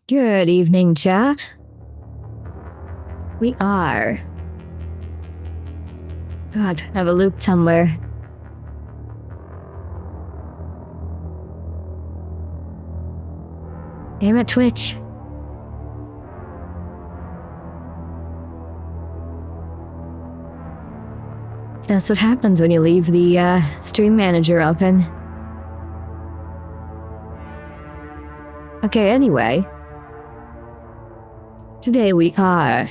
Good evening, chat. We are. God, I have a loop somewhere. Damn it, Twitch. That's what happens when you leave the stream manager open. Okay, anyway. Today we are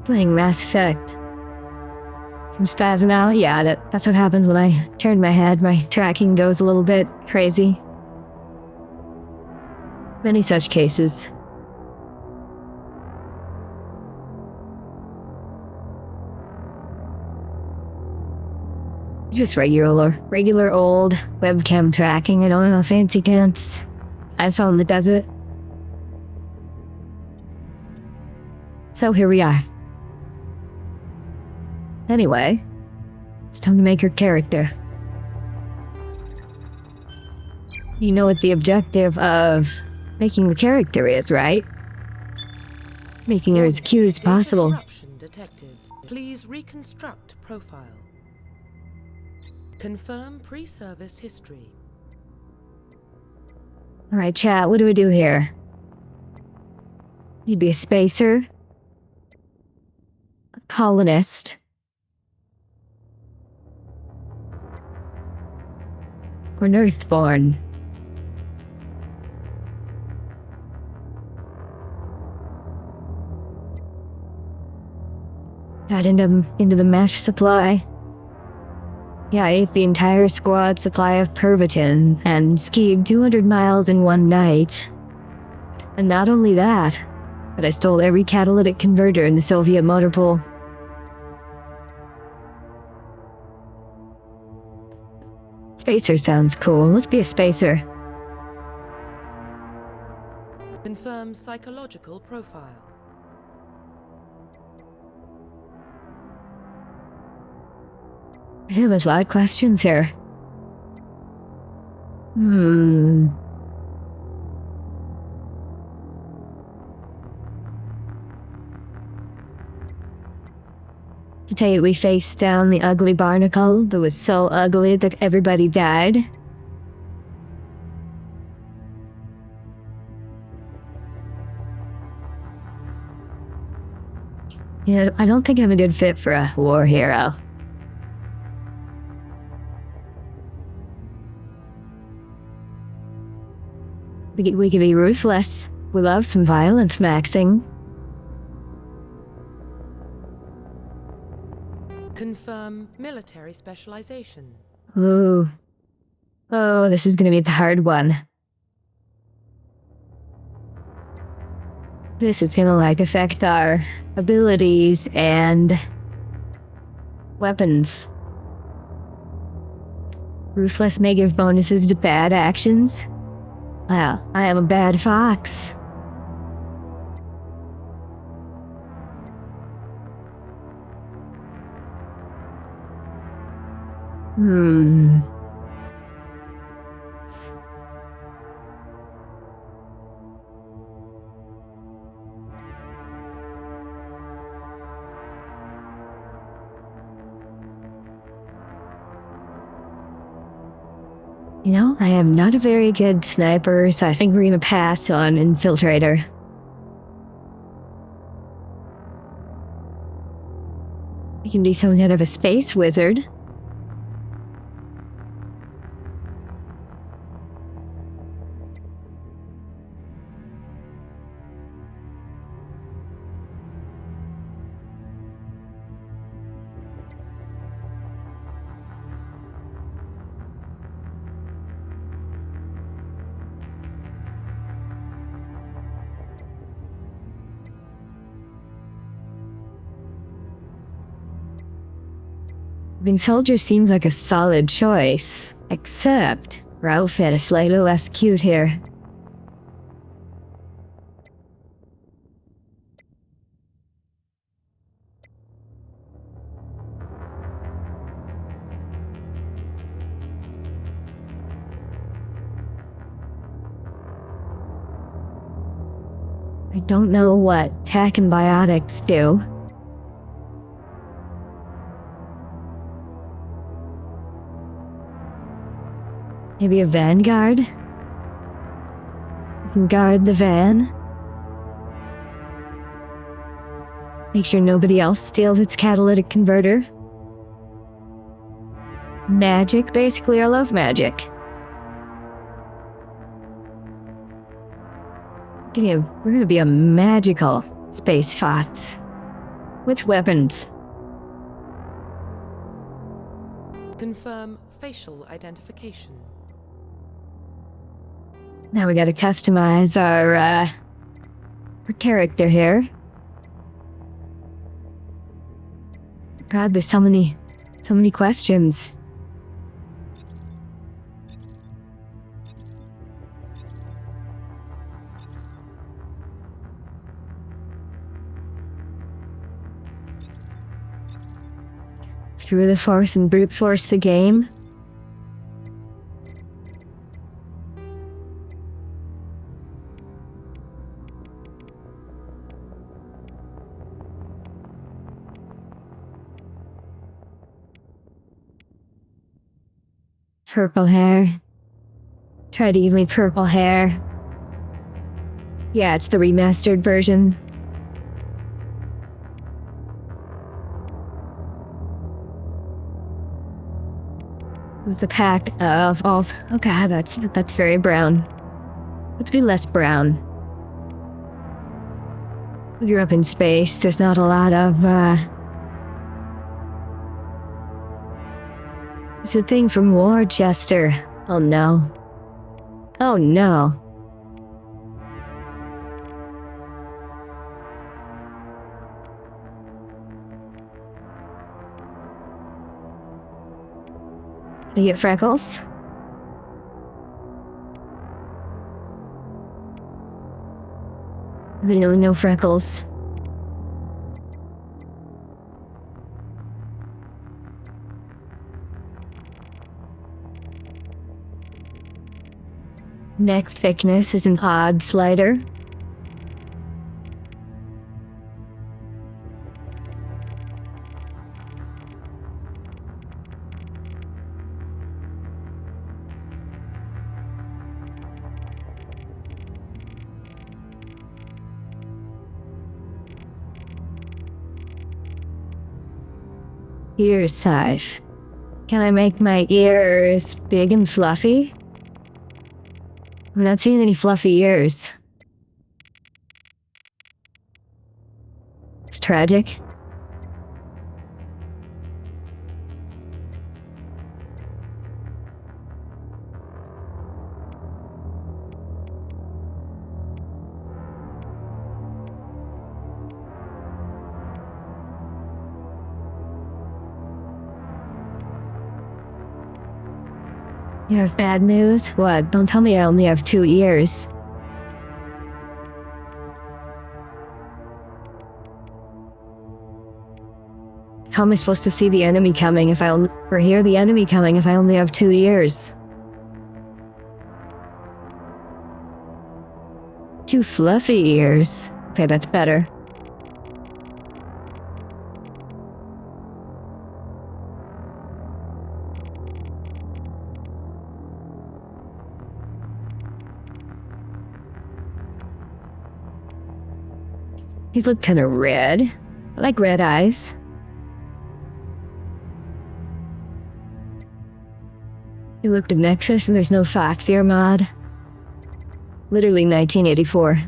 playing Mass Effect. I'm spazzing out? Yeah, that's what happens when I turn my head. My tracking goes a little bit crazy. Many such cases. Just regular old webcam tracking. I don't know, fancy pants. iPhone that does it. So here we are. Anyway, it's time to make your character. You know what the objective of making the character is, right? Making her as cute as possible. Detected. Please reconstruct profile. Confirm pre-service history. Alright, chat, what do we do here? You'd be a spacer. A colonist. Or an Earthborn. Got into the mesh supply. Yeah, I ate the entire squad supply of Pervitin and skied 200 miles in one night. And not only that, but I stole every catalytic converter in the Soviet motor pool. Spacer sounds cool. Let's be a spacer. Confirm psychological profile. There's a lot of questions here. Today we faced down the ugly barnacle that was so ugly that everybody died. Yeah, I don't think I'm a good fit for a war hero. We can be ruthless. We love some violence maxing. Confirm military specialization. Ooh. Oh, this is gonna be the hard one. This is gonna affect our abilities and weapons. Ruthless may give bonuses to bad actions. Well, I am a bad fox. You know, I am not a very good sniper, so I think we're gonna pass on Infiltrator. You can be some kind of a space wizard. Being soldier seems like a solid choice, except our outfit is slightly less cute here. I don't know what tech and biotics do. Maybe a vanguard? You can guard the van. Make sure nobody else steals its catalytic converter. Magic, basically. I love magic. We're gonna be a magical space fox. With weapons. Confirm facial identification. Now we gotta customize our character here. God, there's so many questions. Through the force and brute force the game. Purple hair. Try to give me purple hair. Yeah, it's the remastered version. With the pack of oh god, that's very brown. Let's be less brown. We grew up in space, there's not a lot of It's a thing from Worcester. Oh no. Oh no. Do you get freckles? Really no freckles. Neck thickness is an odd slider. Ear size. Can I make my ears big and fluffy? I'm not seeing any fluffy ears. It's tragic. You have bad news? What? Don't tell me I only have 2 ears. How am I supposed to see the enemy coming if I only, or hear the enemy coming if I only have 2 ears? 2 fluffy ears. Okay, that's better. These look kind of red. I like red eyes. You looked at Nexus and there's no Fox here, mod. Literally 1984.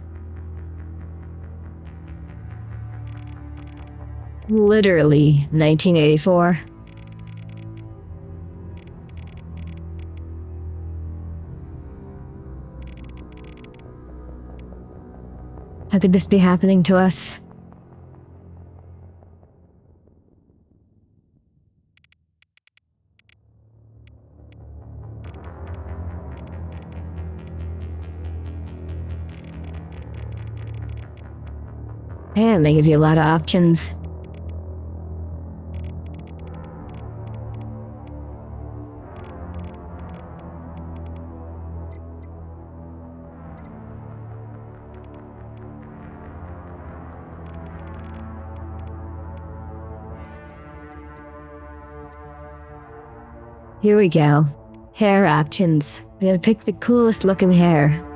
Literally 1984. How could this be happening to us? And they give you a lot of options. Here we go. Hair options. We gotta pick the coolest looking hair.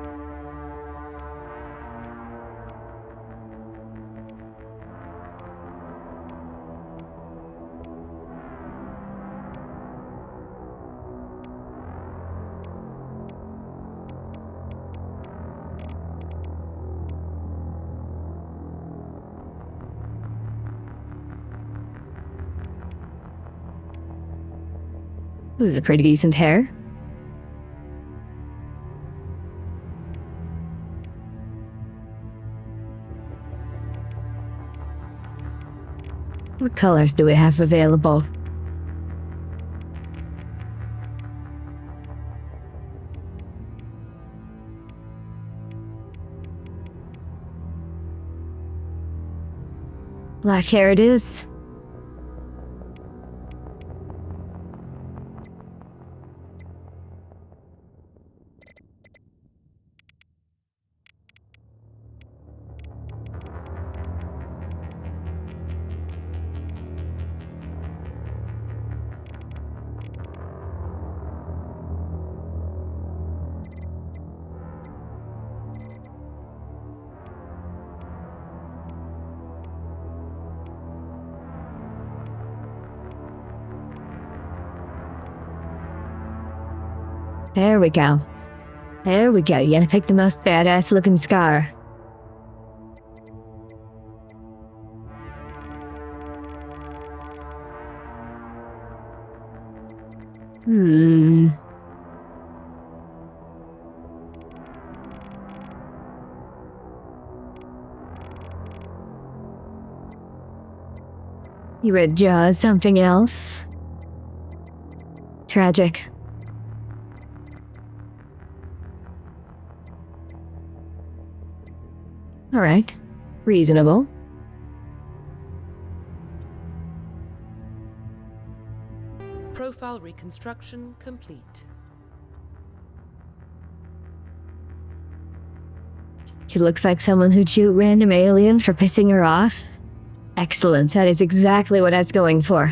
This is a pretty decent hair. What colors do we have available? Black hair it is. There we go. There we go. You gotta pick the most badass looking scar. You read Jaws something else? Tragic. Alright. Reasonable. Profile reconstruction complete. She looks like someone who'd shoot random aliens for pissing her off. Excellent, that is exactly what I was going for.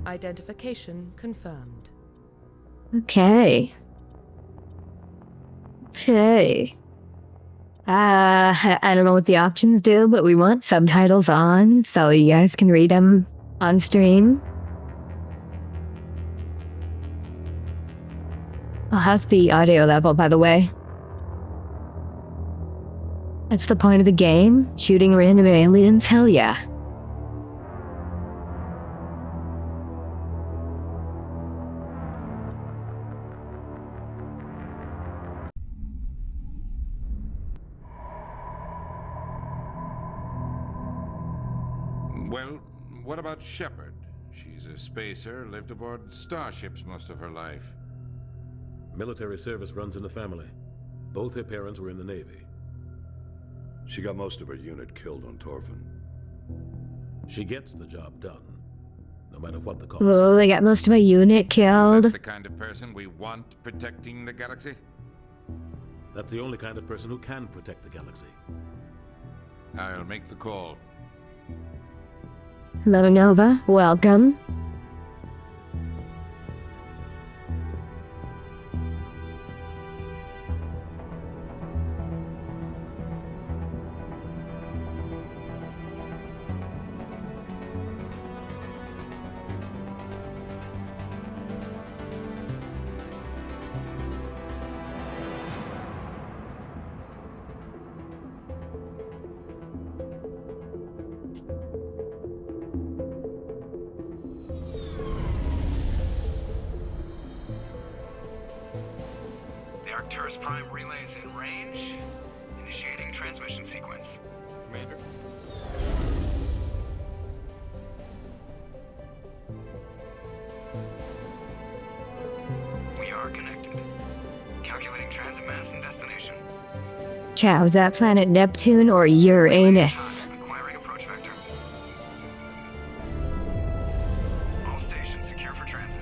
Identification confirmed. Okay. Okay. I don't know what the options do, but we want subtitles on, so you guys can read them on stream. Oh, how's the audio level, by the way? That's the point of the game? Shooting random aliens? Hell yeah. Well, what about Shepard? She's a spacer, lived aboard starships most of her life. Military service runs in the family. Both her parents were in the Navy. She got most of her unit killed on Torfin. She gets the job done, no matter what the cost. Oh, they got most of my unit killed. That's the kind of person we want protecting the galaxy? That's the only kind of person who can protect the galaxy. I'll make the call. Hello, Nova. Welcome. The Arcturus Prime relay is in range. Initiating transmission sequence. Commander? We are connected. Calculating transit mass and destination. Chow, is that planet Neptune or Uranus? Acquiring approach vector. All stations secure for transit.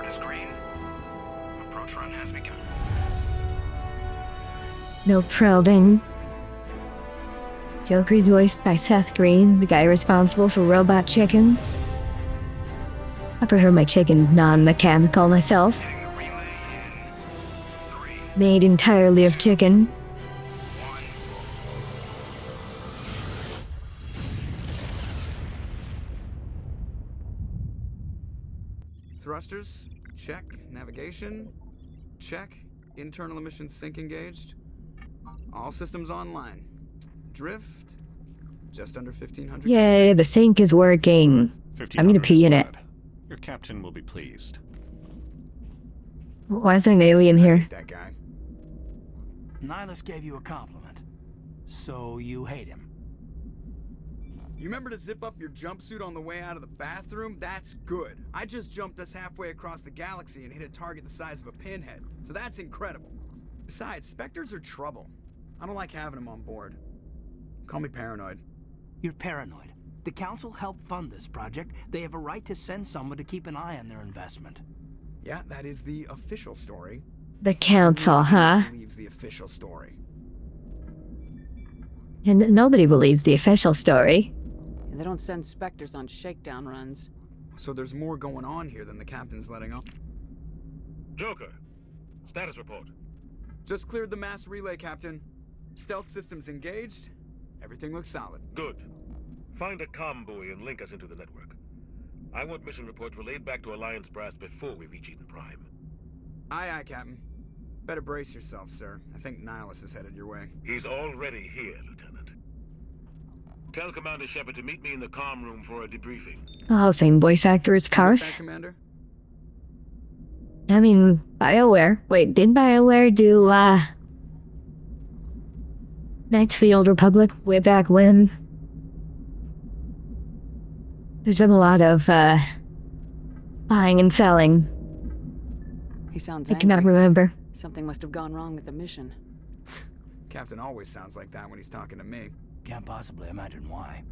Alert is green. Approach run has begun. No probing. Joker's voiced by Seth Green, the guy responsible for Robot Chicken. I prefer my chickens non-mechanical myself. Hitting the relay in 3, Made entirely of chicken. 1. Thrusters, check. Navigation, check. Internal emissions sync engaged. All systems online. Drift, just under 1,500. Yay, the sink is working. I'm gonna pee in it. Your captain will be pleased. Why is there an alien here? That guy. Nihilus gave you a compliment, so you hate him. You remember to zip up your jumpsuit on the way out of the bathroom? That's good. I just jumped us halfway across the galaxy and hit a target the size of a pinhead, so that's incredible. Besides, Spectres are trouble. I don't like having them on board. Call me paranoid. You're paranoid. The Council helped fund this project. They have a right to send someone to keep an eye on their investment. Yeah, that is the official story. The council, huh? Believes the official story. And nobody believes the official story. They don't send Spectres on shakedown runs. So there's more going on here than the captain's letting on. Joker, status report. Just cleared the mass relay, Captain. Stealth systems engaged. Everything looks solid. Good. Find a comm buoy and link us into the network. I want mission reports relayed back to Alliance Brass before we reach Eden Prime. Aye, aye, Captain. Better brace yourself, sir. I think Nihilus is headed your way. He's already here, Lieutenant. Tell Commander Shepard to meet me in the comm room for a debriefing. Oh, same voice actor as You get that, Karth. Commander? I mean, BioWare. Wait, did BioWare do, Knights of the Old Republic way back when? There's been a lot of, buying and selling. He sounds I cannot angry. remember. Something must have gone wrong with the mission. Captain always sounds like that when he's talking to me. Can't possibly imagine why.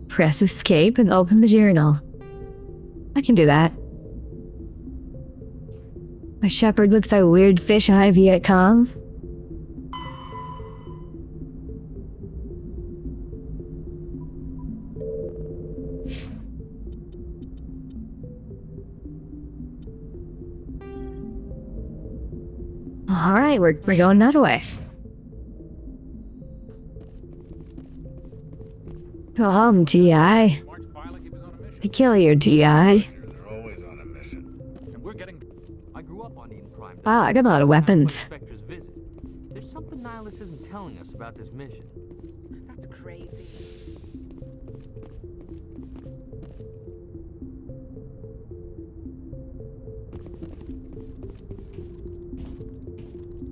Press escape and open the journal. I can do that. My shepherd looks like a weird fisheye Viet Cong. Alright, we're going that way. Go home, T.I. I kill your T.I. They're always on a mission. And we're getting... I grew up on Eden Prime. Wow, I got a lot of weapons. Spectre's visit. There's something Nihilus isn't telling us about this mission. That's crazy.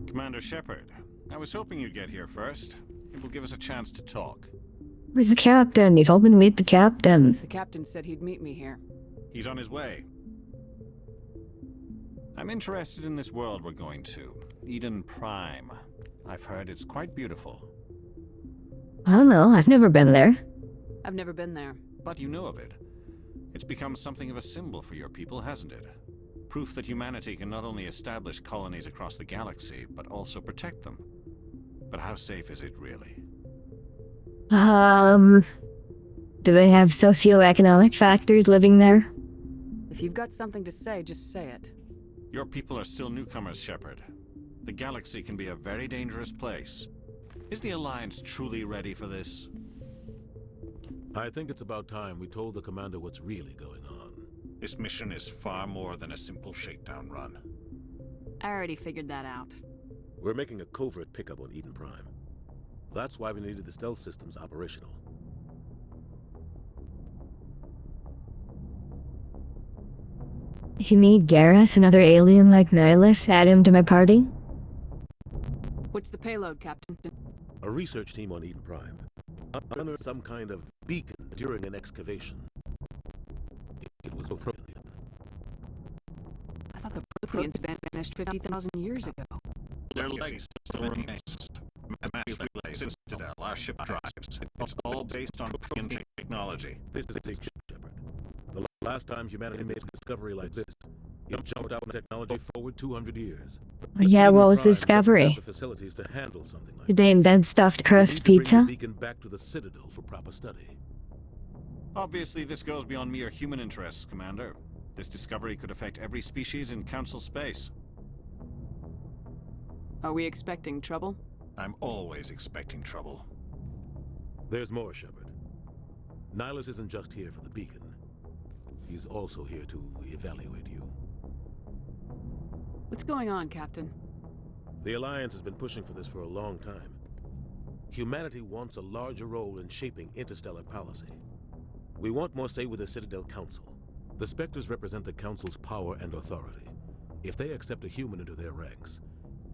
Commander Shepard, I was hoping you'd get here first. It will give us a chance to talk. Where's the captain? He told me to meet the captain. The captain said he'd meet me here. He's on his way. I'm interested in this world we're going to, Eden Prime. I've heard it's quite beautiful. I don't know, I've never been there. I've never been there. But you know of it. It's become something of a symbol for your people, hasn't it? Proof that humanity can not only establish colonies across the galaxy, but also protect them. But how safe is it really? Do they have socioeconomic factors living there? If you've got something to say, just say it. Your people are still newcomers, Shepard. The galaxy can be a very dangerous place. Is the Alliance truly ready for this? I think it's about time we told the commander what's really going on. This mission is far more than a simple shakedown run. I already figured that out. We're making a covert pickup on Eden Prime. That's why we needed the stealth systems operational. If you meet Garrus, another alien like Nihilus, add him to my party? What's the payload, Captain? A research team on Eden Prime unearthed some kind of beacon during an excavation. It was broken. I thought the Protheans vanished 50,000 years ago. Their legacy still remains. Mass relay, Citadel, our ship drives. It's all based on Prothean technology. This is a Last time humanity made a discovery like this, it jumped out technology forward 200 years. Yeah, what was the Prime doesn't discovery? have the facilities to handle something like Did they invent stuffed this. crust We need to bring pizza? the beacon back to the Citadel for proper study. Obviously, this goes beyond mere human interests, Commander. This discovery could affect every species in Council space. Are we expecting trouble? I'm always expecting trouble. There's more, Shepard. Nihilus isn't just here for the beacon. He's also here to evaluate you. What's going on, Captain? The Alliance has been pushing for this for a long time. Humanity wants a larger role in shaping interstellar policy. We want more say with the Citadel Council. The Spectres represent the Council's power and authority. If they accept a human into their ranks,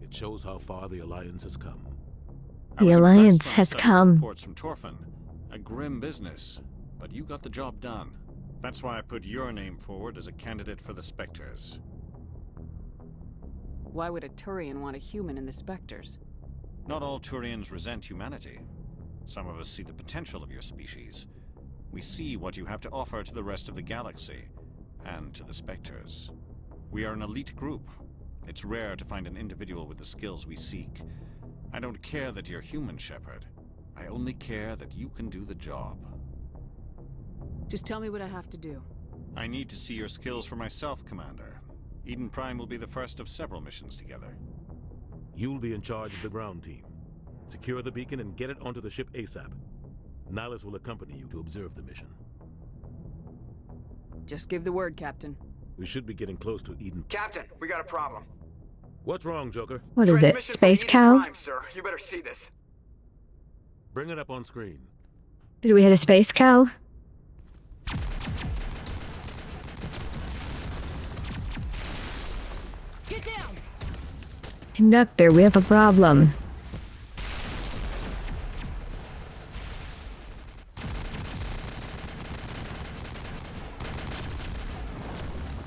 it shows how far the Alliance has come. I The was Alliance impressed when I has studied come. Reports from Torfin. A grim business, but you got the job done. That's why I put your name forward as a candidate for the Spectres. Why would a Turian want a human in the Spectres? Not all Turians resent humanity. Some of us see the potential of your species. We see what you have to offer to the rest of the galaxy, and to the Spectres. We are an elite group. It's rare to find an individual with the skills we seek. I don't care that you're human, Shepard. I only care that you can do the job. Just tell me what I have to do. I need to see your skills for myself, Commander. Eden Prime will be the first of several missions together. You'll be in charge of the ground team. Secure the beacon and get it onto the ship ASAP. Nihilus will accompany you to observe the mission. Just give the word, Captain. We should be getting close to Eden. Captain, we got a problem. What's wrong, Joker? What is it? Transmission from Space Eden Cow? Prime, sir. You better see this. Bring it up on screen. Did we hit a space cow? Get down! Conductor, we have a problem.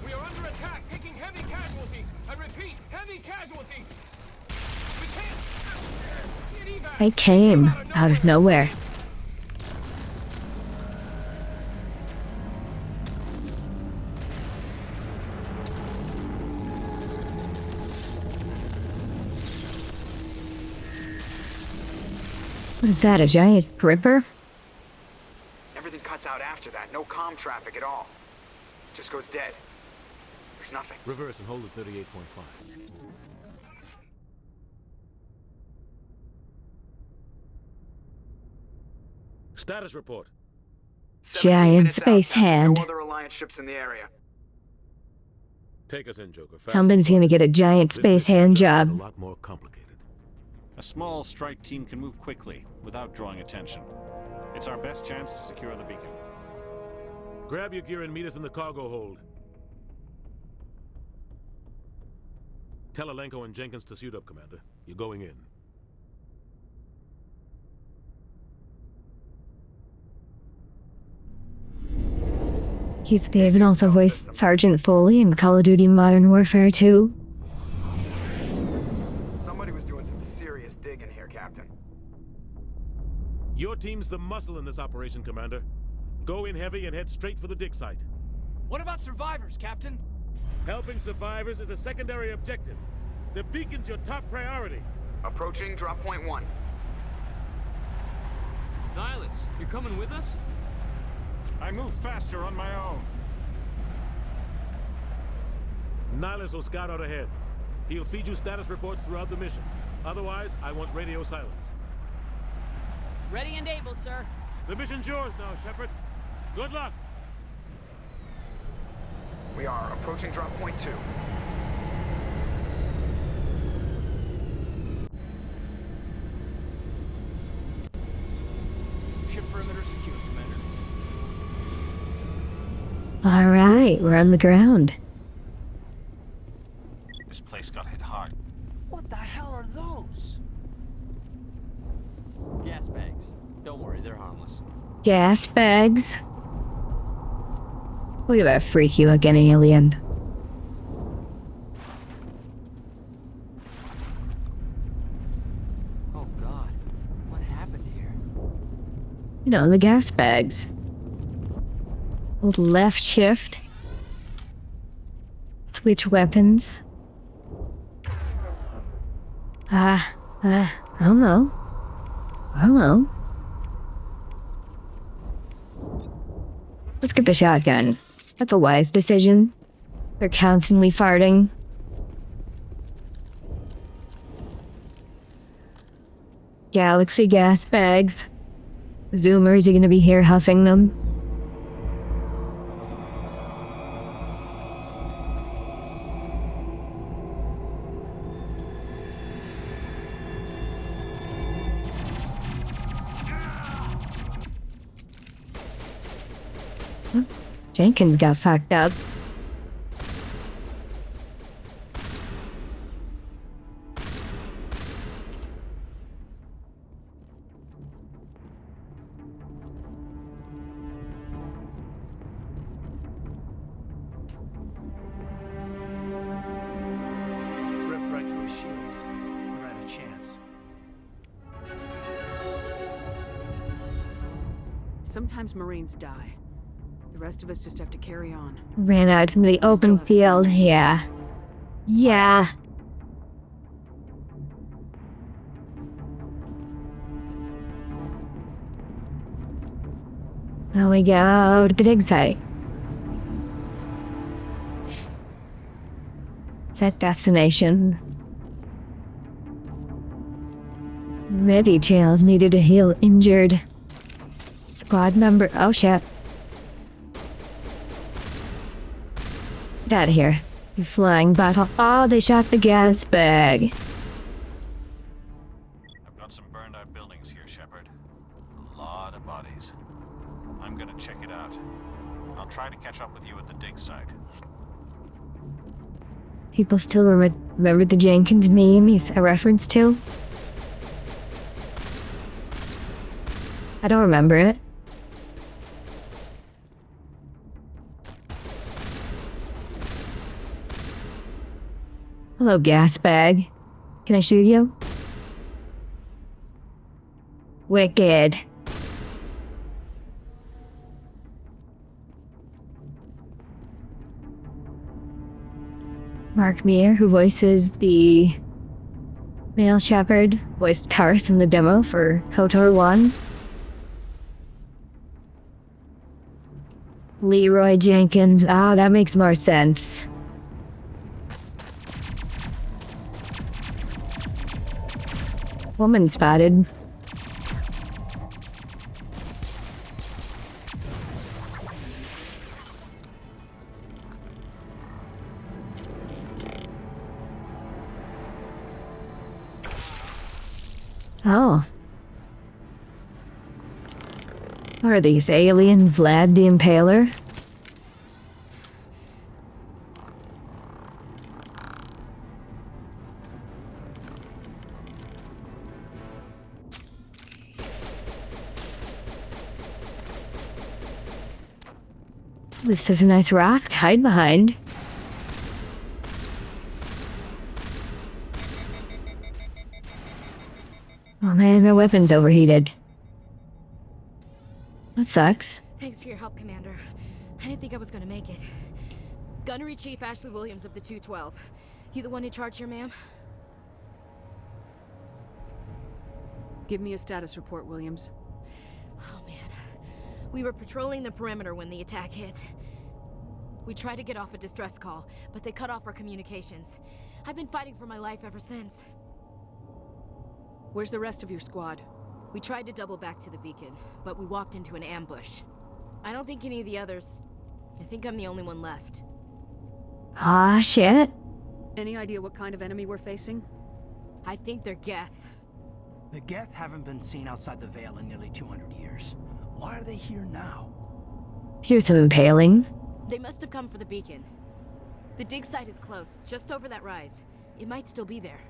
We are under attack, taking heavy casualties. I repeat, heavy casualties. We can't. Get evac. I came out of nowhere. What is that, a giant ripper? Everything cuts out after that. No comm traffic at all. Just goes dead. There's nothing. Reverse and hold at 38.5. Status report. 17 Giant minutes space out, hand. No other Alliance ships in the area. Take us in, Joker. Fast Somebody's and gonna get a giant This space mission hand just got job. A lot more complicated. A small strike team can move quickly, without drawing attention. It's our best chance to secure the beacon. Grab your gear and meet us in the cargo hold. Tell Alenko and Jenkins to suit up, Commander. You're going in. Keith David also voiced Sergeant Foley in Call of Duty Modern Warfare 2. Somebody was doing some serious digging here, Captain. Your team's the muscle in this operation, Commander. Go in heavy and head straight for the dig site. What about survivors, Captain? Helping survivors is a secondary objective. The beacon's your top priority. Approaching drop point 1. Nihilus, you're coming with us? I move faster on my own. Nihilus will scout out ahead. He'll feed you status reports throughout the mission. Otherwise, I want radio silence. Ready and able, sir. The mission's yours now, Shepard. Good luck. We are approaching drop point 2. Ship perimeter secure, Commander. Alright, we're on the ground. This place got hit hard. What the hell are those? Gas bags. Don't worry, they're harmless. Gas bags. Look at that freaky looking alien. Oh God, what happened here? You know, the gas bags. Hold left shift. Switch weapons. I don't know. I don't know. Let's get the shotgun. That's a wise decision. They're constantly farting. Galaxy gas bags. Zoomers are gonna be here huffing them. Jenkins got fucked up. Rip right through his shields. We're out of chance. Sometimes Marines die. The rest of us just have to carry on. Ran out from the open field, yeah. Yeah. Now we go to the dig site. Set destination. Medi-Tails needed to heal injured. Squad member, oh shit. Get out of here, you flying bottle. Oh, they shot the gas bag. I've got some burned out buildings here, Shepard. A lot of bodies. I'm gonna check it out. I'll try to catch up with you at the dig site. People still remember the Jenkins meme he's a reference to? I don't remember it. Hello, gas bag. Can I shoot you? Wicked. Mark Meir, who voices the male Shepard, voiced Karth in the demo for KOTOR 1. Leroy Jenkins. Ah, that makes more sense. Woman spotted. Oh. What are these, alien Vlad the Impaler? This is a nice rock to hide behind. Oh man, my weapon's overheated. That sucks. Thanks for your help, Commander. I didn't think I was gonna make it. Gunnery Chief Ashley Williams of the 212. You the one in charge here, ma'am? Give me a status report, Williams. Oh man. We were patrolling the perimeter when the attack hit. We tried to get off a distress call, but they cut off our communications. I've been fighting for my life ever since. Where's the rest of your squad? We tried to double back to the beacon, but we walked into an ambush. I don't think any of the others... I think I'm the only one left. Ah, shit. Any idea what kind of enemy we're facing? I think they're Geth. The Geth haven't been seen outside the Veil in nearly 200 years. Why are they here now? Here's some impaling. They must have come for the beacon. The dig site is close, just over that rise. It might still be there.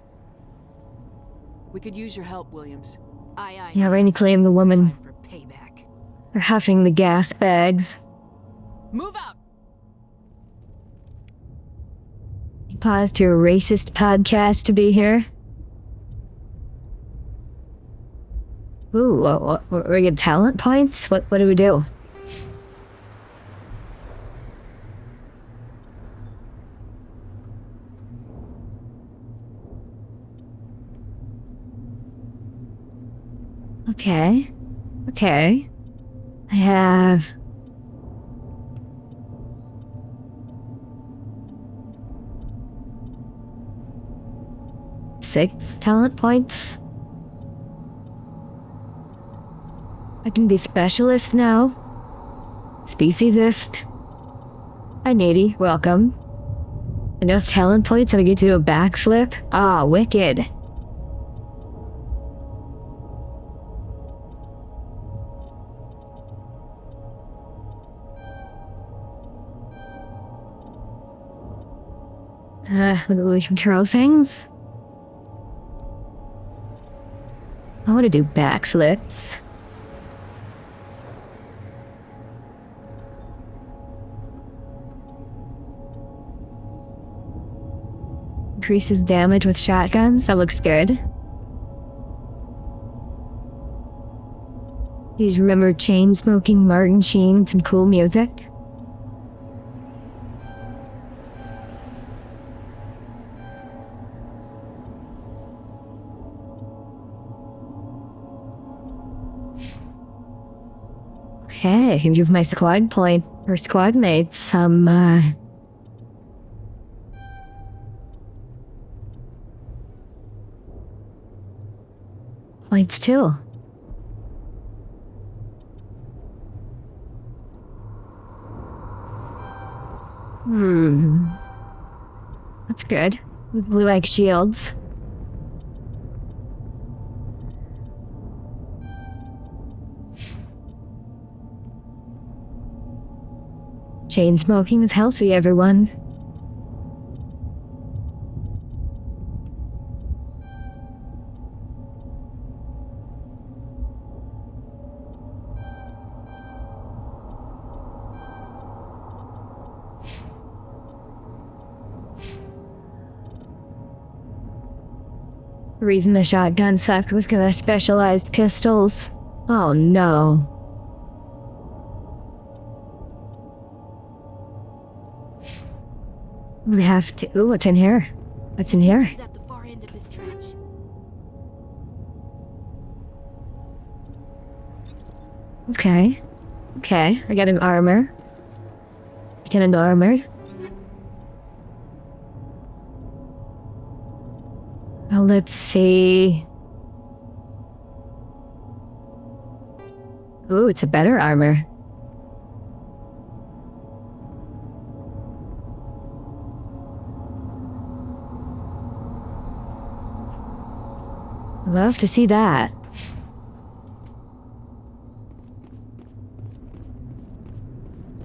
We could use your help, Williams. Aye. Yeah, Rainey claimed the woman. Time for payback. They're huffing the gas bags. Move out! Paused your racist podcast to be here. Ooh, we get talent points? What do we do? Okay. Okay. I have... six talent points. I can be specialist now. Speciesist. Hi, Nady. Welcome. Enough talent points so I get to do a backflip? Ah, wicked. We can curl things. I want to do backflips. Increases damage with shotguns. That looks good. Please remember chain smoking Martin Sheen and some cool music. Okay, I can give my squad point or squad mates some points too. That's good. With blue egg shields. Chain smoking is healthy, everyone. The reason my shotgun sucked was because I specialized pistols. Oh no. We have to. Ooh, what's in here? What's in here? He's at the far end of this trench. Okay. Okay, I got an armor. I got an armor. Well, let's see. Ooh, it's a better armor. Love to see that.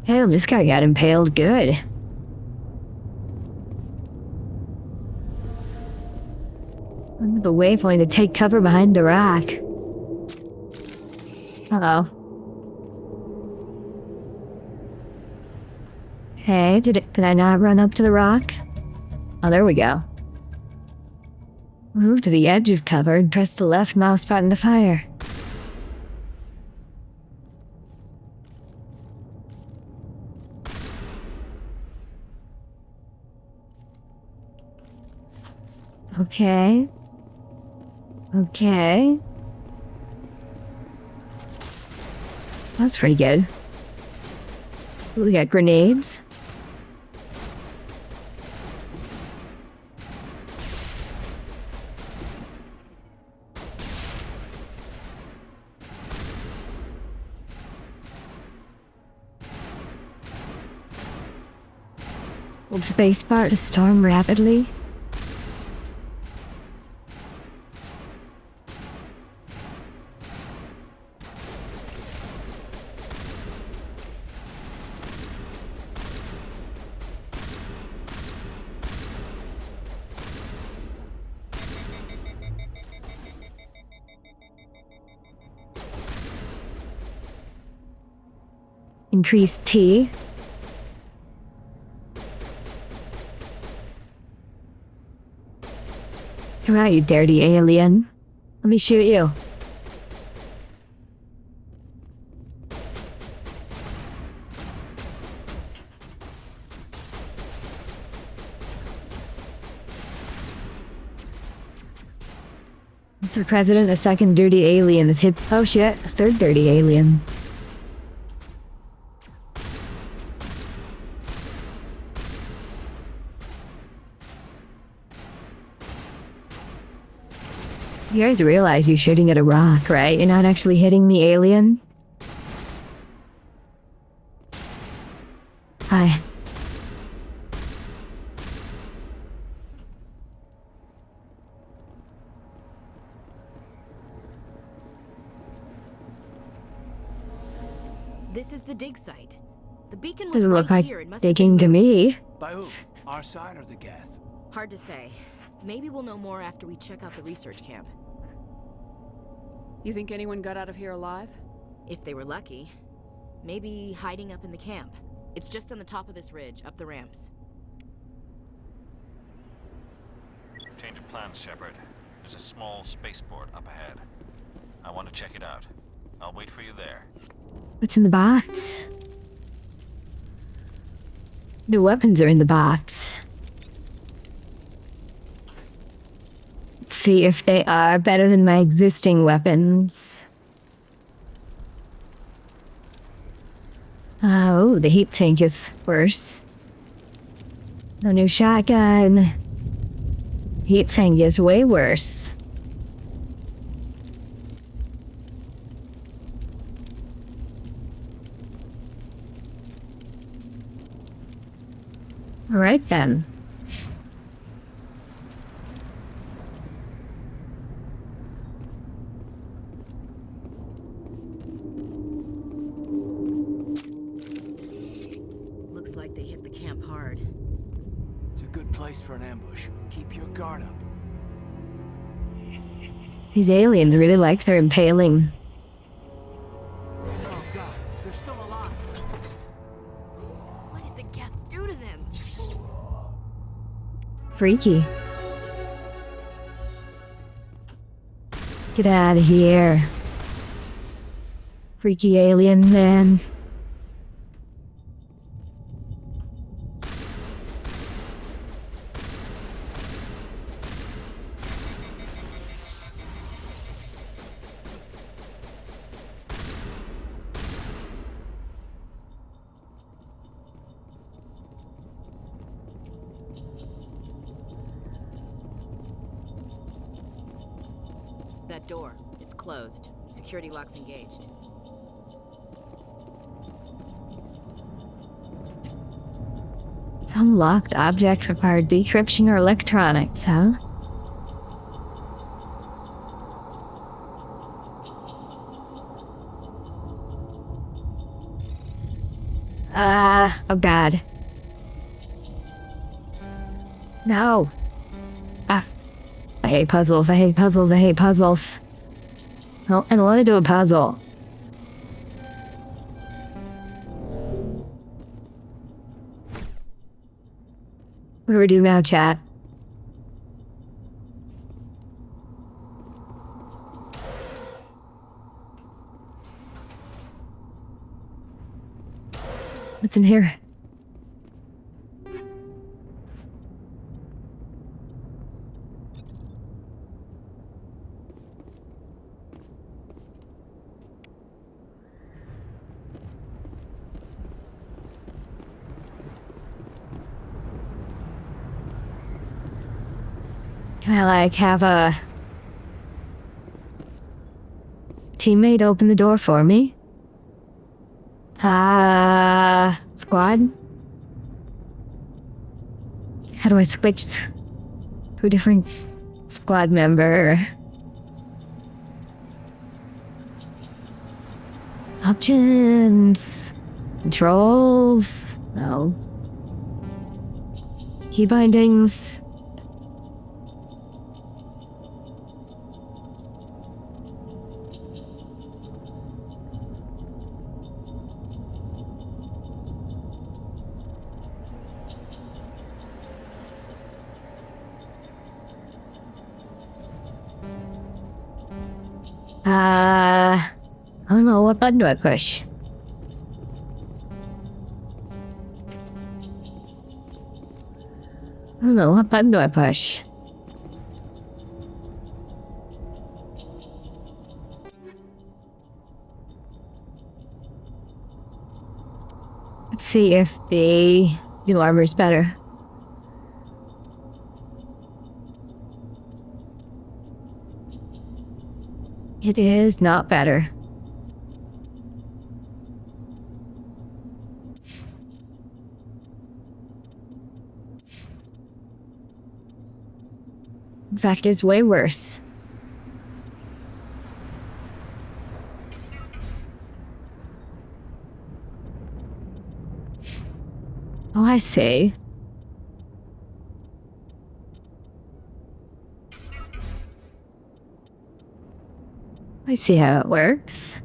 Hell, this guy got impaled good. The waypoint to take cover behind the rock. Uh-oh. Hey, did I not run up to the rock? Oh, there we go. Move to the edge of cover and press the left mouse button to fire. Okay. Okay. That's pretty good. Ooh, we got grenades. Hold spacebar to storm rapidly. Increase T. Come out, you dirty alien. Let me shoot you. Mr. President, a second dirty alien is hit. Oh shit, a third dirty alien. You guys realize you're shooting at a rock, right? You're not actually hitting the alien? Hi. This is the dig site. The beacon was Doesn't right look like here. It must have digging to been moved. me. By who? Our side or the Geth? Hard to say. Maybe we'll know more after we check out the research camp. You think anyone got out of here alive? If they were lucky. Maybe hiding up in the camp. It's just on the top of this ridge, up the ramps. Change of plans, Shepard. There's a small spaceport up ahead. I want to check it out. I'll wait for you there. What's in the box? The weapons are in the box. Let's see if they are better than my existing weapons. Oh, the heat tank is worse. No new shotgun. Heat tank is way worse. Alright then. Looks like they hit the camp hard. It's a good place for an ambush. Keep your guard up. These aliens really like their impaling. Oh god, they're still alive. What did the Geth do to them? Freaky. Get out of here. Freaky alien man. That door. It's closed. Security lock's engaged. Some locked object required decryption or electronics, huh? Oh god. No. Ah. I hate puzzles, I hate puzzles, I hate puzzles. Oh, I don't want to do a puzzle. What do we do now, chat? What's in here? Can I, like, have a teammate open the door for me? Squad? How do I switch to a different squad member? Options. Controls. No. Key bindings. I don't know, what button do I push? I don't know, what button do I push? Let's see if the new armor is better. It is not better. In fact, it's way worse. Oh, I see. I see how it works.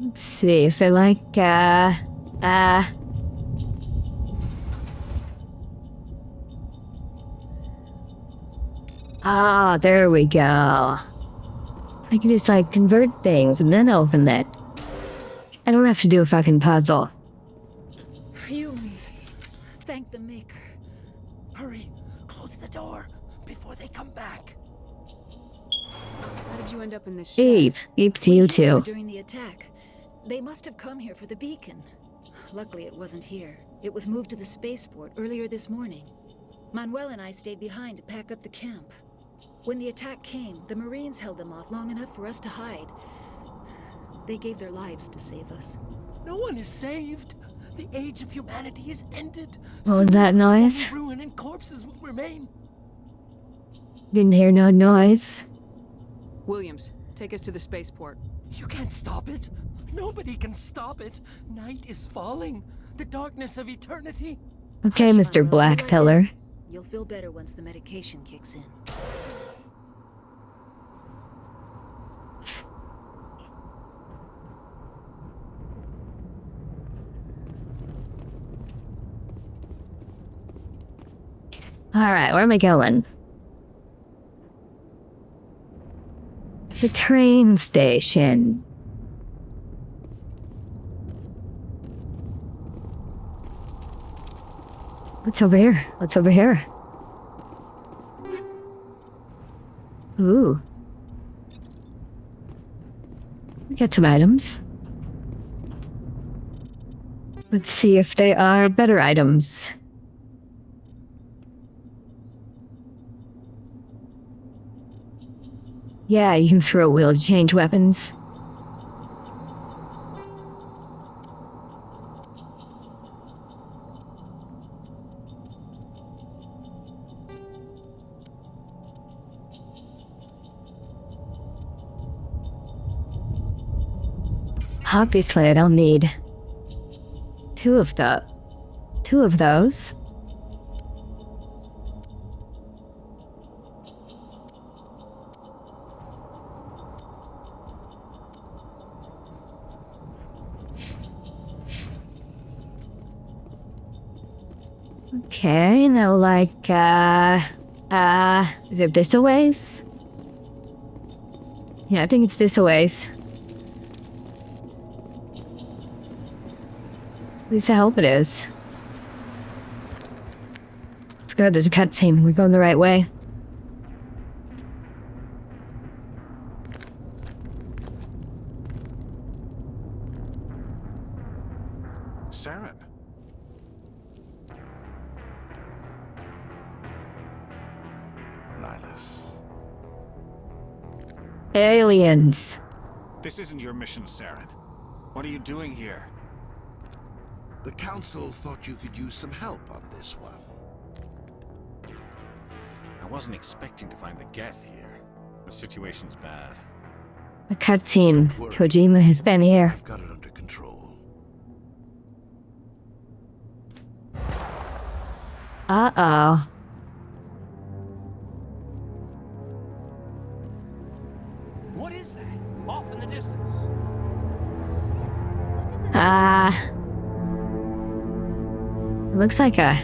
Let's see if they're like, Ah, there we go. I can just like convert things and then open that. I don't have to do a fucking puzzle. Humans, thank the Maker. Hurry, close the door before they come back. How did you end up in this shed? Eve to you too. During the attack, they must have come here for the beacon. Luckily, it wasn't here. It was moved to the spaceport earlier this morning. Manuel and I stayed behind to pack up the camp. When the attack came, the Marines held them off long enough for us to hide. They gave their lives to save us. No one is saved. The age of humanity is ended. What was that noise? Ruin and corpses will remain. Didn't hear no noise. Williams, take us to the spaceport. You can't stop it. Nobody can stop it. Night is falling. The darkness of eternity. Okay, Mr. Black Pillar. You'll feel better once the medication kicks in. Alright, where am I going? The train station. What's over here? What's over here? Ooh. We got some items. Let's see if they are better items. Yeah, you can throw a wheel to change weapons. Obviously, I don't need two of those. Okay, now like, is it this a ways? Yeah, I think it's this a ways. At least I hope it is. Forgot there's a cutscene. We're going the right way. Saren. Nihilus. Aliens. This isn't your mission, Saren. What are you doing here? The Council thought you could use some help on this one. I wasn't expecting to find the Geth here. The situation's bad. A cutscene. Kojima has been here. I've got it under control. Uh-oh. What is that? Off in the distance. It looks like a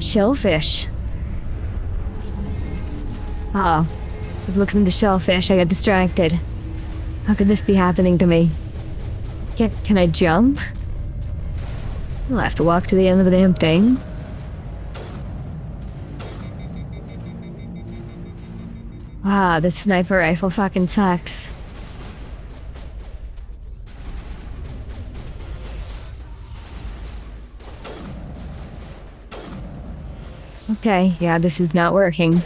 shellfish. Oh, I was looking at the shellfish. I got distracted. How could this be happening to me? Can I jump? I'll have to walk to the end of the damn thing. Wow, this sniper rifle fucking sucks. Okay, yeah, this is not working.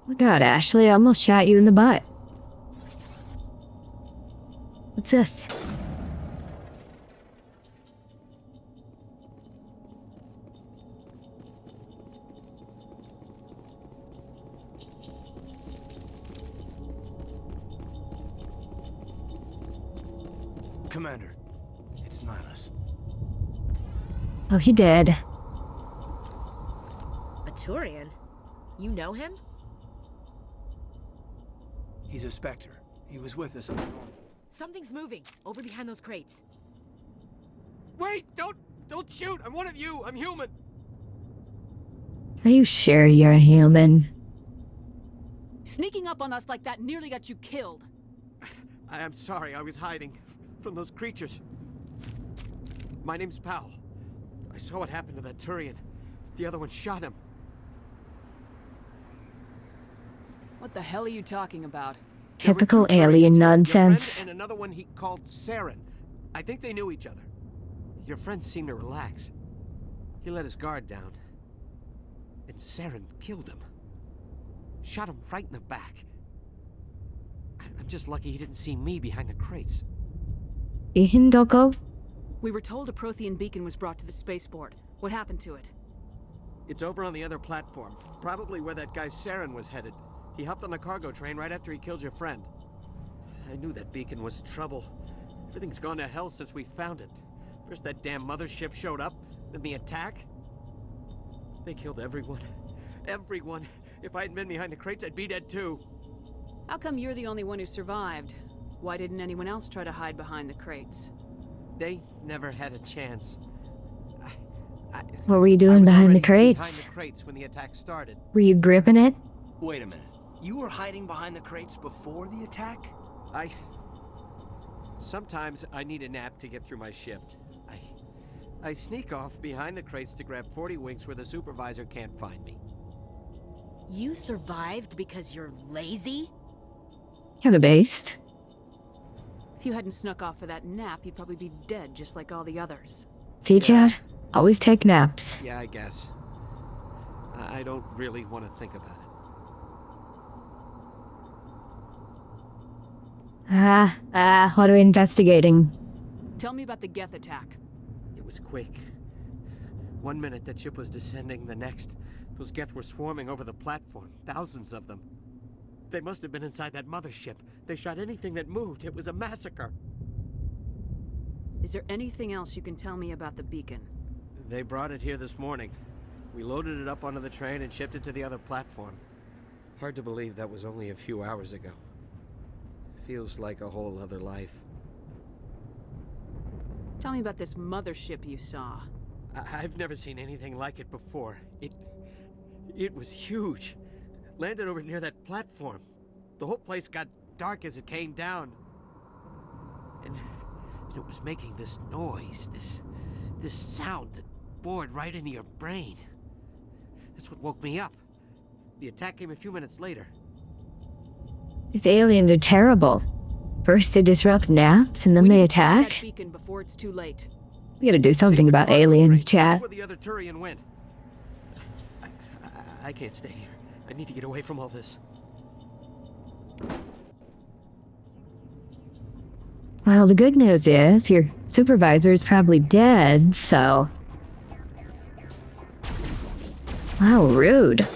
Oh God, Ashley, I almost shot you in the butt. What's this? Commander, it's Nihilus. Oh, he did. A Turian? You know him? He's a Spectre. He was with us. Something's moving over behind those crates. Wait! Don't shoot! I'm one of you! I'm human! Are you sure you're a human? Sneaking up on us like that nearly got you killed. I am sorry, I was hiding from those creatures. My name's Powell. I saw what happened to that Turian. The other one shot him. What the hell are you talking about? Typical alien nonsense. And another one he called Saren. I think they knew each other. Your friend seemed to relax. He let his guard down. And Saren killed him. Shot him right in the back. I'm just lucky he didn't see me behind the crates. Ihindoko? We were told a Prothean beacon was brought to the spaceport. What happened to it? It's over on the other platform. Probably where that guy Saren was headed. He hopped on the cargo train right after he killed your friend. I knew that beacon was trouble. Everything's gone to hell since we found it. First that damn mothership showed up, then the attack. They killed everyone. Everyone. If I hadn't been behind the crates, I'd be dead too. How come you're the only one who survived? Why didn't anyone else try to hide behind the crates? They never had a chance. What were you doing behind the crates? Behind the crates when the attack started. Were you gripping it? Wait a minute. You were hiding behind the crates before the attack? Sometimes I need a nap to get through my shift. I sneak off behind the crates to grab 40 winks where the supervisor can't find me. You survived because you're lazy? Kinda based. If you hadn't snuck off for that nap, you'd probably be dead just like all the others. See, Chad? Always take naps. Yeah, I guess. I don't really want to think about it. What are we investigating? Tell me about the Geth attack. It was quick. 1 minute that ship was descending, the next, those Geth were swarming over the platform. Thousands of them. They must have been inside that mothership. They shot anything that moved. It was a massacre. Is there anything else you can tell me about the beacon? They brought it here this morning. We loaded it up onto the train and shipped it to the other platform. Hard to believe that was only a few hours ago. Feels like a whole other life. Tell me about this mothership you saw. I've never seen anything like it before. It was huge. Landed over near that platform. The whole place got dark as it came down. And it was making this noise, this sound that bored right into your brain. That's what woke me up. The attack came a few minutes later. These aliens are terrible. First they disrupt naps, and then they attack. That beacon before it's too late. We gotta do something about aliens, chat. That's where the other Turian went. I can't stay here. I need to get away from all this. Well, the good news is your supervisor's probably dead, so... Wow, rude.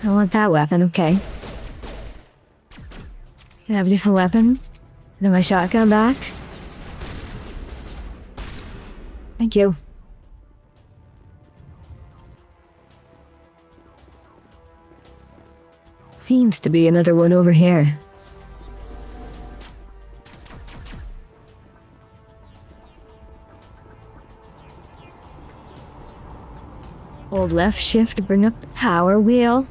I want that weapon, okay. Can I have a different weapon? Can I have my shotgun back? Thank you. seems to be another one over here. Hold left shift to bring up the power wheel.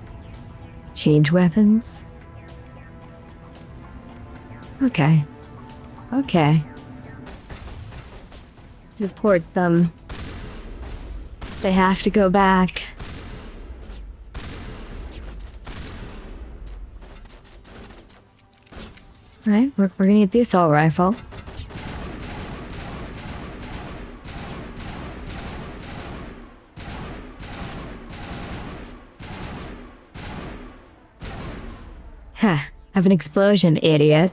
Change weapons. Okay. Okay. Support them. They have to go back. Right, we're gonna get the assault rifle. Huh, have an explosion, idiot.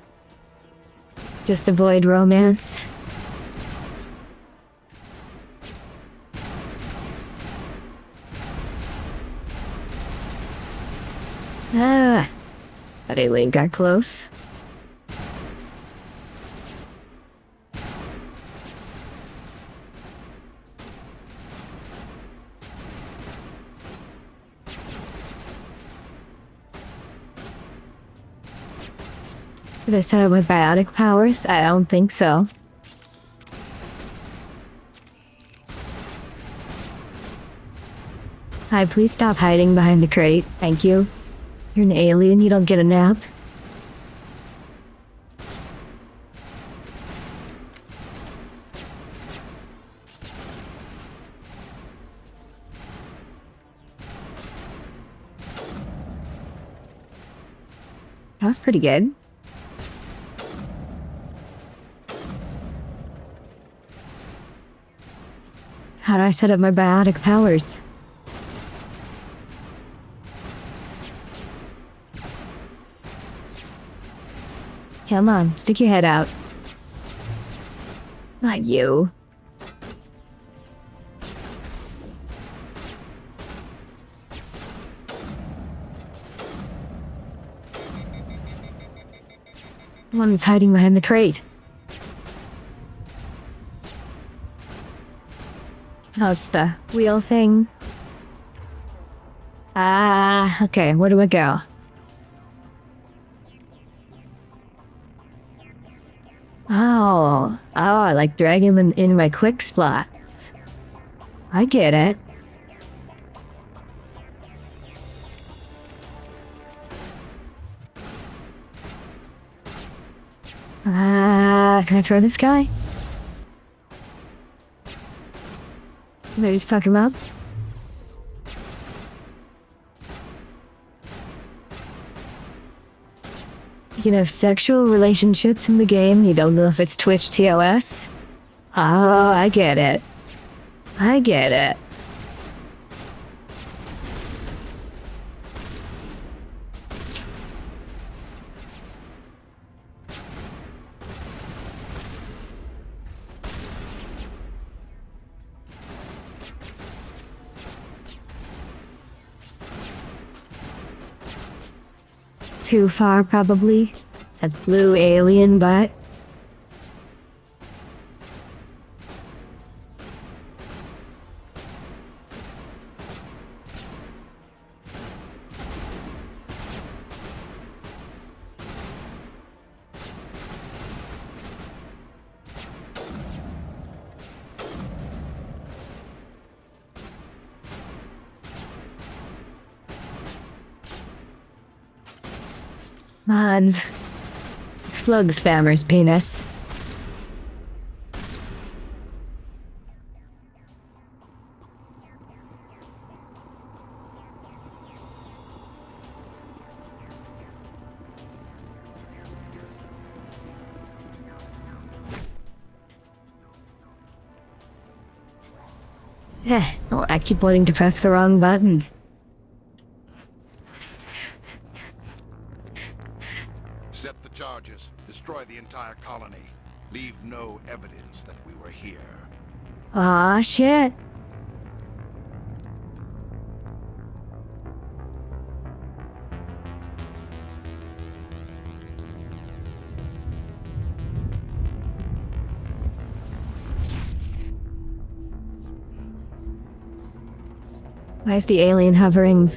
Just avoid romance. Ah, that alien got close. Did I set up my biotic powers? I don't think so. Hi, please stop hiding behind the crate. Thank you. You're an alien, you don't get a nap. That was pretty good. How do I set up my biotic powers? Come on, stick your head out. Not you. One's hiding behind the crate. Oh, it's the wheel thing. Ah, okay, where do I go? Oh, I like drag him in my quick spots. I get it. Can I throw this guy? Can I just fuck him up? You can have sexual relationships in the game, you don't know if it's Twitch TOS? Oh, I get it. I get it. Too far, probably. Has blue alien butt. Mods. Explode the spammer's penis. Oh, I keep wanting to press the wrong button. Set the charges. Destroy the entire colony. Leave no evidence that we were here. Aw, shit. Why is the alien hovering?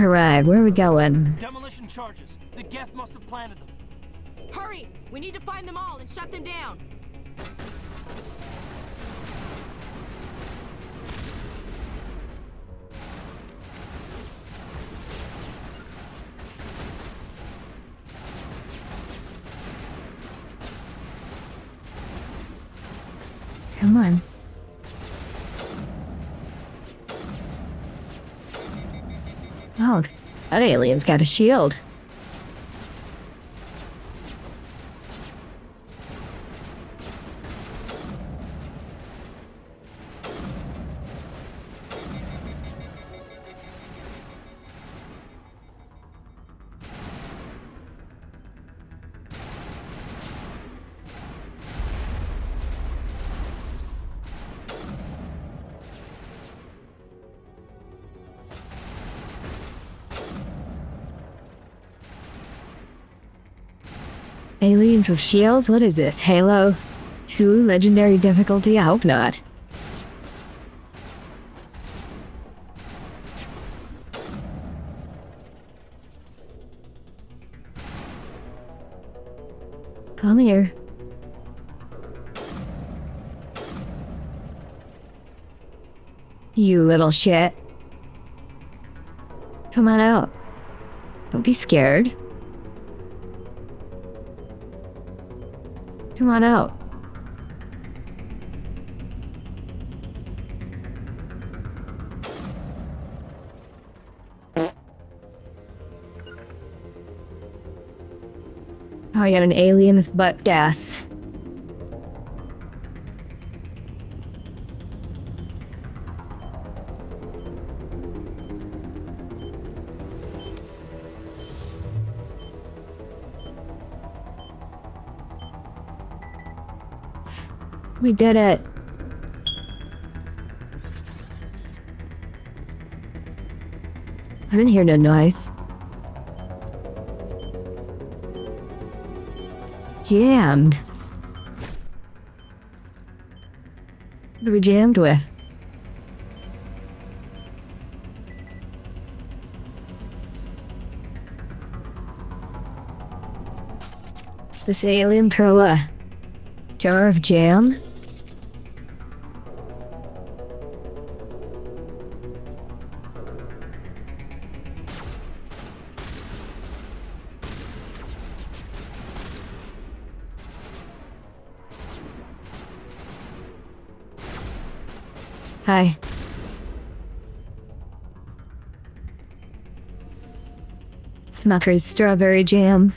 Alright, where are we going? Demolition charges. The Geth must have planted them. Hurry! We need to find them all and shut them down. Come on. Oh, that alien's got a shield. Aliens with shields? What is this? Halo 2 legendary difficulty? I hope not. Come here. You little shit. Come on out. Don't be scared. Come on out. Oh, I got an alien with butt gas. We did it. I didn't hear no noise. Jammed. What are we jammed with? This alien throw a jar of jam? Hi. Smucker's strawberry jam.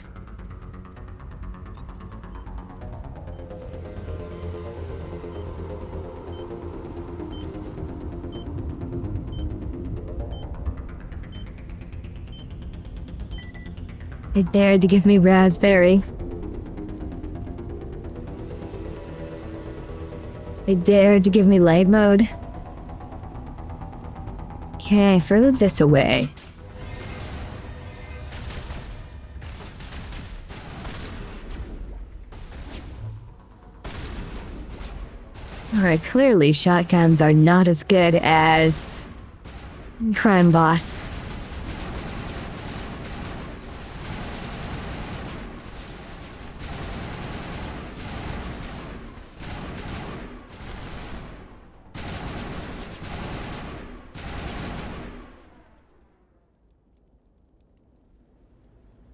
They dared to give me raspberry. They dared to give me light mode. Okay, throw this away. Alright, clearly shotguns are not as good as Crime Boss.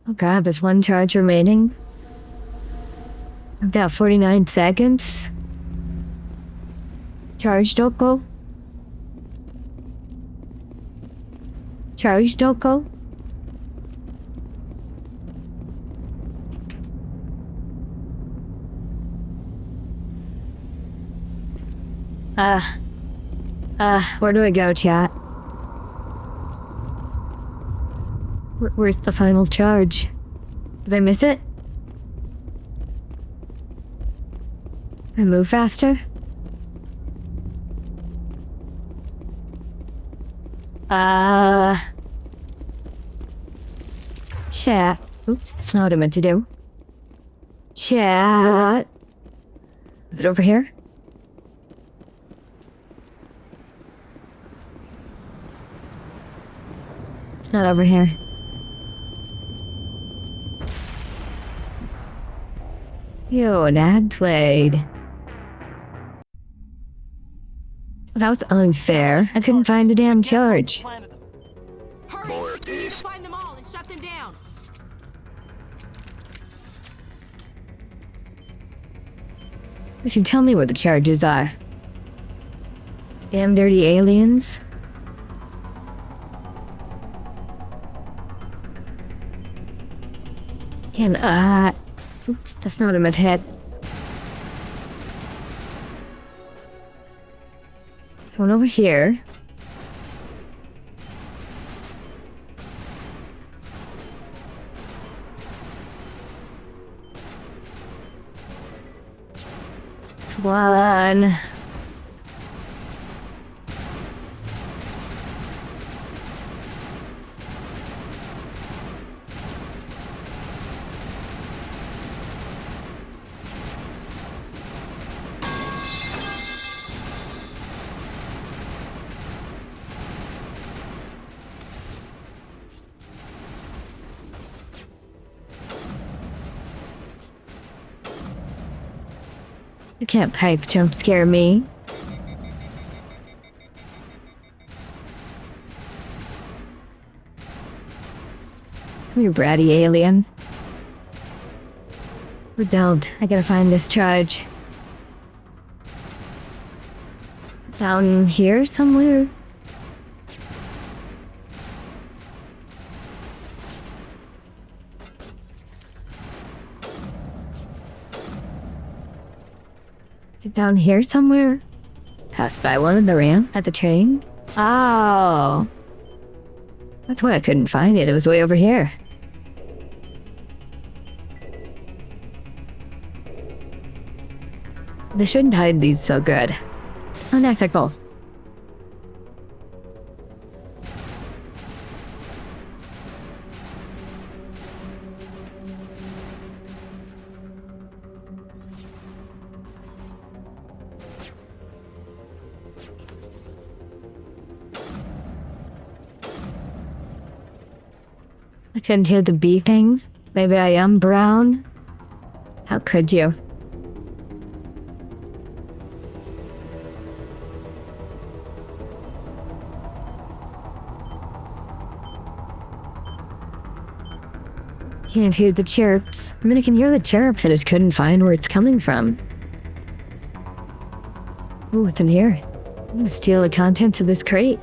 Oh god, there's one charge remaining. I've got 49 seconds. Charge don't go. Charge don't go. Where do I go, chat? Where's the final charge? Did I miss it? I move faster? Chat. Oops, that's not what I meant to do. Chat. Is it over here? It's not over here. Yo, an ad played. That was unfair. I couldn't find a damn charge. Hurry! We need to find them all and shut them down. You should tell me where the charges are. Damn dirty aliens. Oops, that's not in my head. There's one over here. It's one. You can't pipe jump scare me. Come here, bratty alien. Or don't. I gotta find this charge. Down here somewhere? Down here somewhere? Passed by one of the ramp at the train? Oh. That's why I couldn't find it. It was way over here. They shouldn't hide these so good. Unethical. I couldn't hear the beeping. Maybe I am brown? How could you? Can't hear the chirps. I mean, I can hear the chirps, I just couldn't find where it's coming from. Ooh, what's in here? I'm gonna steal the contents of this crate.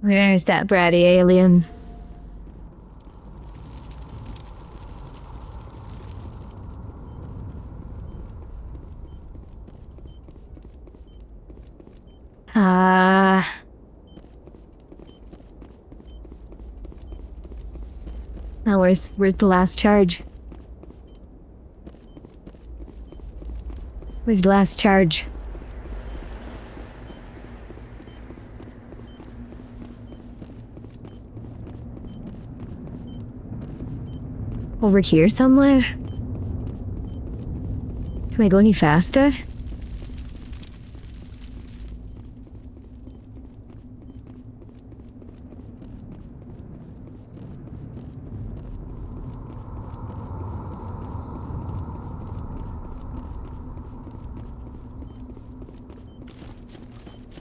Where's that bratty alien? Now where's the last charge? Where's the last charge? Over here somewhere? Can I go any faster?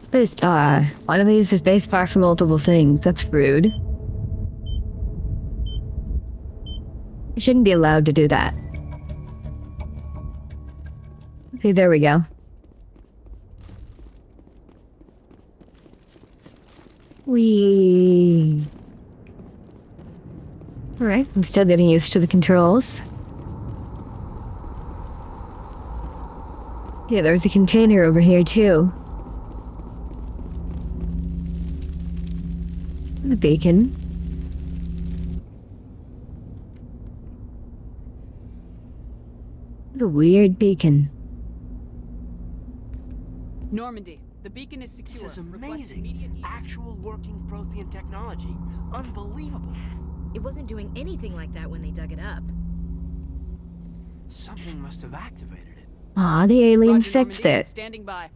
Spacebar. Why do they use the spacebar for multiple things? That's rude. You shouldn't be allowed to do that. Okay, there we go. Whee! Alright, I'm still getting used to the controls. Yeah, there's a container over here too. beacon. The weird beacon. Normandy, the beacon is secure. This is Request amazing. immediate- Actual working Prothean technology. Unbelievable. It wasn't doing anything like that when they dug it up. Something must have activated it. Aw, the aliens Roger, fixed Normandy. it. Standing by.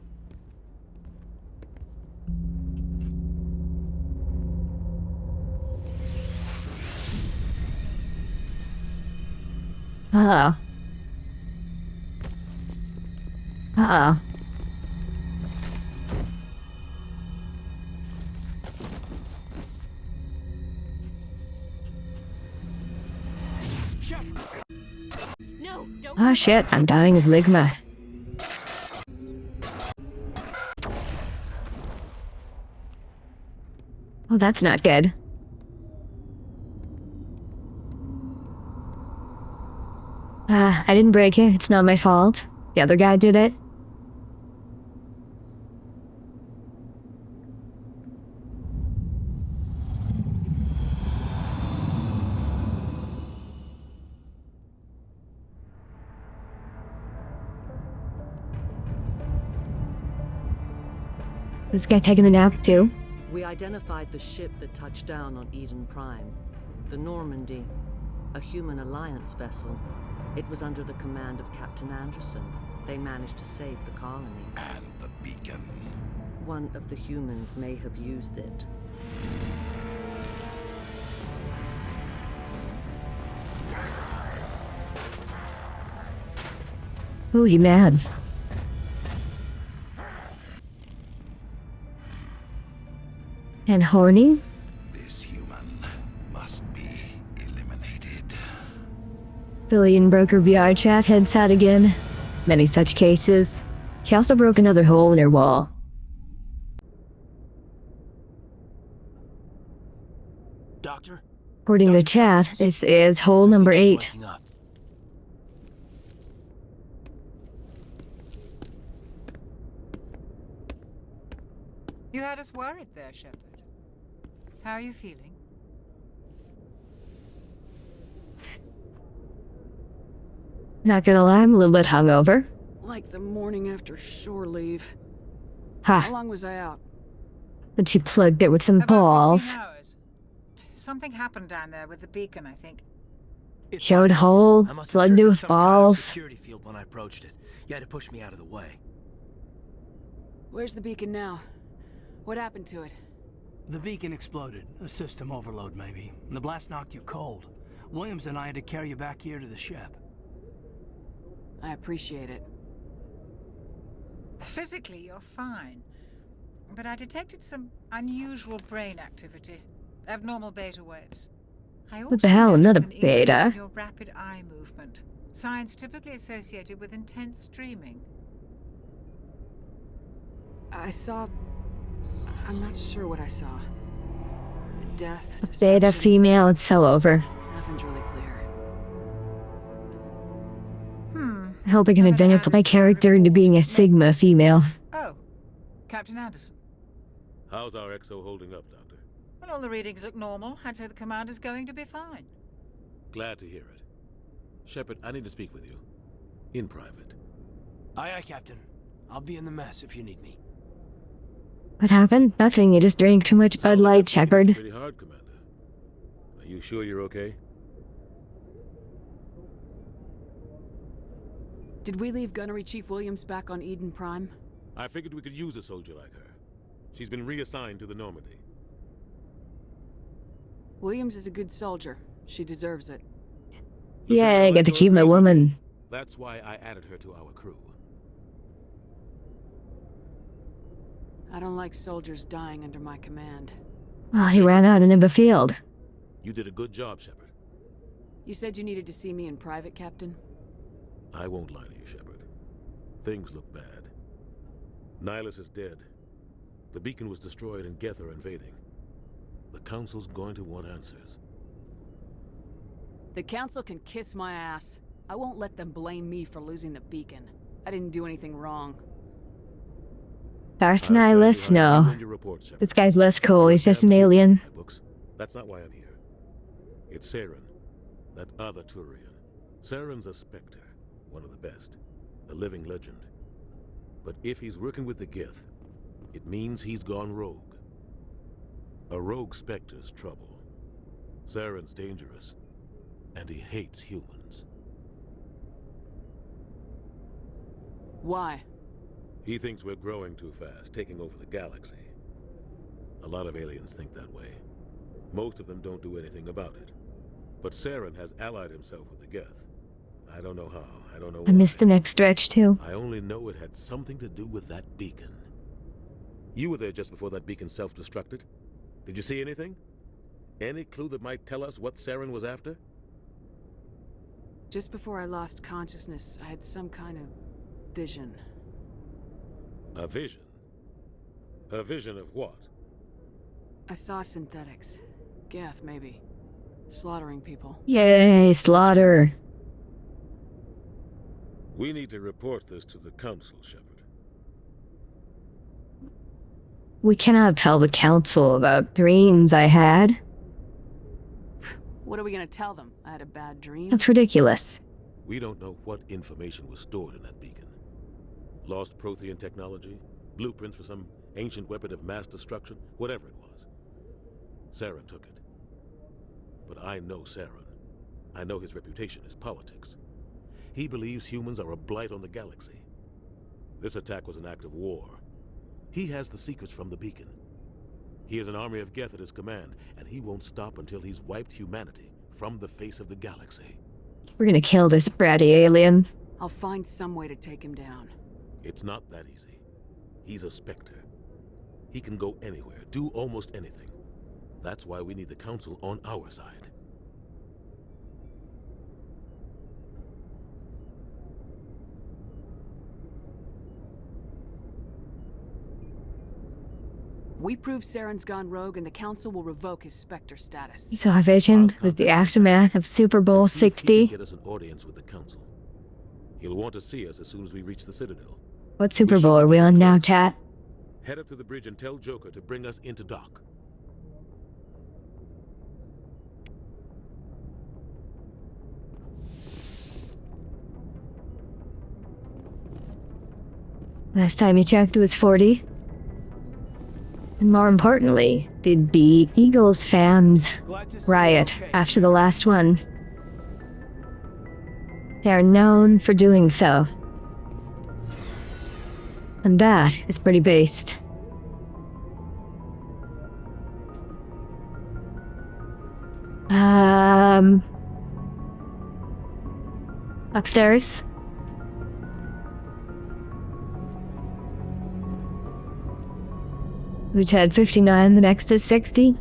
Oh. Oh. No, don't. Oh shit, I'm dying of ligma. Oh, that's not good. I didn't break it. It's not my fault. The other guy did it. This guy taking a nap too? We identified the ship that touched down on Eden Prime. The Normandy. A human alliance vessel. It was under the command of Captain Anderson. They managed to save the colony. And the beacon. One of the humans may have used it. Ooh, he mad. And horny? This human must be eliminated. Billion broker VR chat heads out again. Many such cases. She also broke another hole in her wall. Doctor? According to chat, this is hole number 8. Waking up. You had us worried there, Shepard. How are you feeling? Not gonna lie, I'm a little bit hungover. Like the morning after shore leave. Ha. How long was I out? But she plugged it with some About balls. 15 hours. Something happened down there with the beacon, I think. Showed hole, I must have plugged it triggered with some kind of balls. security field when I approached it. You had to push me out of the way. Where's the beacon now? What happened to it? The beacon exploded. A system overload, maybe. And the blast knocked you cold. Williams and I had to carry you back here to the ship. I appreciate it. Physically, you're fine. But I detected some unusual brain activity. Abnormal beta waves. I What the hell, also another noticed an increase beta? in your rapid eye movement. Signs typically associated with intense streaming. I saw... I'm not sure what I saw. Death, Beta destruction. female, it's so over. Nothing's really clear. I hope I can advance my character into being a Sigma female. Oh, Captain Anderson. How's our XO holding up, Doctor? Well, all the readings look normal. I'd say the commander's going to be fine. Glad to hear it. Shepard, I need to speak with you. In private. Aye, aye, Captain. I'll be in the mess if you need me. What happened? Nothing, you just drank too much Bud Light, Shepard. Pretty hard, Commander. Are you sure you're okay? Did we leave Gunnery Chief Williams back on Eden Prime? I figured we could use a soldier like her. She's been reassigned to the Normandy. Williams is a good soldier. She deserves it. Yeah, I get to keep my woman. That's why I added her to our crew. I don't like soldiers dying under my command. Oh, he ran out into the field. You did a good job, Shepard. You said you needed to see me in private, Captain? I won't lie to you, Shepard. Things look bad. Nihilus is dead. The beacon was destroyed and Geth are invading. The Council's going to want answers. The Council can kiss my ass. I won't let them blame me for losing the beacon. I didn't do anything wrong. Darth Nihilus? No. This guy's less cool, he's just an alien. That's not why I'm here. It's Saren, that other Turian. Saren's a Spectre, one of the best, a living legend. But if he's working with the Geth, it means he's gone rogue. A rogue Spectre's trouble. Saren's dangerous, and he hates humans. Why? He thinks we're growing too fast, taking over the galaxy. A lot of aliens think that way. Most of them don't do anything about it. But Saren has allied himself with the Geth. I don't know how, I don't know I missed the next stretch too. I only know it had something to do with that beacon. You were there just before that beacon self-destructed. Did you see anything? Any clue that might tell us what Saren was after? Just before I lost consciousness, I had some kind of vision. A vision? A vision of what? I saw synthetics. Geth, maybe. Slaughtering people. Yay, slaughter. We need to report this to the Council, Shepard. We cannot tell the Council about dreams I had. What are we gonna tell them? I had a bad dream? That's ridiculous. We don't know what information was stored in that beacon. Lost Prothean technology? Blueprints for some ancient weapon of mass destruction? Whatever it was. Saren took it. But I know Saren. I know his reputation is politics. He believes humans are a blight on the galaxy. This attack was an act of war. He has the secrets from the beacon. He has an army of Geth at his command, and he won't stop until he's wiped humanity from the face of the galaxy. We're gonna kill this bratty alien. I'll find some way to take him down. It's not that easy. He's a Spectre. He can go anywhere, do almost anything. That's why we need the Council on our side. We prove Saren's gone rogue and the Council will revoke his Spectre status. You saw a vision? Was the aftermath of Super Bowl 60? Get us an audience with the Council. He'll want to see us as soon as we reach the Citadel. What Super Bowl are we on now, chat? Head up to the bridge and tell Joker to bring us into dock. Last time you checked it was 40. And more importantly, did the Eagles fans riot after the last one? They are known for doing so. And that is pretty based. Upstairs? Which had 59, the next is 60.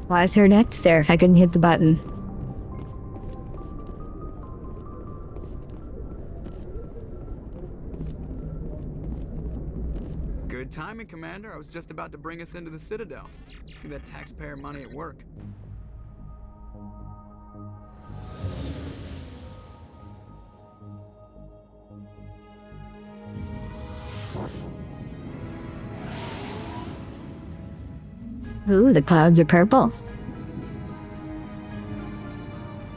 Why is her next there if I couldn't hit the button? Good timing, Commander. I was just about to bring us into the Citadel. See that taxpayer money at work. Ooh, the clouds are purple.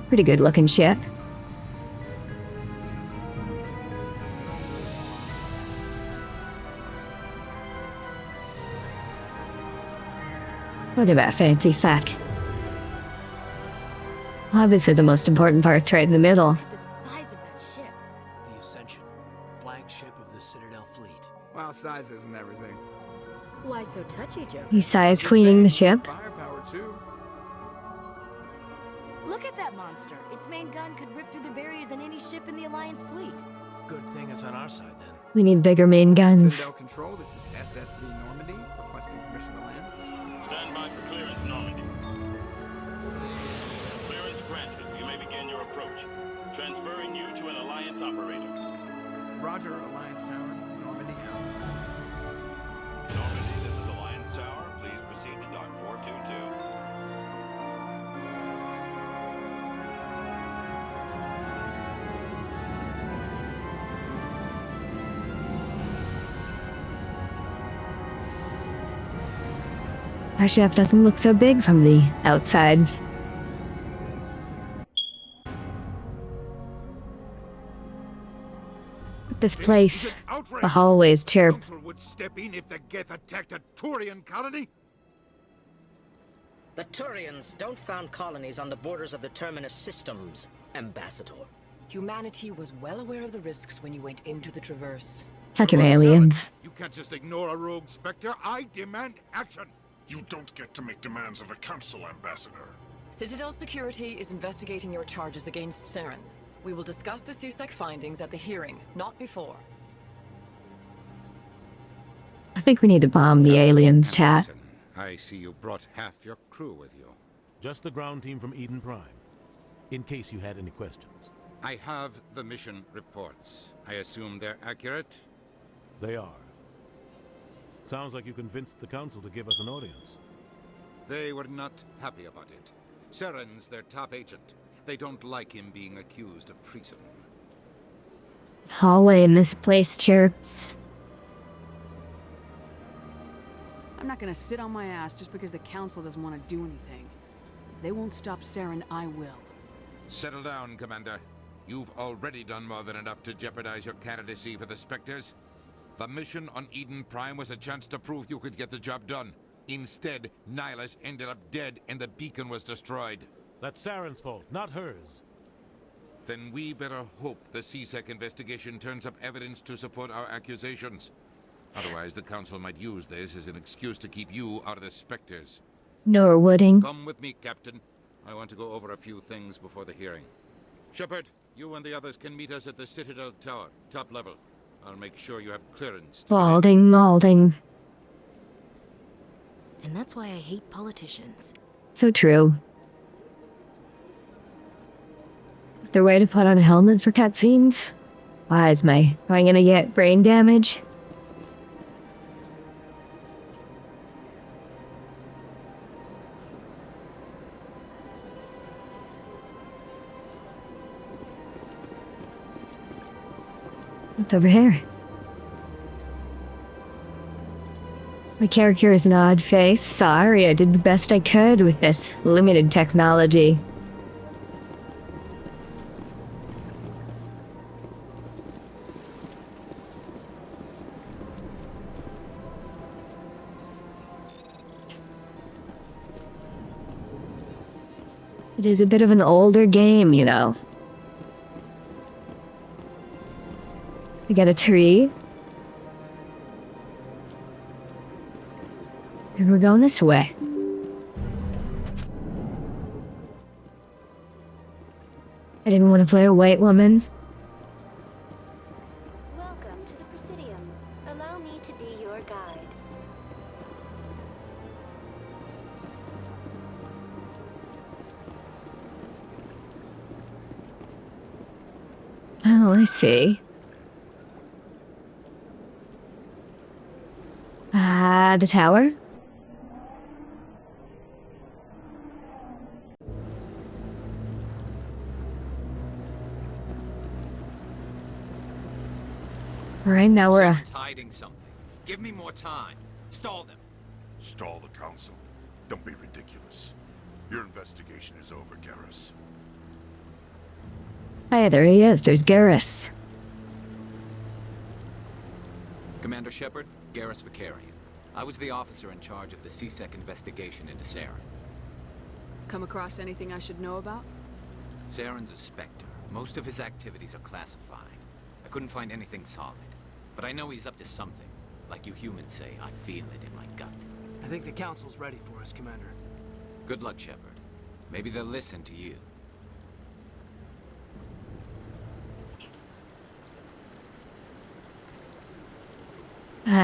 Pretty good looking ship. What about fancy fuck? Obviously the most important part's right in the middle. The size of that ship. The Ascension, flagship of the Citadel fleet. Well, size isn't everything. Why so touchy, Joker? He sighs cleaning the ship. Firepower, too. Look at that monster. Its main gun could rip through the barriers in any ship in the Alliance fleet. Good thing it's on our side, then. We need bigger main guns. Citadel Control, this is SSV Normandy, requesting permission to land. Stand by for clearance, Normandy. Clearance granted. You may begin your approach. Transferring you to an Alliance operator. Roger, Alliance Tower, Normandy out. Normandy, this is Alliance Tower. Please proceed to Dock 422. Our chef doesn't look so big from the outside. This place, the hallways chirp. Council would step in if the Geth attacked a Turian colony? The Turians don't found colonies on the borders of the Terminus systems, Ambassador. Humanity was well aware of the risks when you went into the Traverse. Fucking aliens. You can't just ignore a rogue Spectre. I demand action. You don't get to make demands of the Council, Ambassador. Citadel Security is investigating your charges against Saren. We will discuss the CSEC findings at the hearing, not before. I think we need to bomb the aliens, chat. I see you brought half your crew with you. Just the ground team from Eden Prime, in case you had any questions. I have the mission reports. I assume they're accurate? They are. Sounds like you convinced the Council to give us an audience. They were not happy about it. Saren's their top agent. They don't like him being accused of treason. The hallway in this place chirps. I'm not gonna sit on my ass just because the Council doesn't want to do anything. If they won't stop Saren, I will. Settle down, Commander. You've already done more than enough to jeopardize your candidacy for the Spectres. The mission on Eden Prime was a chance to prove you could get the job done. Instead, Nihilus ended up dead and the beacon was destroyed. That's Saren's fault, not hers. Then we better hope the CSEC investigation turns up evidence to support our accusations. Otherwise, the Council might use this as an excuse to keep you out of the Spectres. Norwooding. Come with me, Captain. I want to go over a few things before the hearing. Shepard, you and the others can meet us at the Citadel Tower, top level. I'll make sure you have clearance. Balding, malding. And that's why I hate politicians. So true. Is there a way to put on a helmet for cutscenes? Why am I gonna get brain damage? What's over here? My character is an odd face. Sorry, I did the best I could with this limited technology. It is a bit of an older game, you know. We got a tree. And we're going this way. I didn't want to play a white woman. Welcome to the Presidium. Allow me to be your guide. Oh, I see. The tower? Right now we're Someone's hiding something. Give me more time. Stall them. Stall the Council? Don't be ridiculous. Your investigation is over, Garrus. Hey, there he is. There's Garrus. Commander Shepard, Garrus Vakarian. I was the officer in charge of the CSEC investigation into Saren. Come across anything I should know about? Saren's a Spectre. Most of his activities are classified. I couldn't find anything solid. But I know he's up to something. Like you humans say, I feel it in my gut. I think the Council's ready for us, Commander. Good luck, Shepard. Maybe they'll listen to you. It's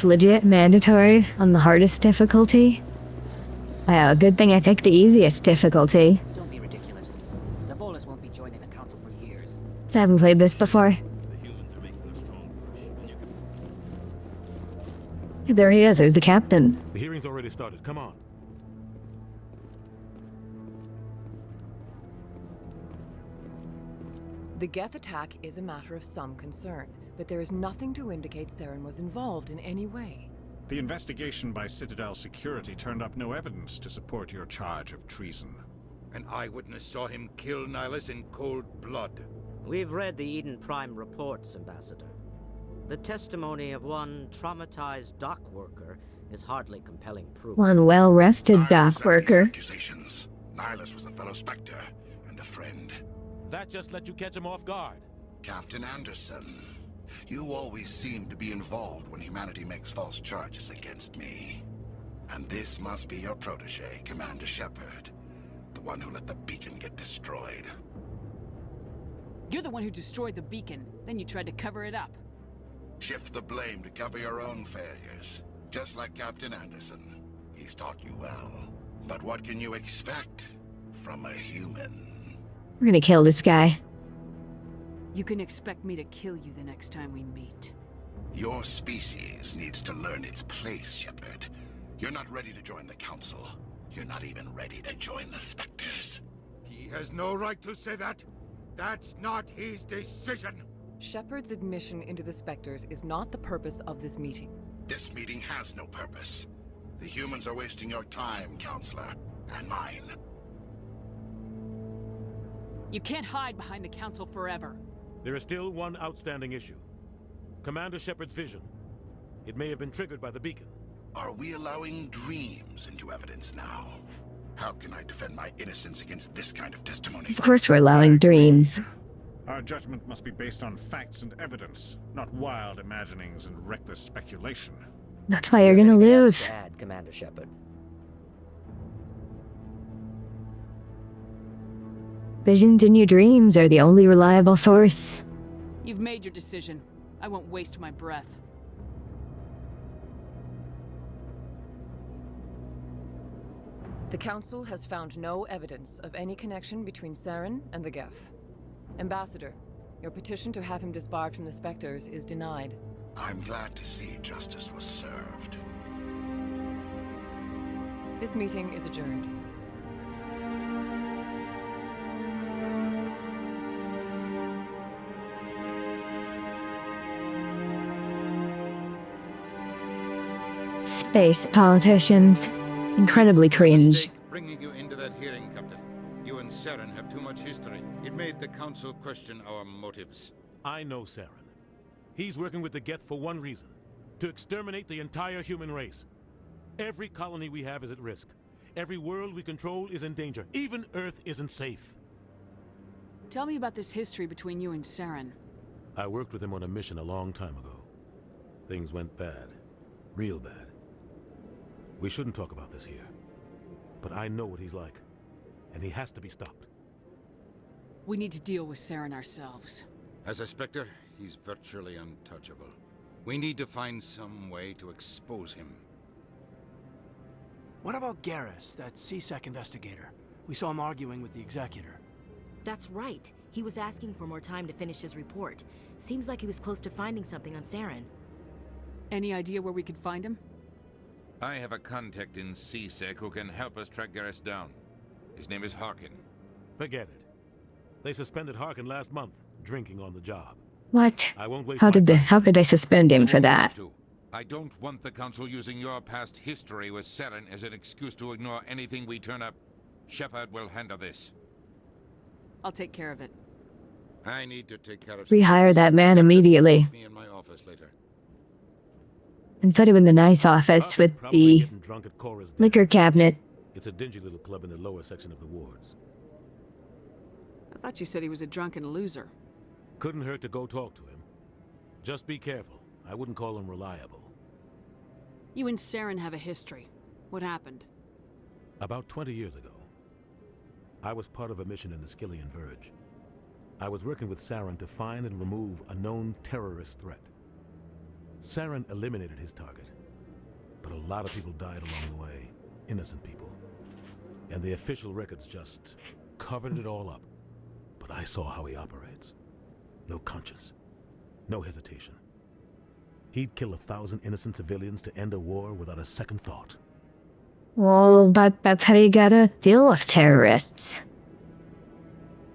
legit mandatory on the hardest difficulty. Wow, good thing I picked the easiest difficulty. Don't be ridiculous. The Volus won't be joining the council for years. I haven't played this before. There he is, there's the captain. The hearing's already started. Come on. The Geth attack is a matter of some concern, but there is nothing to indicate Saren was involved in any way. The investigation by Citadel Security turned up no evidence to support your charge of treason. An eyewitness saw him kill Nihilus in cold blood. We've read the Eden Prime reports, Ambassador. The testimony of one traumatized dock worker is hardly compelling proof. One well-rested dock worker. Accusations. Nihilus was a fellow Spectre and a friend. That just let you catch him off guard. Captain Anderson, you always seem to be involved when humanity makes false charges against me. And this must be your protege, Commander Shepard. The one who let the beacon get destroyed. You're the one who destroyed the beacon, then you tried to cover it up. Shift the blame to cover your own failures. Just like Captain Anderson. He's taught you well. But what can you expect from a human? We're gonna kill this guy. You can expect me to kill you the next time we meet. Your species needs to learn its place, Shepard. You're not ready to join the Council. You're not even ready to join the Spectres. He has no right to say that. That's not his decision. Shepard's admission into the Spectres is not the purpose of this meeting. This meeting has no purpose. The humans are wasting your time, Counselor, and mine. You can't hide behind the Council forever. There is still one outstanding issue. Commander Shepard's vision. It may have been triggered by the beacon. Are we allowing dreams into evidence now? How can I defend my innocence against this kind of testimony? Of course we're allowing dreams. Our judgment must be based on facts and evidence, not wild imaginings and reckless speculation. That's why you're gonna lose. Bad, Commander Shepard. Visions in your dreams are the only reliable source. You've made your decision. I won't waste my breath. The Council has found no evidence of any connection between Saren and the Geth. Ambassador, your petition to have him disbarred from the Spectres is denied. I'm glad to see justice was served. This meeting is adjourned. Space politicians. Incredibly cringe. Bringing you into that hearing, Captain. You and Saren have too much history. It made the Council question our motives. I know Saren. He's working with the Geth for one reason. To exterminate the entire human race. Every colony we have is at risk. Every world we control is in danger. Even Earth isn't safe. Tell me about this history between you and Saren. I worked with him on a mission a long time ago. Things went bad. Real bad. We shouldn't talk about this here. But I know what he's like. And he has to be stopped. We need to deal with Saren ourselves. As a Spectre, he's virtually untouchable. We need to find some way to expose him. What about Garrus, that CSEC investigator? We saw him arguing with the Executor. That's right. He was asking for more time to finish his report. Seems like he was close to finding something on Saren. Any idea where we could find him? I have a contact in CSEC who can help us track Garrus down. His name is Harkin. Forget it. They suspended Harkin last month, drinking on the job. What? I won't waste How did they suspend him for that? I don't want the Council using your past history with Saren as an excuse to ignore anything we turn up. Shepard will handle this. I'll take care of it. I need to take care of... Rehire that man immediately. Me in my office later. And put him in the nice office with the liquor cabinet. It's a dingy little club in the lower section of the wards. I thought you said he was a drunken loser. Couldn't hurt to go talk to him. Just be careful. I wouldn't call him reliable. You and Saren have a history. What happened? About 20 years ago, I was part of a mission in the Skillian Verge. I was working with Saren to find and remove a known terrorist threat. Saren eliminated his target, but a lot of people died along the way, innocent people. And the official records just covered it all up. But I saw how he operates. No conscience, no hesitation. He'd kill 1,000 innocent civilians to end a war without a second thought. Well, but that's how you gotta deal with terrorists.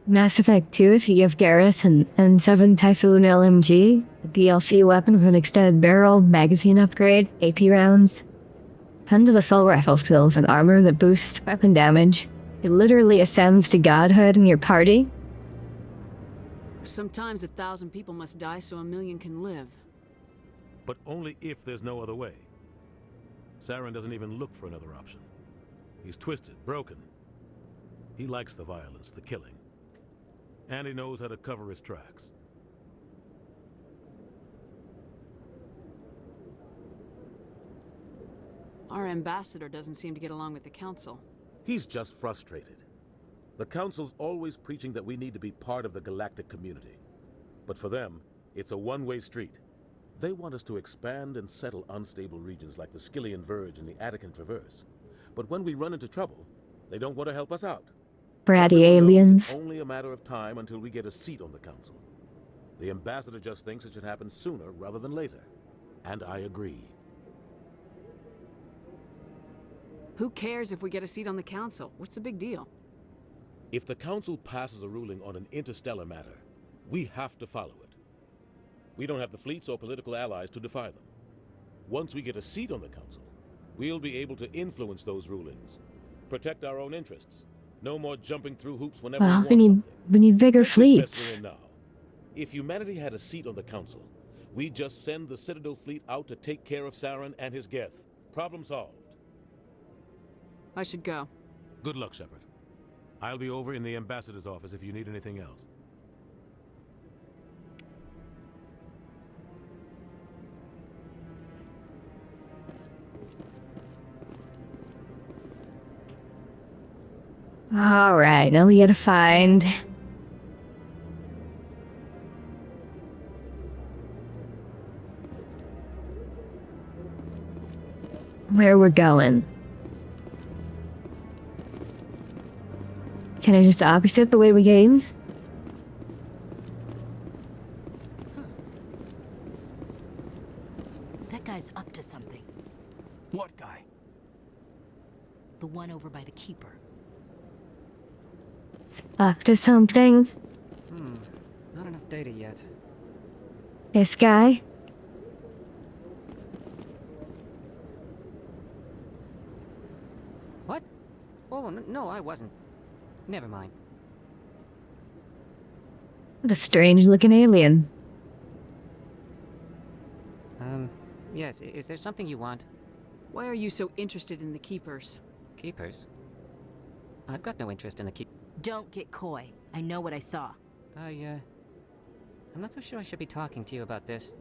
Mass Effect 2, if you give Garrus an N7 Typhoon LMG, a DLC weapon with an extended barrel, magazine upgrade, AP rounds, tons of assault rifle skills and armor that boosts weapon damage, it literally ascends to godhood in your party. Sometimes 1,000 people must die so 1,000,000 can live. But only if there's no other way. Saren doesn't even look for another option. He's twisted, broken. He likes the violence, the killing. And he knows how to cover his tracks. Our ambassador doesn't seem to get along with the council. He's just frustrated. The Council's always preaching that we need to be part of the galactic community. But for them, it's a one-way street. They want us to expand and settle unstable regions like the Skillian Verge and the Attican Traverse. But when we run into trouble, they don't want to help us out. Bratty aliens. It's only a matter of time until we get a seat on the Council. The ambassador just thinks it should happen sooner rather than later. And I agree. Who cares if we get a seat on the council? What's the big deal? If the Council passes a ruling on an interstellar matter, we have to follow it. We don't have the fleets or political allies to defy them. Once we get a seat on the Council, we'll be able to influence those rulings, protect our own interests. No more jumping through hoops whenever Well, we need bigger Take this mess fleets. we're in now. If humanity had a seat on the Council, we'd just send the Citadel fleet out to take care of Saren and his Geth. Problem solved. I should go. Good luck, Shepard. I'll be over in the ambassador's office if you need anything else. Alright, now we gotta find... where we're going. Can I just opposite the way we came? That guy's up to something. What guy? The one over by the Keeper. Up to something? Not enough data yet. This guy? What? Oh, no, I wasn't. Never mind. The strange looking alien. Yes, is there something you want? Why are you so interested in the Keepers? Keepers? I've got no interest in the keep. Don't get coy. I know what I saw. I'm not so sure I should be talking to you about this.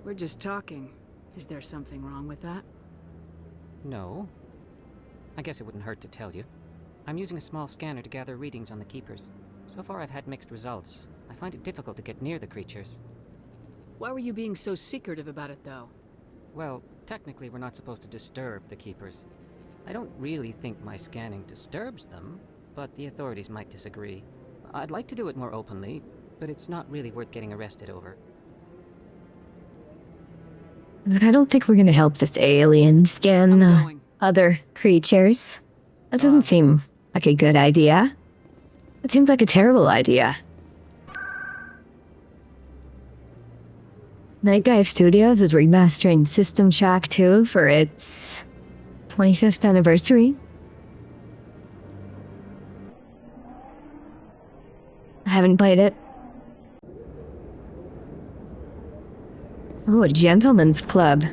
We're just talking. Is there something wrong with that? No. I guess it wouldn't hurt to tell you. I'm using a small scanner to gather readings on the Keepers. So far I've had mixed results. I find it difficult to get near the creatures. Why were you being so secretive about it, though? Well, technically we're not supposed to disturb the Keepers. I don't really think my scanning disturbs them, but the authorities might disagree. I'd like to do it more openly, but it's not really worth getting arrested over. I don't think we're gonna help this alien scan other creatures. That doesn't seem like a good idea. It seems like a terrible idea. Nightdive Studios is remastering System Shock 2 for its 25th anniversary. I haven't played it. Oh, a gentleman's club.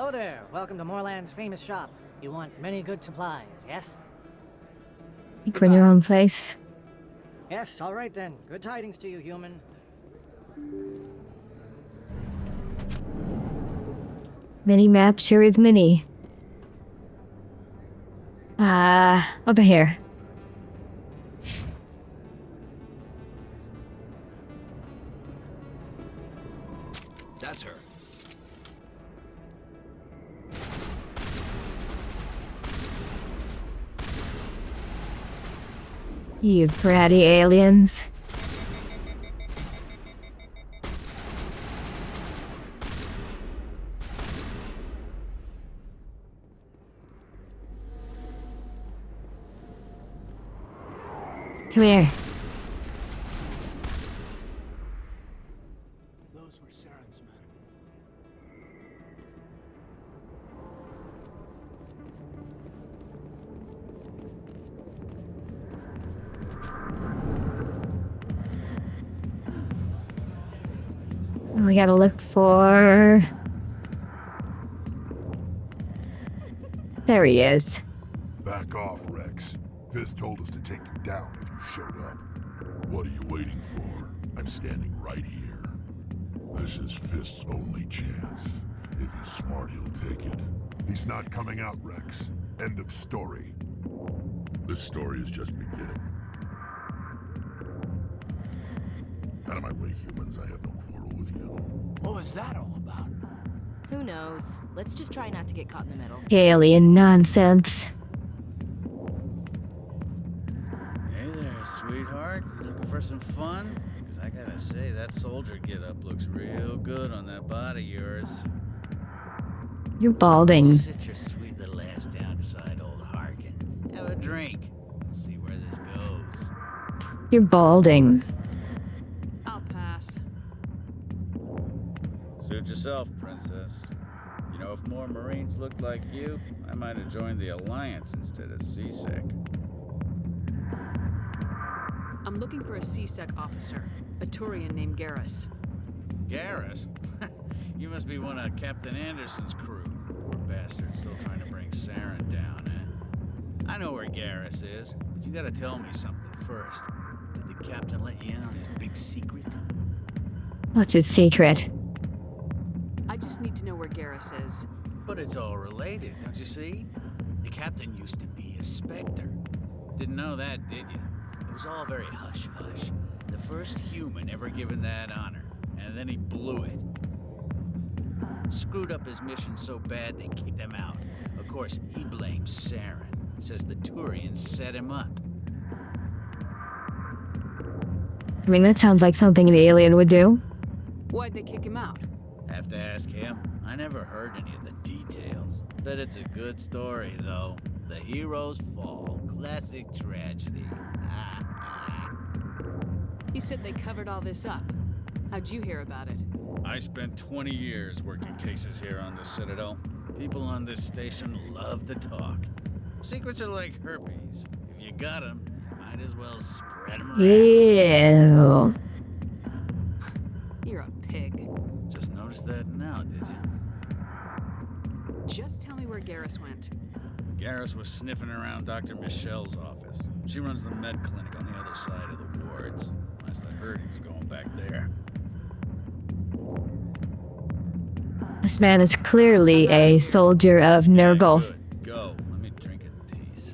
Hello there. Welcome to Moorland's famous shop. You want many good supplies, yes? Bring your own place. Yes, all right then. Good tidings to you, human. Mini map sure is mini. Over here. That's her. You bratty aliens. Come here. Those were Saren's men. We gotta look for... There he is. Back off, Rex. Fist told us to take you down if you showed up. What are you waiting for? I'm standing right here. This is Fist's only chance. If he's smart, he'll take it. He's not coming out, Rex. End of story. This story is just beginning. Out of my way, humans. I have no quarrel with you. What was that all about? Who knows? Let's just try not to get caught in the middle. Alien nonsense. Hey there, sweetheart. Looking for some fun? 'Cause I gotta say, that soldier getup looks real good on that body of yours. You're balding. Sit your sweet little ass down beside old Harkin. Have a drink. We'll see where this goes. You're balding. I'll pass. Suit yourself, princess. You know, if more Marines looked like you, I might have joined the Alliance instead of CSEC. I'm looking for a CSEC officer, a Turian named Garrus. Garrus? You must be one of Captain Anderson's crew. Poor bastard, still trying to bring Saren down, eh? I know where Garrus is, but you gotta tell me something first. Did the captain let you in on his big secret? What's his secret? I just need to know where Garrus is. But it's all related, don't you see? The captain used to be a Spectre. Didn't know that, did you? It was all very hush-hush. The first human ever given that honor, and then he blew it. Screwed up his mission so bad they kicked him out. Of course, he blames Saren. Says the Turians set him up. I mean, that sounds like something an alien would do. Why'd they kick him out? Have to ask him. I never heard any of the details. Bet it's a good story, though. The heroes fall. Classic tragedy. You said they covered all this up. How'd you hear about it? I spent 20 years working cases here on the Citadel. People on this station love to talk. Secrets are like herpes. If you got them, you might as well spread them around. Ew. You're a pig. Just noticed that now, did you? Just tell me where Garrus went. Garrus was sniffing around Dr. Michelle's office. She runs the med clinic on the other side of the wards. Last I heard, he was going back there. This man is clearly a soldier of Nurgle. Good. Go. Let me drink in peace.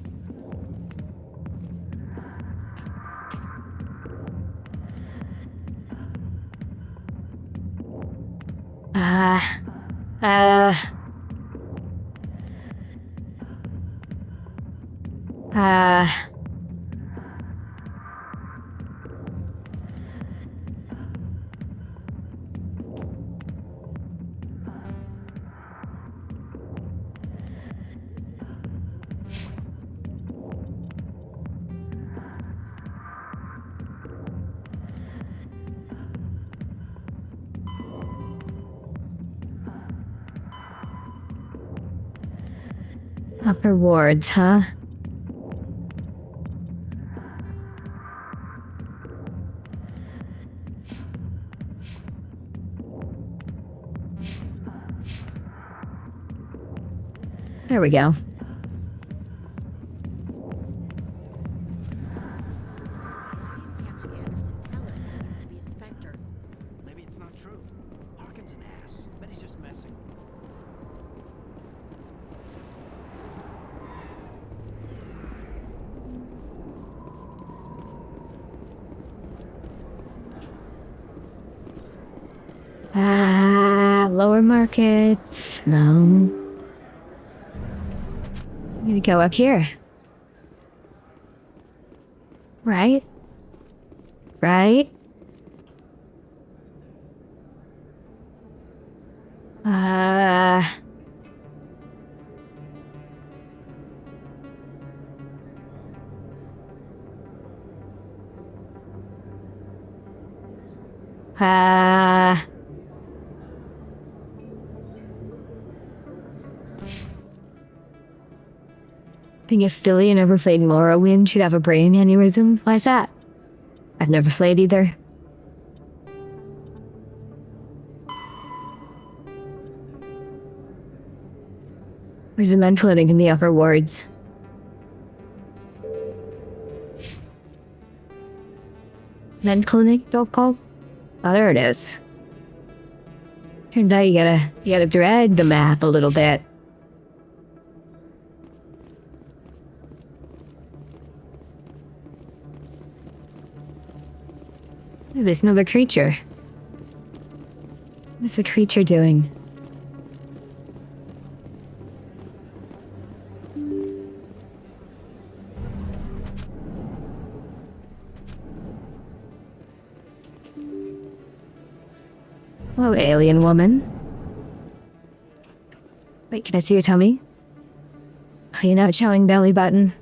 Upper wards, huh? There we go. Captain Anderson tell us he used to be a Spectre. Maybe it's not true. Harkin's an ass. Bet he's just messing. Lower markets. No. I'm gonna go up here. Right? Right? Think if Philly never played Morrowind, she'd have a brain aneurysm? Why's that? I've never played either. There's a med clinic in the upper wards. Med clinic, don't call? Oh, there it is. Turns out you gotta drag the map a little bit. There's another creature. What's the creature doing? Hello, alien woman. Wait, can I see your tummy? Oh, you're not showing belly button.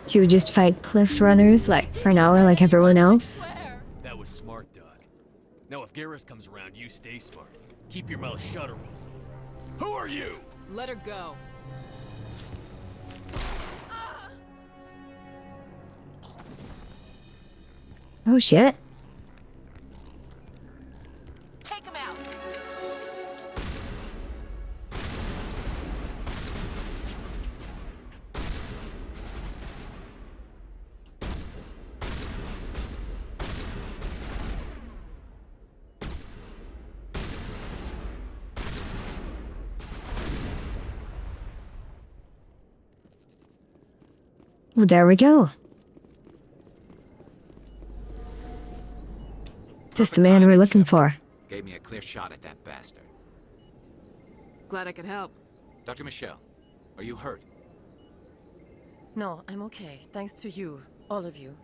She would just fight cliff runners like for an hour like everyone else. That was smart, Doc. Now if Garrus comes around, you stay smart. Keep your mouth shut, Arun. Who are you? Let her go. Oh shit. Take him out. Well, there we go. Just the man we're looking for. Gave me a clear shot at that bastard. Glad I could help. Dr. Michelle, are you hurt? No, I'm okay. Thanks to you. All of you.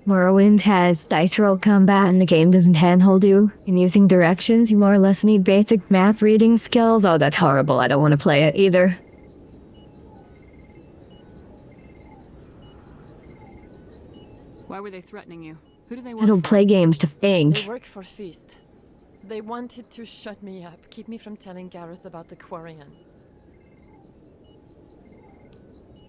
Morrowind has dice roll combat and the game doesn't handhold you. In using directions, you more or less need basic map reading skills. Oh, that's horrible. I don't want to play it either. Why were they threatening you? Who do they work I don't for? play games to think. They work for Feast. They wanted to shut me up, keep me from telling Garrus about the Quarian.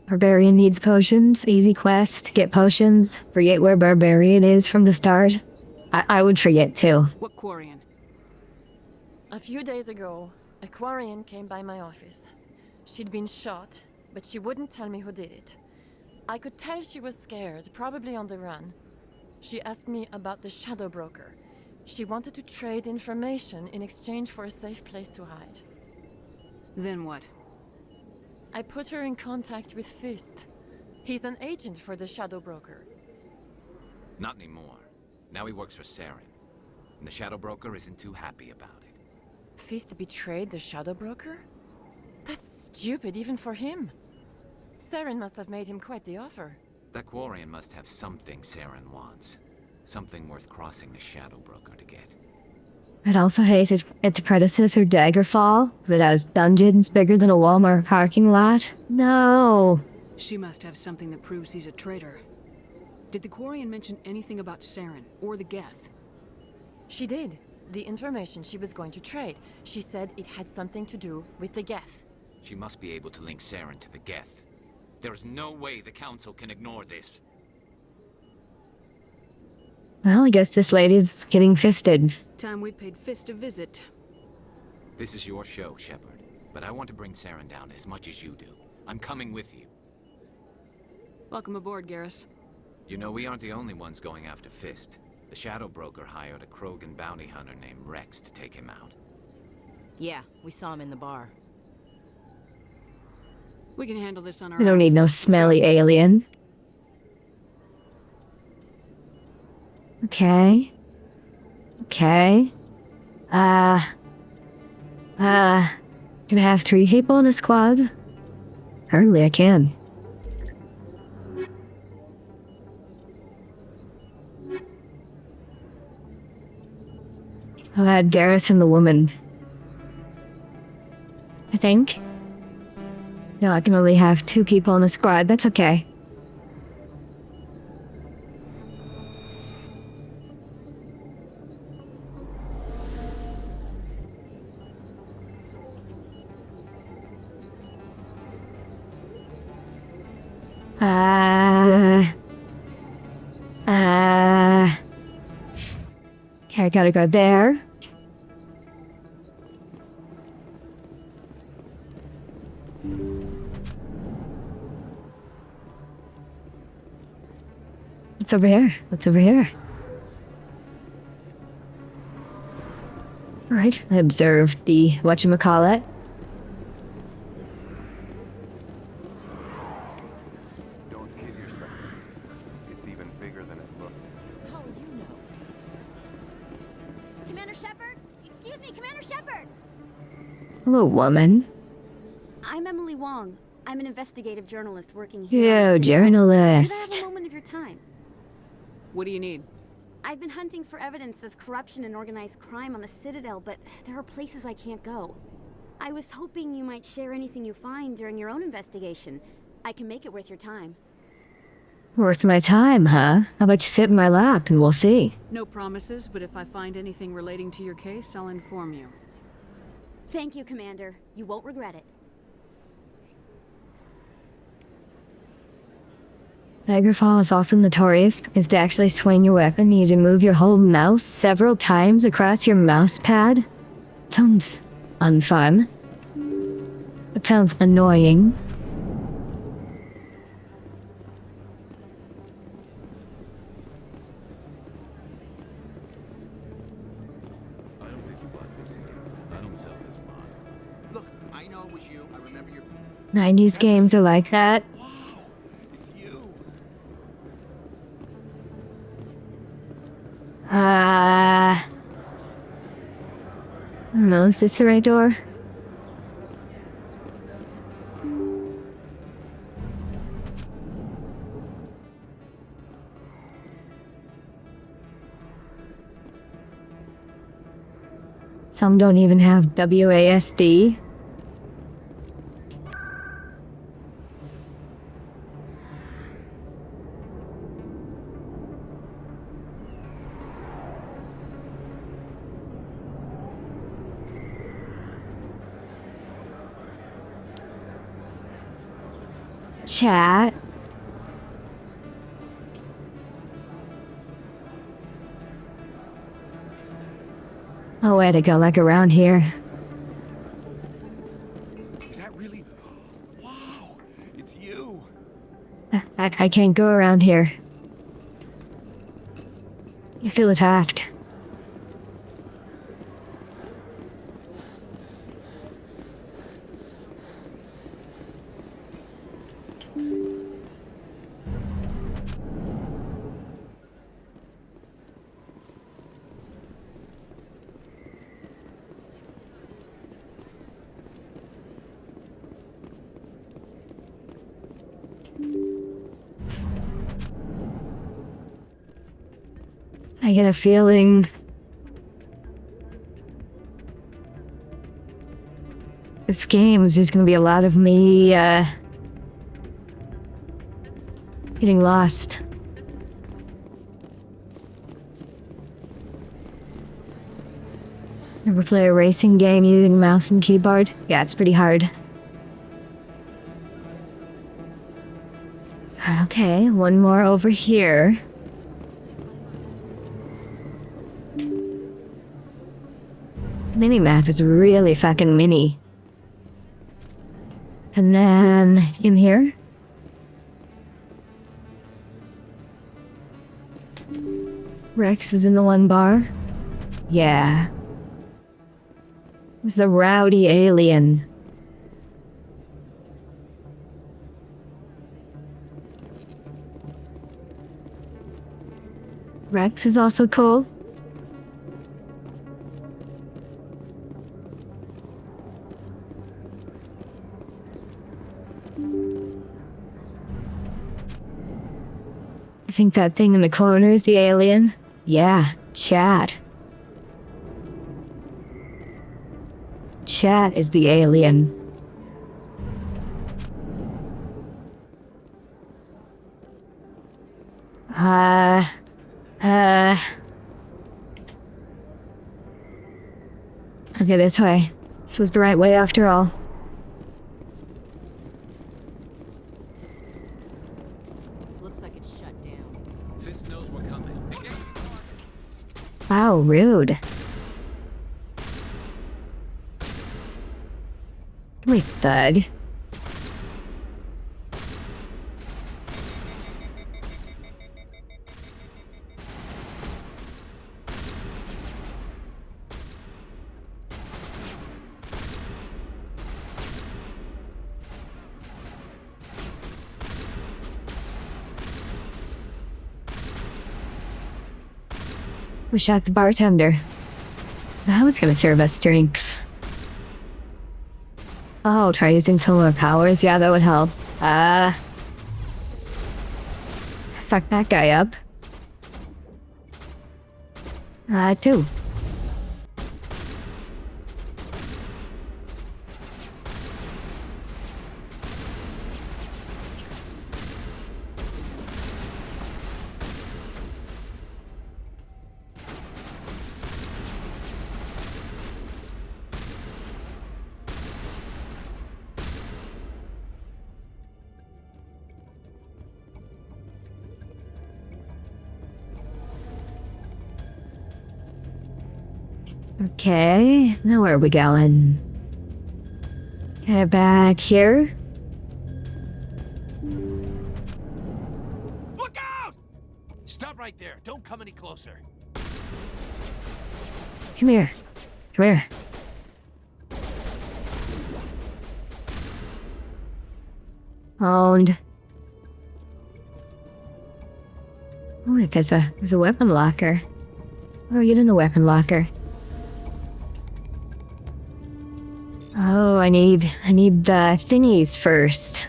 Barbarian needs potions. Easy quest. Get potions. Forget where Barbarian is from the start. I would forget too. What Quarian? A few days ago, a Quarian came by my office. She'd been shot, but she wouldn't tell me who did it. I could tell she was scared, probably on the run. She asked me about the Shadow Broker. She wanted to trade information in exchange for a safe place to hide. Then what? I put her in contact with Fist. He's an agent for the Shadow Broker. Not anymore. Now he works for Saren. And the Shadow Broker isn't too happy about it. Fist betrayed the Shadow Broker? That's stupid even for him. Saren must have made him quite the offer. That Quarian must have something Saren wants. Something worth crossing the Shadow Broker to get. I'd also hate its predecessor, Daggerfall, that has dungeons bigger than a Walmart parking lot. No. She must have something that proves he's a traitor. Did the Quarian mention anything about Saren or the Geth? She did. the information she was going to trade. She said it had something to do with the Geth. She must be able to link Saren to the Geth. There's no way the Council can ignore this. Well, I guess this lady's getting fisted. Time we paid Fist a visit. This is your show, Shepard. But I want to bring Saren down as much as you do. I'm coming with you. Welcome aboard, Garrus. You know, we aren't the only ones going after Fist. The Shadow Broker hired a Krogan bounty hunter named Rex to take him out. Yeah, we saw him in the bar. We can handle this on our We don't own. need no smelly alien. Okay. Okay. Can I have 3 people in a squad? Apparently I can. I'll add Garrus and the woman. I think. No, I can only have 2 people in the squad. That's okay. Okay, I gotta go there. What's over here? What's over here? Alright, I observed the whatchamacallit. Don't kid yourself. It's even bigger than it looks. How will you know? Commander Shepard? Excuse me, Commander Shepard! Hello, woman. I'm Emily Wong. I'm an investigative journalist working Yo, here. Could I journalist. have a moment of your time? What do you need? I've been hunting for evidence of corruption and organized crime on the Citadel, but there are places I can't go. I was hoping you might share anything you find during your own investigation. I can make it worth your time. Worth my time, huh? How about you sit in my lap and we'll see. No promises, but if I find anything relating to your case, I'll inform you. Thank you, Commander. You won't regret it. Daggerfall is also notorious because to actually swing your weapon, you need to move your whole mouse several times across your mouse pad. Sounds unfun. It sounds annoying. I don't think you bought this here. I don't sell this mod. Look, I know it was you. I remember your... 90s games are like that. I don't know, is this the right door? Some don't even have WASD. Chat. Oh, way to go, like around here. Is that really? Wow, it's you. I can't go around here. I feel attacked. I get a feeling this game is just gonna be a lot of me, getting lost. Ever play a racing game using mouse and keyboard? Yeah, it's pretty hard. Okay, one more over here. Minimap is really fucking mini. And then in here. Rex is in the one bar. Yeah. It was the rowdy alien. Rex is also cool. I think that thing in the corner is the alien. Yeah, Chad. Chad is the alien. Okay, this way. This was the right way after all. Looks like it's shut down. Fist knows we're coming. Wow, rude. Come here, thug. We shot the bartender. That was gonna serve us drinks. Oh, try using solar powers? Yeah, that would help. Fuck that guy up. Two. Okay, now where are we going? Okay, back here. Look out! Stop right there. Don't come any closer. Come here. Come here. Owned. Oh, if there's a weapon locker. Oh, get in the weapon locker. Oh, I need the thingies first.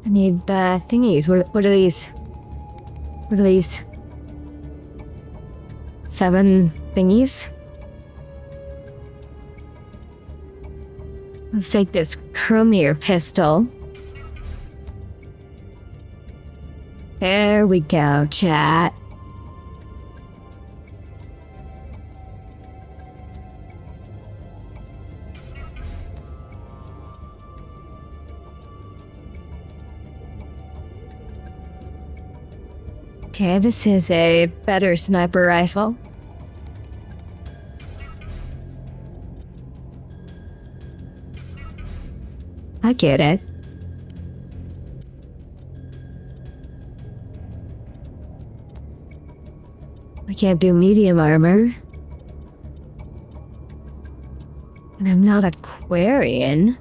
I need the thingies. What are these? What are these? 7 thingies? Let's take this chromier pistol. There we go, chat. Okay, this is a better sniper rifle. I get it. I can't do medium armor. And I'm not a Quarian.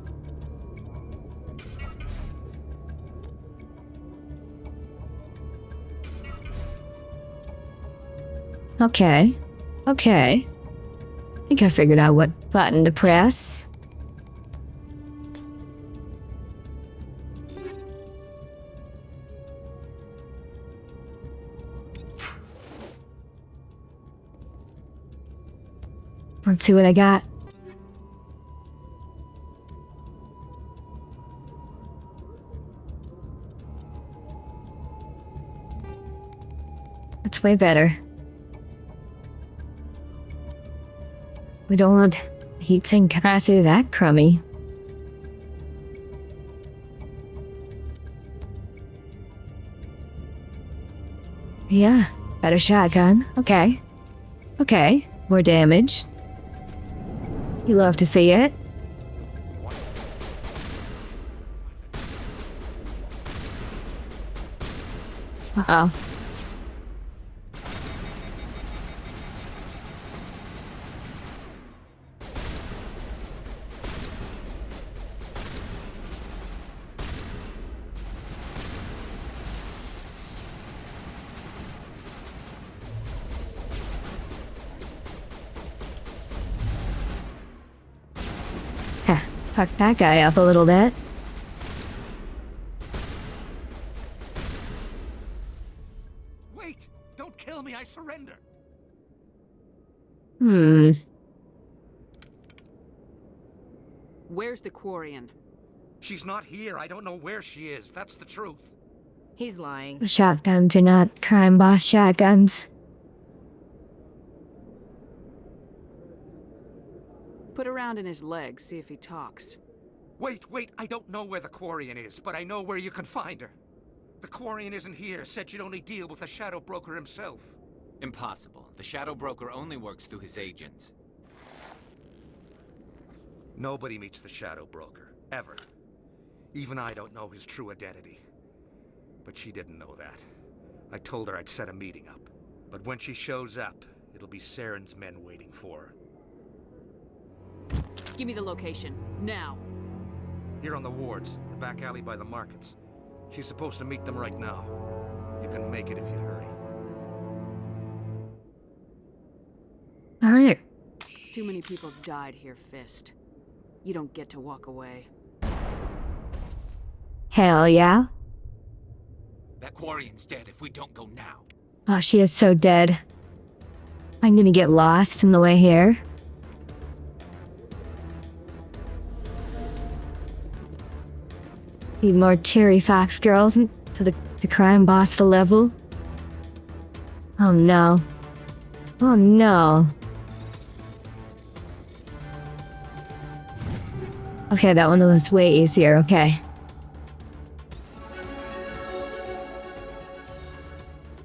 Okay. Okay. I think I figured out what button to press. Let's see what I got. That's way better. We don't want heat sink capacity that crummy. Yeah, better shotgun. Okay. Okay, more damage. You love to see it. Uh-oh. Fuck that guy up a little bit. Wait! Don't kill me, I surrender! Where's the Quarian? She's not here. I don't know where she is. That's the truth. He's lying. The shotguns are not crime boss shotguns. Put a round in his leg, see if he talks. Wait, I don't know where the Quarian is, but I know where you can find her. The Quarian isn't here, said she'd only deal with the Shadow Broker himself. Impossible. The Shadow Broker only works through his agents. Nobody meets the Shadow Broker, ever. Even I don't know his true identity. But she didn't know that. I told her I'd set a meeting up. But when she shows up, it'll be Saren's men waiting for her. Give me the location, now. Here on the wards, the back alley by the markets. She's supposed to meet them right now. You can make it if you hurry. Alright. Too many people died here, Fist. You don't get to walk away. Hell yeah. That Quarian's dead if we don't go now. Oh, she is so dead. I'm gonna get lost in the way here. Need more Cherry Fox girls to the crime boss level. Oh no. Oh no. Okay, that one was way easier, okay.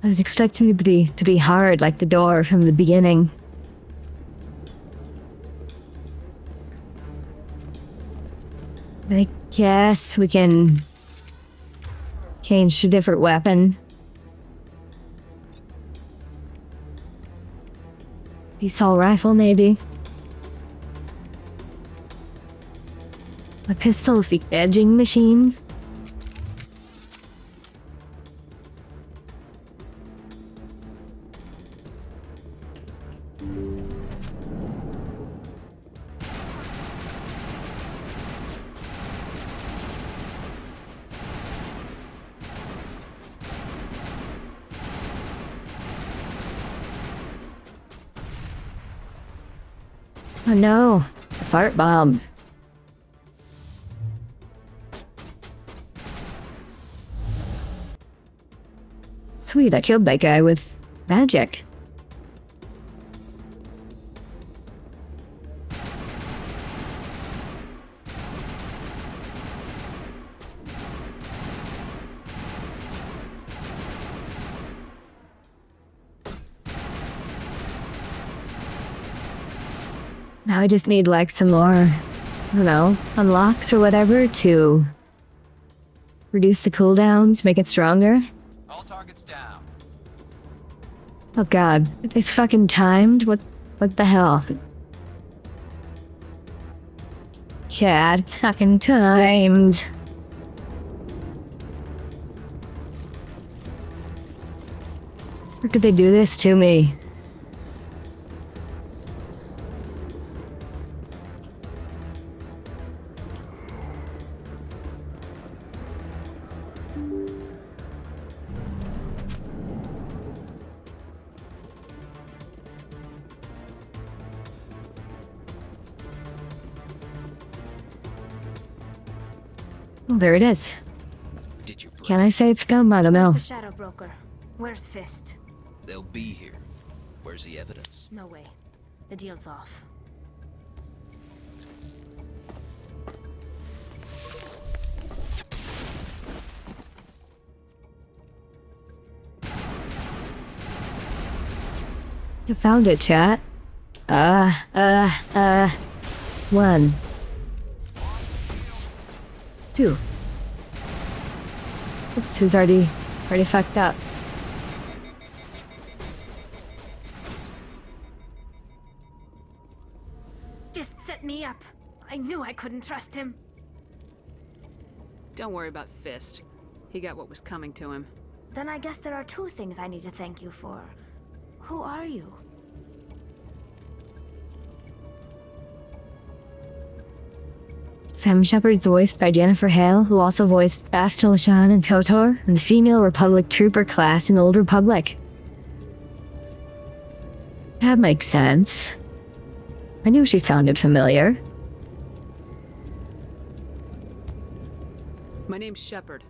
I was expecting it to be hard like the door from the beginning. I guess we can change to a different weapon. Assault rifle, maybe. A pistol with the edging machine. Oh no, the fart bomb. Sweet, I killed that guy with magic. Now I just need like some more, I don't know, unlocks or whatever to reduce the cooldowns, make it stronger. All targets down. Oh god, it's fucking timed? What the hell? Chat, it's fucking timed. How could they do this to me? Oh, there it is. Can I save them? I don't know. The Shadow Broker. Where's Fist? They'll be here. Where's the evidence? No way. The deal's off. You found it, chat. 1, 2. Oops, who's already fucked up. Just set me up. I knew I couldn't trust him. Don't worry about Fist. He got what was coming to him. Then I guess there are 2 things I need to thank you for. Who are you? Femme Shepard's voiced by Jennifer Hale, who also voiced Bastille Shan and KOTOR, and the female Republic trooper class in Old Republic. That makes sense. I knew she sounded familiar. My name's Shepard.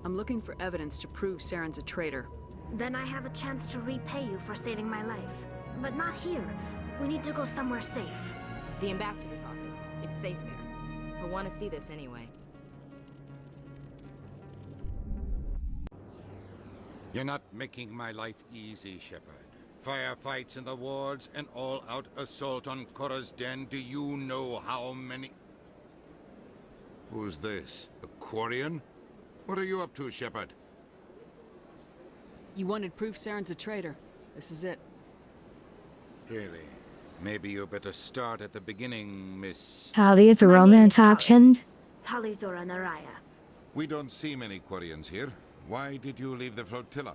I'm looking for evidence to prove Saren's a traitor. Then I have a chance to repay you for saving my life. But not here. We need to go somewhere safe. The ambassador's office. It's safe there. He'll want to see this anyway. You're not making my life easy, Shepard. Firefights in the wards, an all-out assault on Korra's den. Do you know how many... Who's this? A Quarian? What are you up to, Shepard? You wanted proof Saren's a traitor. This is it. Really? Maybe you better start at the beginning, Miss... Tali, it's a romance option. Tali Zora Naraya. We don't see many Quarians here. Why did you leave the flotilla?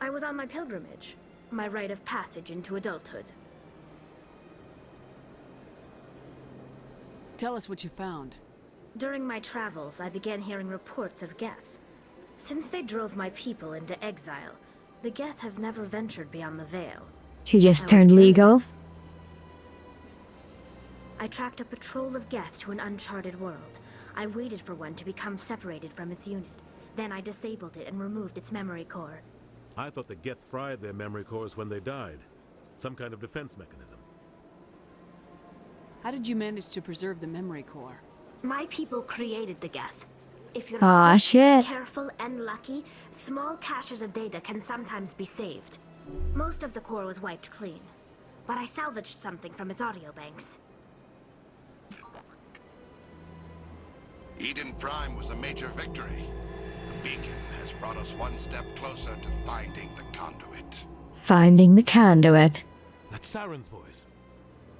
I was on my pilgrimage. My rite of passage into adulthood. Tell us what you found. During my travels, I began hearing reports of Geth. Since they drove my people into exile, the Geth have never ventured beyond the Veil. She just turned legal. I tracked a patrol of Geth to an uncharted world. I waited for one to become separated from its unit. Then I disabled it and removed its memory core. I thought the Geth fried their memory cores when they died. Some kind of defense mechanism. How did you manage to preserve the memory core? My people created the Geth. If you're Aw, shit. careful and lucky, small caches of data can sometimes be saved. Most of the core was wiped clean, but I salvaged something from its audio banks. Eden Prime was a major victory. The beacon has brought us one step closer to finding the conduit. Finding the conduit. That's Saren's voice.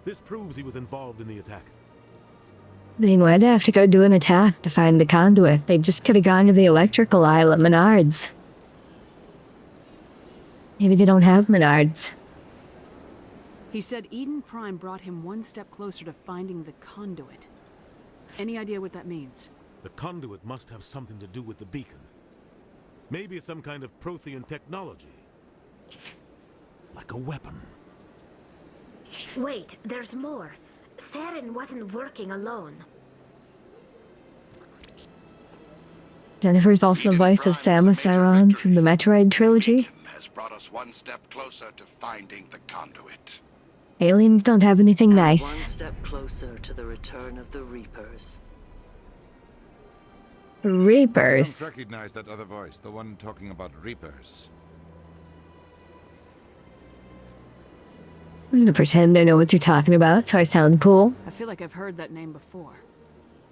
This proves he was involved in the attack. Then why'd they have to go do an attack to find the conduit? They just could have gone to the electrical aisle at Menards. Maybe they don't have Menards. He said Eden Prime brought him one step closer to finding the conduit. Any idea what that means? The conduit must have something to do with the beacon. Maybe it's some kind of Prothean technology. Like a weapon. Wait, there's more. Saren wasn't working alone. Jennifer's also the voice of Samus Aran from the Metroid trilogy. Has brought us one step closer to finding the conduit. Aliens don't have anything One nice. step closer to the return of the Reapers. Reapers. I don't recognize that other voice, the one talking about Reapers. I'm gonna pretend I know what you're talking about, so I sound cool. I feel like I've heard that name before.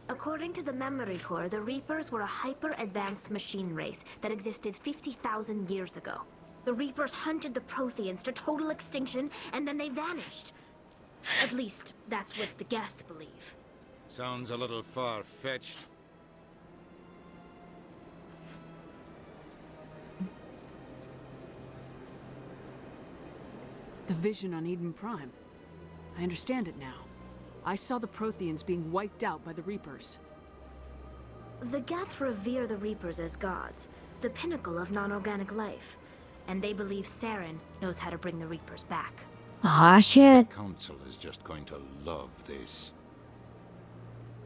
According to the memory core, the Reapers were a hyper-advanced machine race that existed 50,000 years ago. The Reapers hunted the Protheans to total extinction, and then they vanished. At least, that's what the Geth believe. Sounds a little far-fetched. The vision on Eden Prime. I understand it now. I saw the Protheans being wiped out by the Reapers. The Geth revere the Reapers as gods, the pinnacle of non-organic life. And they believe Saren knows how to bring the Reapers back. Aw, shit. The Council is just going to love this.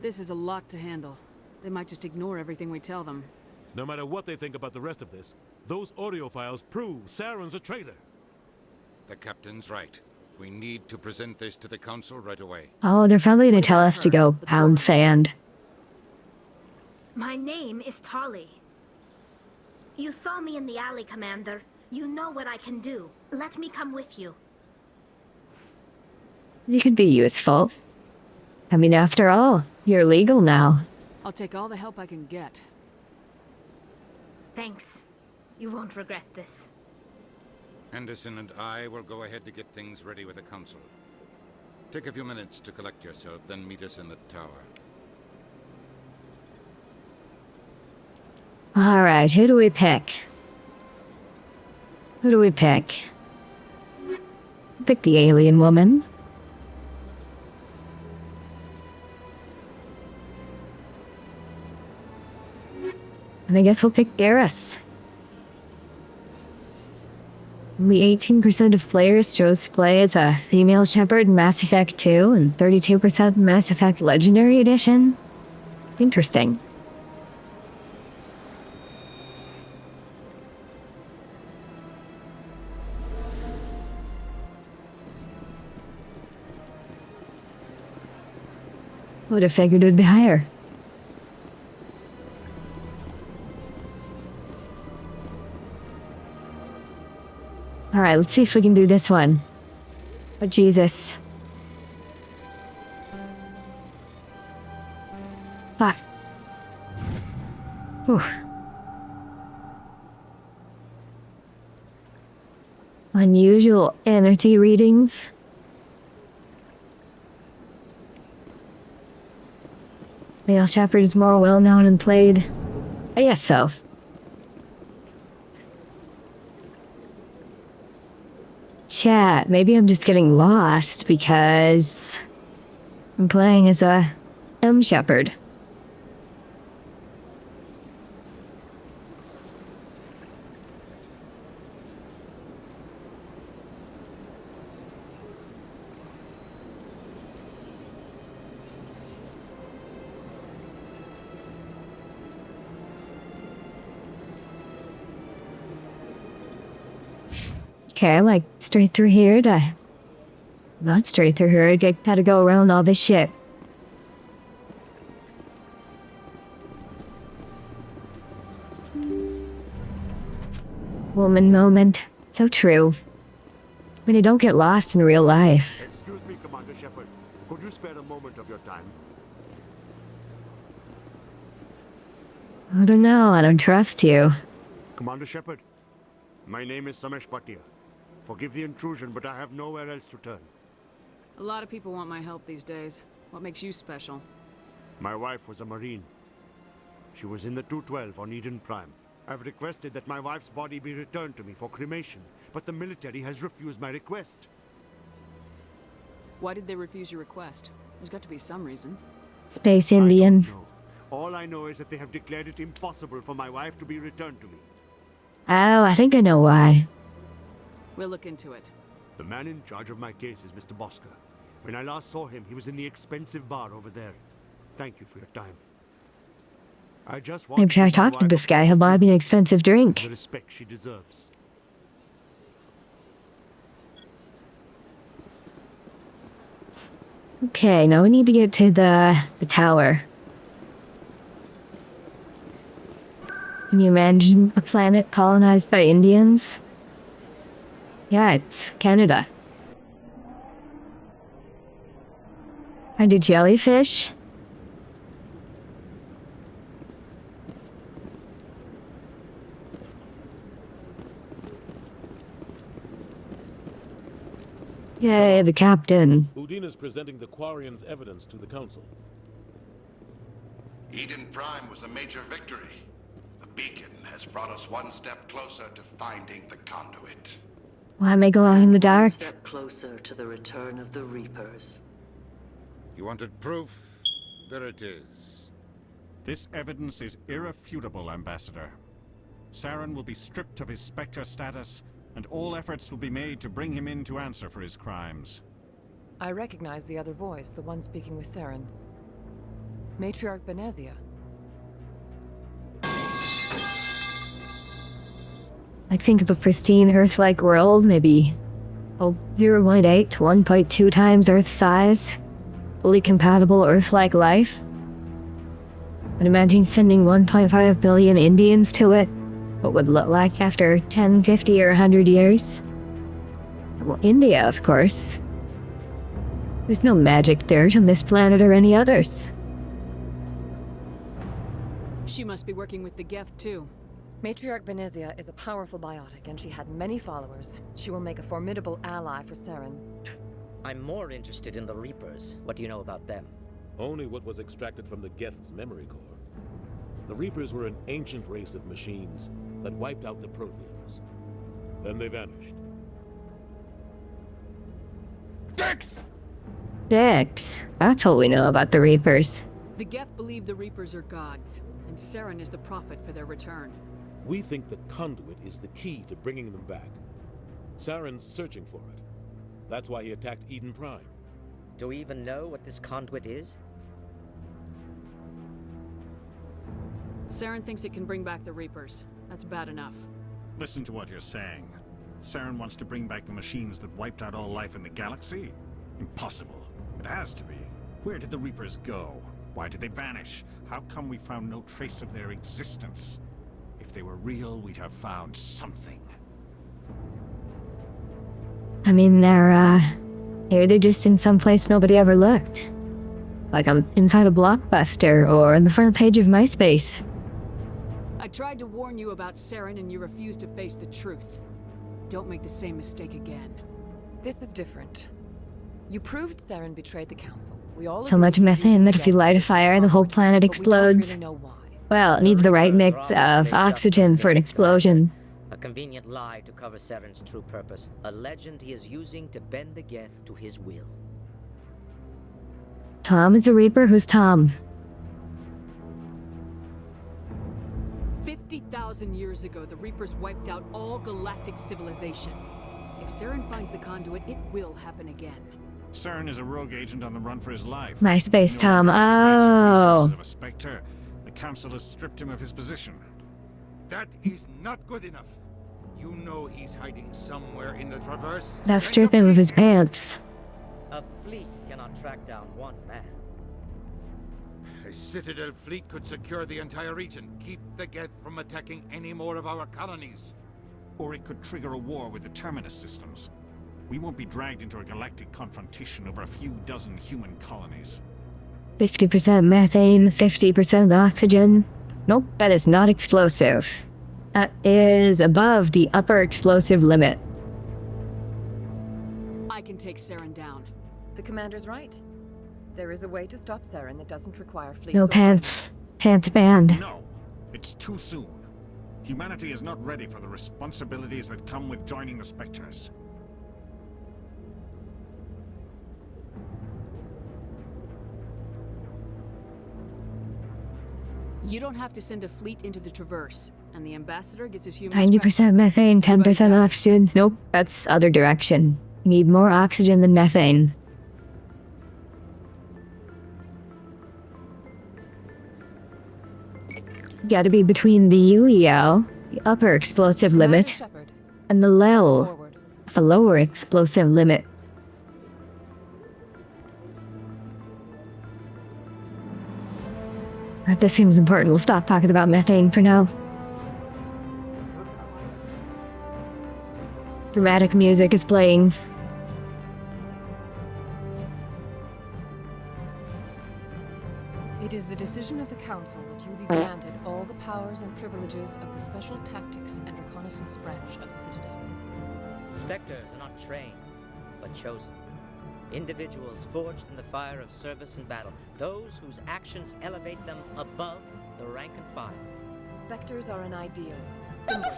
This is a lot to handle. They might just ignore everything we tell them. No matter what they think about the rest of this, those audio files prove Saren's a traitor. The captain's right. We need to present this to the council right away. Oh, they're probably gonna tell us to go pound sand. My name is Tali. You saw me in the alley, Commander. You know what I can do. Let me come with you. You could be useful. I mean, after all, you're legal now. I'll take all the help I can get. Thanks. You won't regret this. Anderson and I will go ahead to get things ready with the council. Take a few minutes to collect yourself, then meet us in the tower. Alright, who do we pick? Who do we pick? Pick the alien woman. And I guess we'll pick Garrus. Only 18% of players chose to play as a female Shepard in Mass Effect 2 and 32% in Mass Effect Legendary Edition. Interesting. Would have figured it'd be higher. Alright, let's see if we can do this one. Oh, Jesus. Fuck. Whew. Unusual energy readings. Male Shepard is more well-known and played. I guess so. Chat, maybe I'm just getting lost because I'm playing as a M Shepard. Okay, like straight through here to... Not straight through here, I gotta go around all this shit. Woman moment. So true. I mean, I don't get lost in real life. Excuse me, Commander Shepard. Could you spare a moment of your time? I don't know, I don't trust you. Commander Shepard, my name is Samesh Bhatia. Forgive the intrusion, but I have nowhere else to turn. A lot of people want my help these days. What makes you special? My wife was a Marine. She was in the 212 on Eden Prime. I've requested that my wife's body be returned to me for cremation, but the military has refused my request. Why did they refuse your request? There's got to be some reason. Space Indian. All I know is that they have declared it impossible for my wife to be returned to me. Oh, I think I know why. We'll look into it. The man in charge of my case is Mr. Bosker. When I last saw him, he was in the expensive bar over there. Thank you for your time. I just want Maybe I talked to this guy, he'll buy me an expensive drink. the respect she deserves. Okay, now we need to get to the tower. Can you imagine a planet colonized by Indians? Yeah, it's Canada. Find a jellyfish? Yay, the captain. Udina's presenting the Quarian's evidence to the council. Eden Prime was a major victory. The beacon has brought us one step closer to finding the conduit. Why am I glowing in the dark? One step closer to the return of the Reapers. You wanted proof? There it is. This evidence is irrefutable, Ambassador. Saren will be stripped of his Spectre status, and all efforts will be made to bring him in to answer for his crimes. I recognize the other voice, the one speaking with Saren. Matriarch Benezia. Like, think of a pristine Earth-like world, maybe 0.8 to 1.2 times Earth size. Fully compatible Earth-like life. But imagine sending 1.5 billion Indians to it. What would it look like after 10, 50, or 100 years? Well, India, of course. There's no magic dirt on this planet or any others. She must be working with the Geth, too. Matriarch Benezia is a powerful biotic, and she had many followers. She will make a formidable ally for Saren. I'm more interested in the Reapers. What do you know about them? Only what was extracted from the Geth's memory core. The Reapers were an ancient race of machines that wiped out the Protheans. Then they vanished. Dix! That's all we know about the Reapers. The Geth believe the Reapers are gods, and Saren is the prophet for their return. We think the conduit is the key to bringing them back. Saren's searching for it. That's why he attacked Eden Prime. Do we even know what this conduit is? Saren thinks it can bring back the Reapers. That's bad enough. Listen to what you're saying. Saren wants to bring back the machines that wiped out all life in the galaxy? Impossible. It has to be. Where did the Reapers go? Why did they vanish? How come we found no trace of their existence? If they were real, we'd have found something. I mean, they're just in some place nobody ever looked. Like I'm inside a Blockbuster or on the front page of MySpace. I tried to warn you about Saren and you refused to face the truth. Don't make the same mistake again. This is different. You proved Saren betrayed the Council. We all So much methane that if you light a fire, the whole planet explodes. Well, it needs the right mix of oxygen for an explosion. A convenient lie to cover Saren's true purpose. A legend he is using to bend the Geth to his will. Tom is a Reaper? Who's Tom? 50,000 years ago, the Reapers wiped out all galactic civilization. If Saren finds the conduit, it will happen again. Saren is a rogue agent on the run for his life. MySpace Tom. Oh. Of a Spectre. The Council has stripped him of his position. That is not good enough. You know he's hiding somewhere in the Traverse. Now strip him of his pants. A fleet cannot track down one man. A Citadel fleet could secure the entire region, keep the Geth from attacking any more of our colonies. Or it could trigger a war with the Terminus systems. We won't be dragged into a galactic confrontation over a few dozen human colonies. 50% methane, 50% oxygen. Nope, that is not explosive. That is above the upper explosive limit. I can take Saren down. The commander's right. There is a way to stop Saren that doesn't require fleets. No pants. Pants banned. No, it's too soon. Humanity is not ready for the responsibilities that come with joining the Spectres. You don't have to send a fleet into the Traverse, and the Ambassador gets his human 90% methane, 10% oxygen. Nope, that's other direction. You need more oxygen than methane. Gotta be between the UEL, the upper explosive limit, and the LEL, the lower explosive limit. This seems important. We'll stop talking about methane for now. Dramatic music is playing. It is the decision of the Council that you be granted all the powers and privileges of the Special Tactics and Reconnaissance branch of the Citadel. Spectres are not trained, but chosen. Individuals forged in the fire of service and battle. Those whose actions elevate them above the rank and file. Spectres are an ideal, a symbol,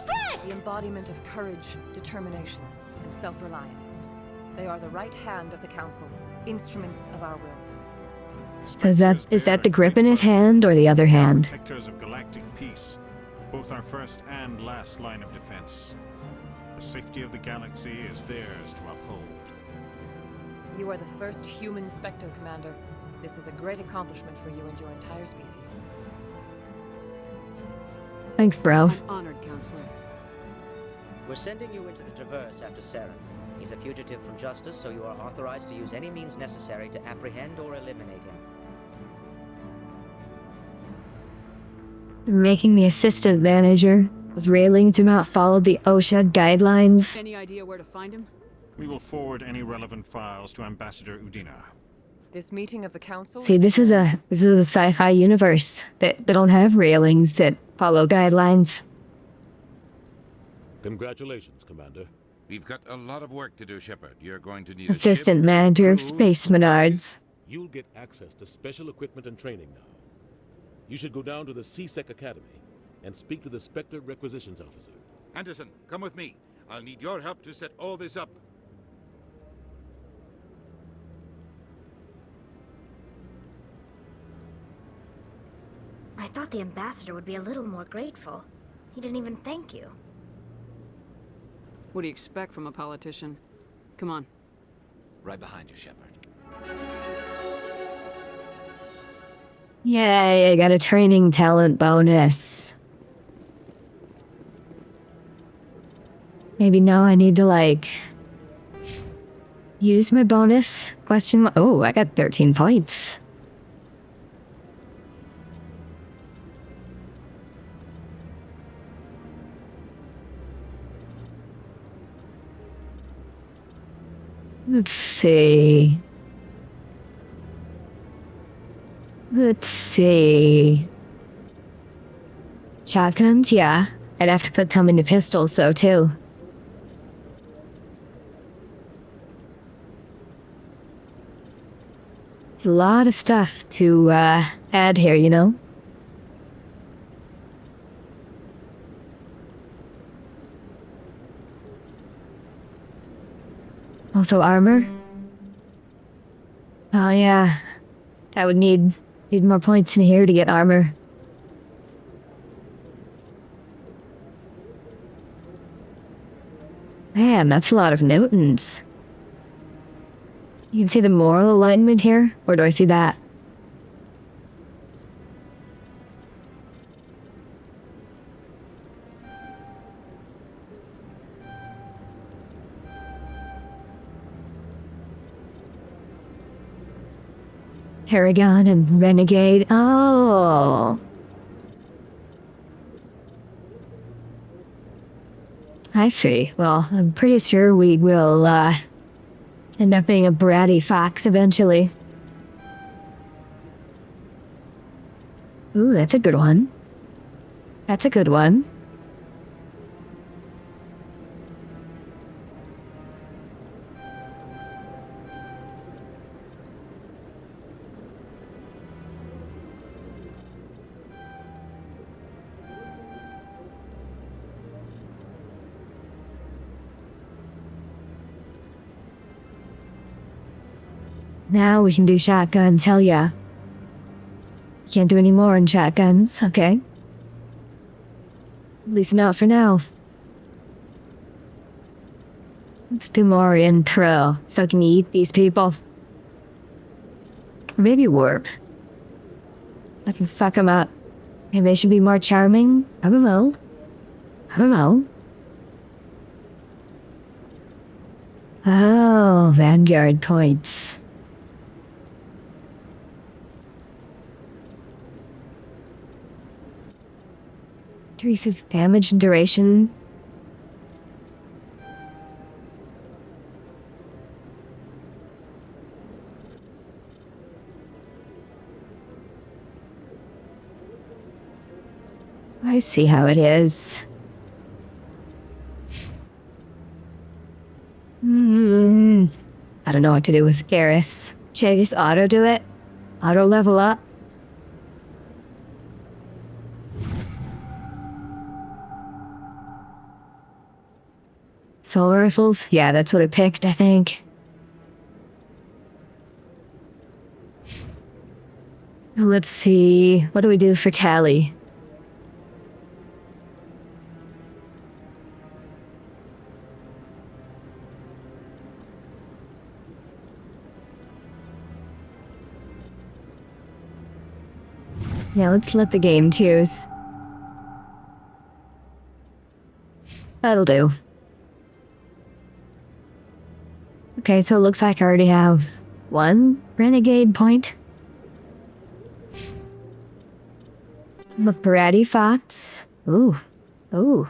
the embodiment of courage, determination, and self-reliance. They are the right hand of the Council, instruments of our will. So is that the grip in his hand or the other hand? Protectors of galactic peace, both our first and last line of defense. The safety of the galaxy is theirs to uphold. You are the first human Spectre, Commander. This is a great accomplishment for you and your entire species. Thanks, bro. I'm honored, Counselor. We're sending you into the Traverse after Saren. He's a fugitive from justice, so you are authorized to use any means necessary to apprehend or eliminate him. Making the assistant manager of Railing to not follow the OSHA guidelines. Any idea where to find him? We will forward any relevant files to Ambassador Udina. This meeting of the council. See, this is a sci-fi universe that they don't have railings that follow guidelines. Congratulations, Commander. We've got a lot of work to do, Shepard. You're going to need a Assistant ship, manager of crew, Space Menards. You'll get access to special equipment and training now. You should go down to the CSEC Academy and speak to the Spectre Requisitions Officer. Anderson, come with me. I'll need your help to set all this up. I thought the ambassador would be a little more grateful. He didn't even thank you. What do you expect from a politician? Come on. Right behind you, Shepard. Yay, I got a training talent bonus. Maybe now I need to, like, use my bonus? Question mark. Oh, I got 13 points. Let's see. Let's see. Shotguns, yeah. I'd have to put some into pistols, though, too. A lot of stuff to, add here, you know? Also armor? Oh, yeah. I would need more points in here to get armor. Man, that's a lot of Newtons. You can see the moral alignment here, or do I see that? Paragon and Renegade. Oh. I see. Well, I'm pretty sure we will, end up being a bratty fox eventually. Ooh, that's a good one. That's a good one. Now we can do shotguns, hell yeah. Can't do any more in shotguns, okay. At least not for now. Let's do more in pro, so I can eat these people. Or maybe warp. I can fuck them up. Maybe they should be more charming? I don't know. I don't know. Oh, Vanguard points. Increases damage and duration. I see how it is. I don't know what to do with Garrus. Should I just auto do it? Auto level up? Solar rifles? Yeah, that's what I picked, I think. Let's see. What do we do for Tally? Yeah, let's let the game choose. That'll do. Okay, so it looks like I already have one renegade point. Maserati Fox. Ooh. Ooh.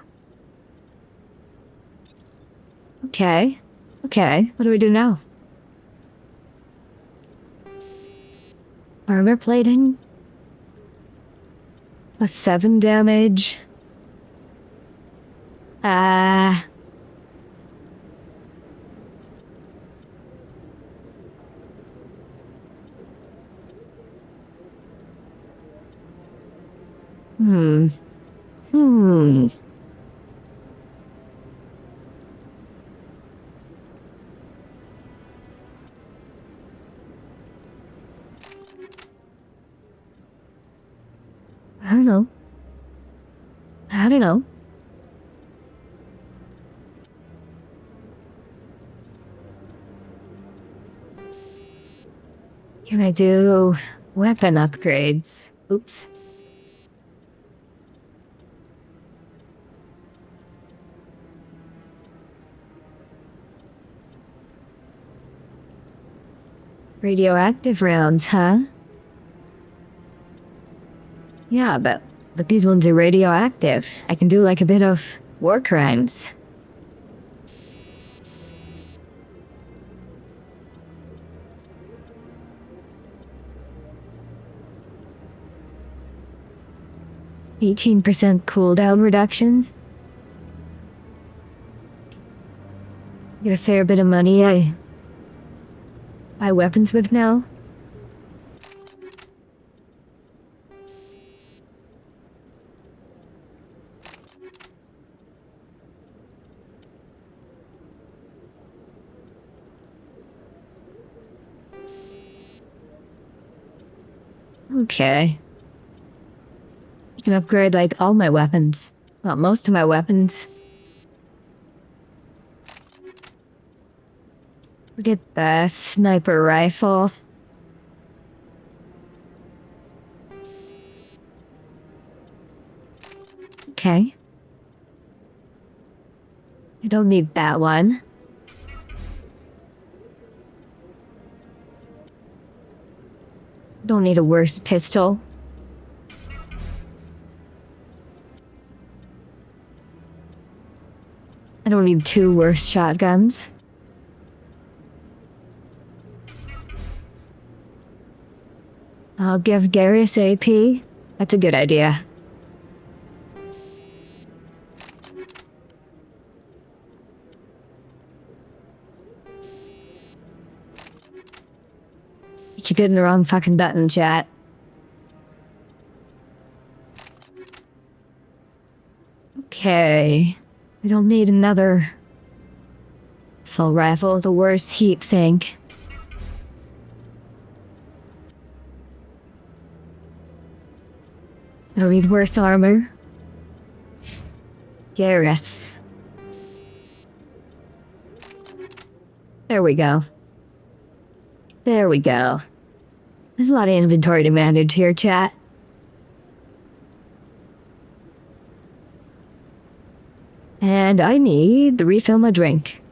Okay. Okay, what do we do now? Armor plating. A 7 damage. Hmm. I don't know. I don't know. Can I do weapon upgrades? Oops. Radioactive rounds, huh? Yeah, but these ones are radioactive. I can do like a bit of war crimes. %, cooldown reduction. Get a fair bit of money I buy weapons with now. Okay. You can upgrade like all my weapons. Well, most of my weapons. Get the sniper rifle. Okay. I don't need that one. Don't need a worse pistol. I don't need 2 worse shotguns. I'll give Garrus AP. That's a good idea. You're getting the wrong fucking button, chat. Okay. We don't need another full rifle with a worse heat sink. I need worse armor. Garrus. There we go. There we go. There's a lot of inventory to manage here, chat. And I need to refill my drink.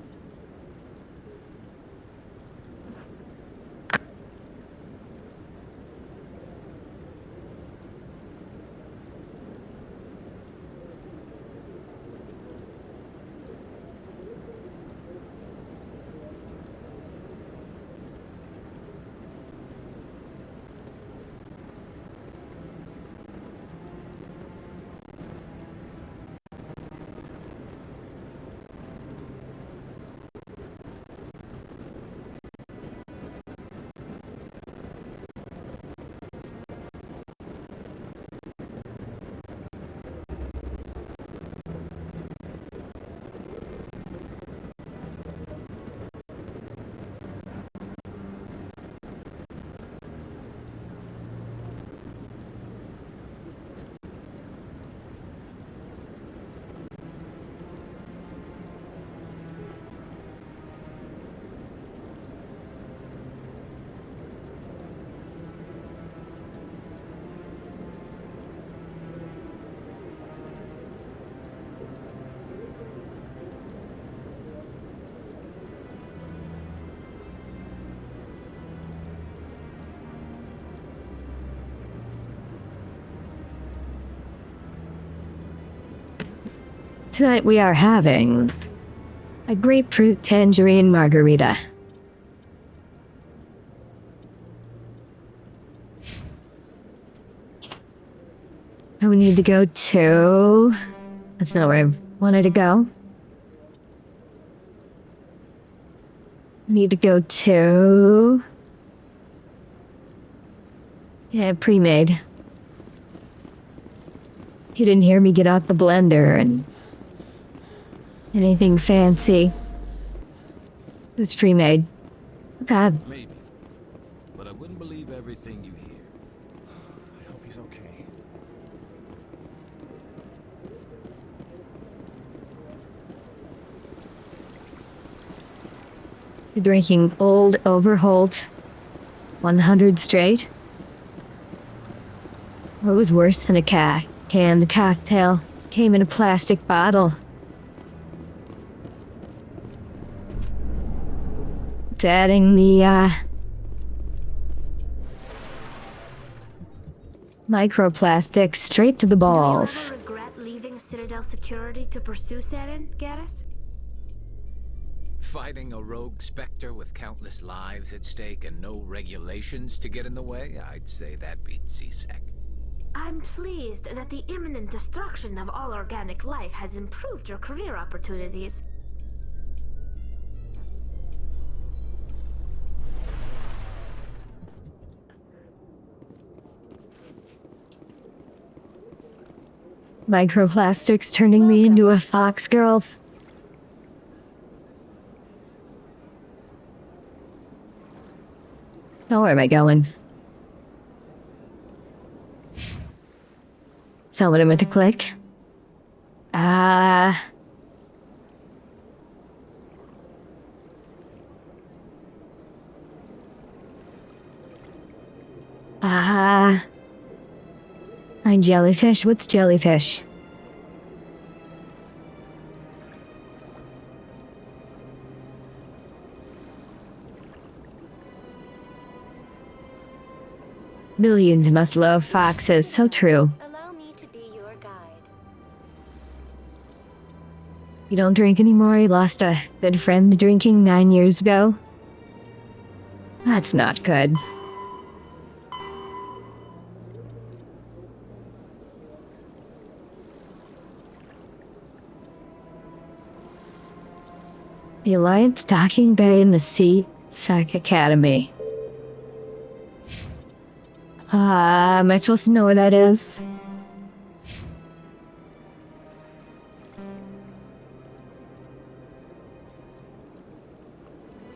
Tonight we are having a grapefruit tangerine margarita. We need to go to... That's not where I wanted to go. Need to go to... Yeah, pre-made. You didn't hear me get out the blender and... anything fancy. It was pre-made. God. Maybe. But I wouldn't believe everything you hear. I hope he's okay. You're drinking Old Overholt 100 straight? What was worse than a canned cocktail? Came in a plastic bottle. It's adding the, microplastics straight to the balls. Do you ever regret leaving Citadel Security to pursue Saren, Garrus? Fighting a rogue Spectre with countless lives at stake and no regulations to get in the way? I'd say that beats CSEC. I'm pleased that the imminent destruction of all organic life has improved your career opportunities. Microplastics turning me into a fox girl. Oh, where am I going? So what am I to click? I'm jellyfish. What's jellyfish? Millions must love foxes. So true. Allow me to be your guide. You don't drink anymore? You lost a good friend to drinking 9 years ago? That's not good. The Alliance docking bay in the CSEC Academy. Am I supposed to know where that is?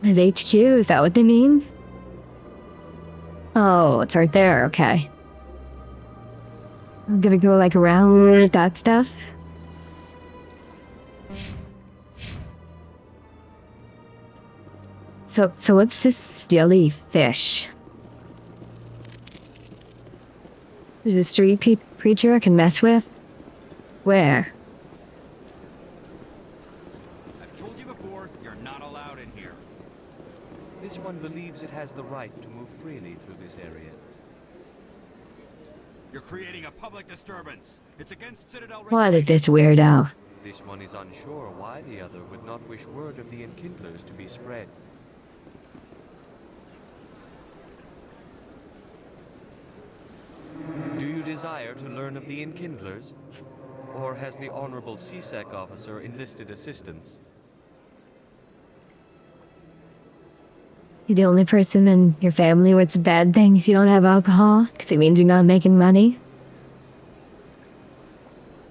His HQ, is that what they mean? Oh, it's right there, okay. I'm gonna go like around that stuff. So what's this jellyfish? There's a street preacher I can mess with? Where? I've told you before, you're not allowed in here. This one believes it has the right to move freely through this area. You're creating a public disturbance. It's against Citadel What is this weirdo? This one is unsure why the other would not wish word of the Enkindlers to be spread. Do you desire to learn of the Enkindlers? Or has the Honorable CSEC officer enlisted assistance? You're the only person in your family where it's a bad thing if you don't have alcohol, because it means you're not making money.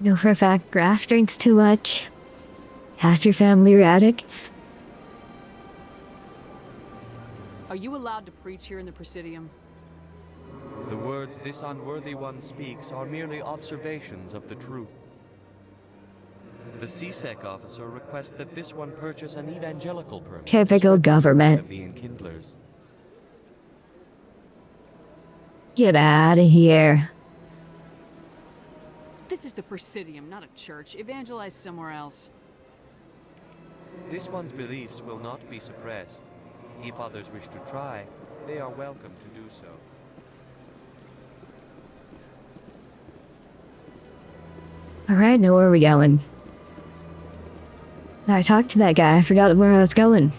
You know for a fact Graf drinks too much. Half your family are addicts. Are you allowed to preach here in the Presidium? The words this unworthy one speaks are merely observations of the truth. The CSEC officer requests that this one purchase an evangelical permit. Typical government. Of the Enkindlers. Get out of here. This is the Presidium, not a church. Evangelize somewhere else. This one's beliefs will not be suppressed. If others wish to try, they are welcome to do so. Alright, now where are we going? I talked to that guy. I forgot where I was going.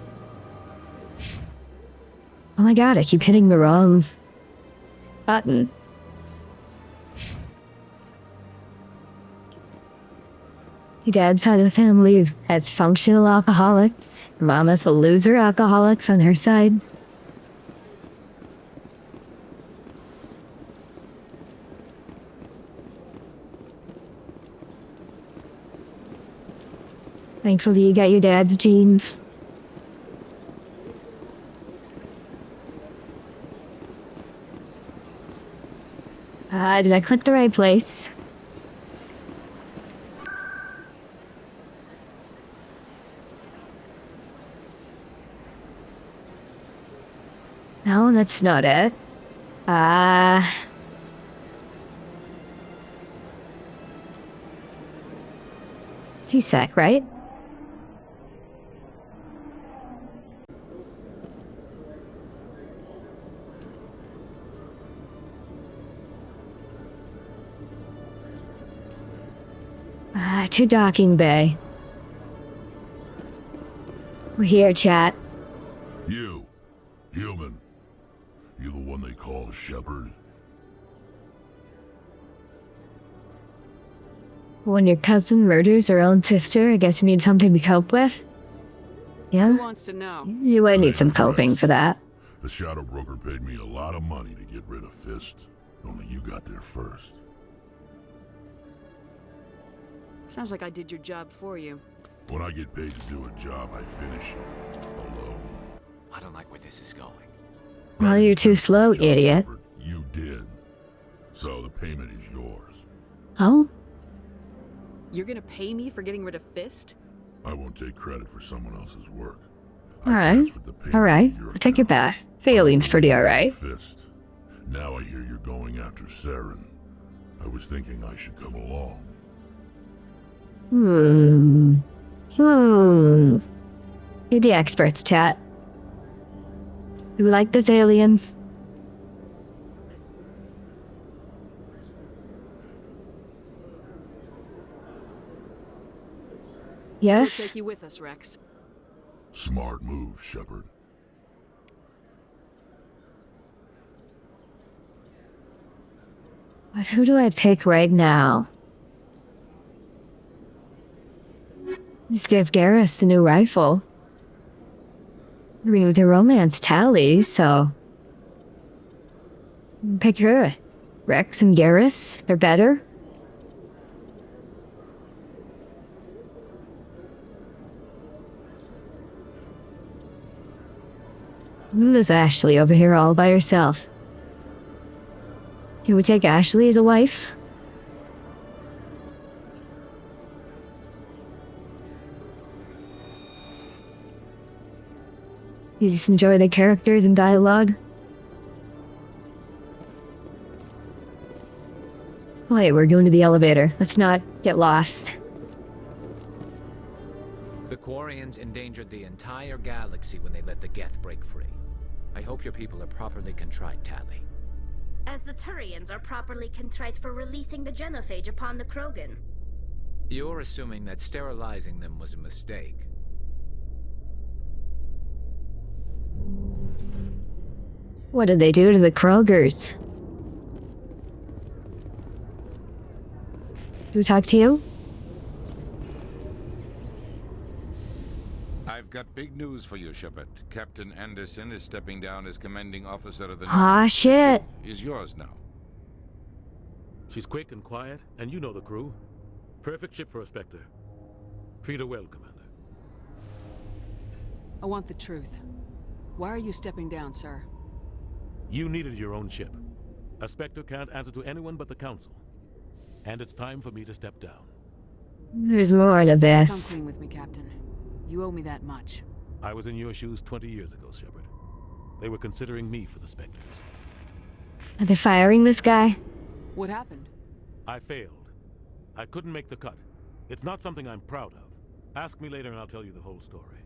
Oh my god, I keep hitting the wrong button. Your dad's side of the family has functional alcoholics. Your mama's a loser alcoholics on her side. Thankfully, you got your dad's genes. Did I click the right place? No, that's not it. T-Sec, right? To docking bay. We're here, chat. You, human. You the one they call Shepard? When your cousin murders her own sister, I guess you need something to cope with? Yeah? Who wants to know? You might need some coping for that. The Shadow Broker paid me a lot of money to get rid of Fist. Only you got there first. Sounds like I did your job for you. When I get paid to do a job, I finish it. Alone. I don't like where this is going. Well, you're too slow, idiot. You did. So the payment is yours. Oh? You're gonna pay me for getting rid of Fist? I won't take credit for someone else's work. Alright. Alright. I'll take it back. Failing's pretty alright. Fist. Now I hear you're going after Saren. I was thinking I should come along. You're the experts, chat. You like this alien? Yes? We'll take you with us, Rex. Smart move, Shepard. But who do I pick right now? Just give Garrus the new rifle. I mean, with the romance tally, so... Pick her. Rex and Garrus, they're better. There's Ashley over here all by herself. You would take Ashley as a wife? You just enjoy the characters and dialogue? Wait, we're going to the elevator. Let's not get lost. The Quarians endangered the entire galaxy when they let the Geth break free. I hope your people are properly contrite, Tali. As the Turians are properly contrite for releasing the genophage upon the Krogan. You're assuming that sterilizing them was a mistake. What did they do to the Krogers? Who talked to you? I've got big news for you, Shepard. Captain Anderson is stepping down as commanding officer of the... Ah, shit. Is yours now. She's quick and quiet, and you know the crew. Perfect ship for a Spectre. Treat her well, Commander. I want the truth. Why are you stepping down, sir? You needed your own ship. A Spectre can't answer to anyone but the Council. And it's time for me to step down. There's more to Come this. clean with me, Captain. You owe me that much. I was in your shoes 20 years ago, Shepard. They were considering me for the Spectres. Are they firing this guy? What happened? I failed. I couldn't make the cut. It's not something I'm proud of. Ask me later and I'll tell you the whole story.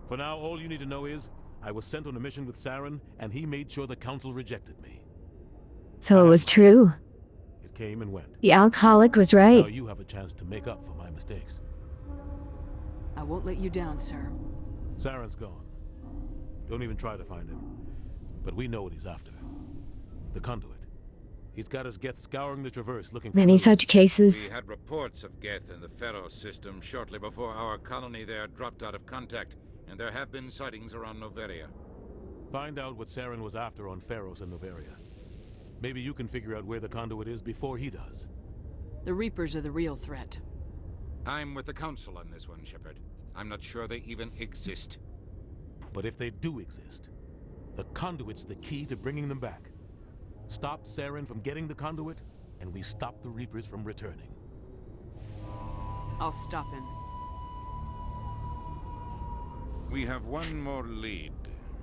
For now, all you need to know is, I was sent on a mission with Saren, and he made sure the Council rejected me. So it was true. It came and went. The alcoholic was right. Now you have a chance to make up for my mistakes. I won't let you down, sir. Saren's gone. Don't even try to find him. But we know what he's after. The conduit. He's got us Geth scouring the Traverse looking for... Many such cases. We had reports of Geth in the Pharos system shortly before our colony there dropped out of contact, and there have been sightings around Noveria. Find out what Saren was after on Pharos and Noveria. Maybe you can figure out where the conduit is before he does. The Reapers are the real threat. I'm with the Council on this one, Shepard. I'm not sure they even exist. But if they do exist, the conduit's the key to bringing them back. Stop Saren from getting the conduit, and we stop the Reapers from returning. I'll stop him. We have one more lead.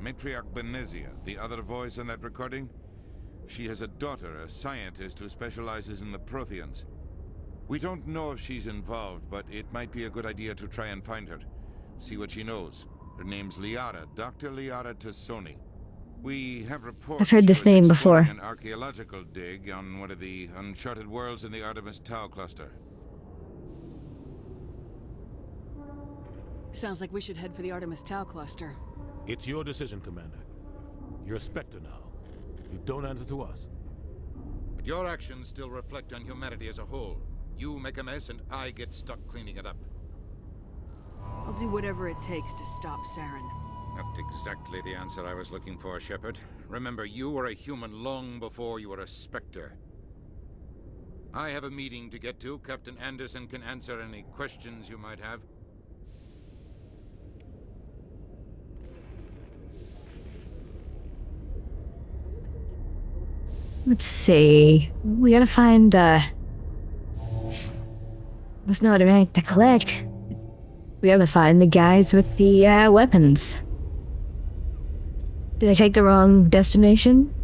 Matriarch Benezia, the other voice in that recording. She has a daughter, a scientist who specializes in the Protheans. We don't know if she's involved, but it might be a good idea to try and find her. See what she knows. Her name's Liara, Dr. Liara Tassoni. We have reports... I've heard this name before. An archaeological dig on one of the uncharted worlds in the Artemis Tau cluster. Sounds like we should head for the Artemis Tau cluster. It's your decision, Commander. You're a Spectre now. You don't answer to us. But your actions still reflect on humanity as a whole. You make a mess and I get stuck cleaning it up. I'll do whatever it takes to stop Saren. Not exactly the answer I was looking for, Shepard. Remember, you were a human long before you were a Spectre. I have a meeting to get to. Captain Anderson can answer any questions you might have. Let's see. We gotta find, Let's not rank the click. We gotta find the guys with the, weapons. Did I take the wrong destination?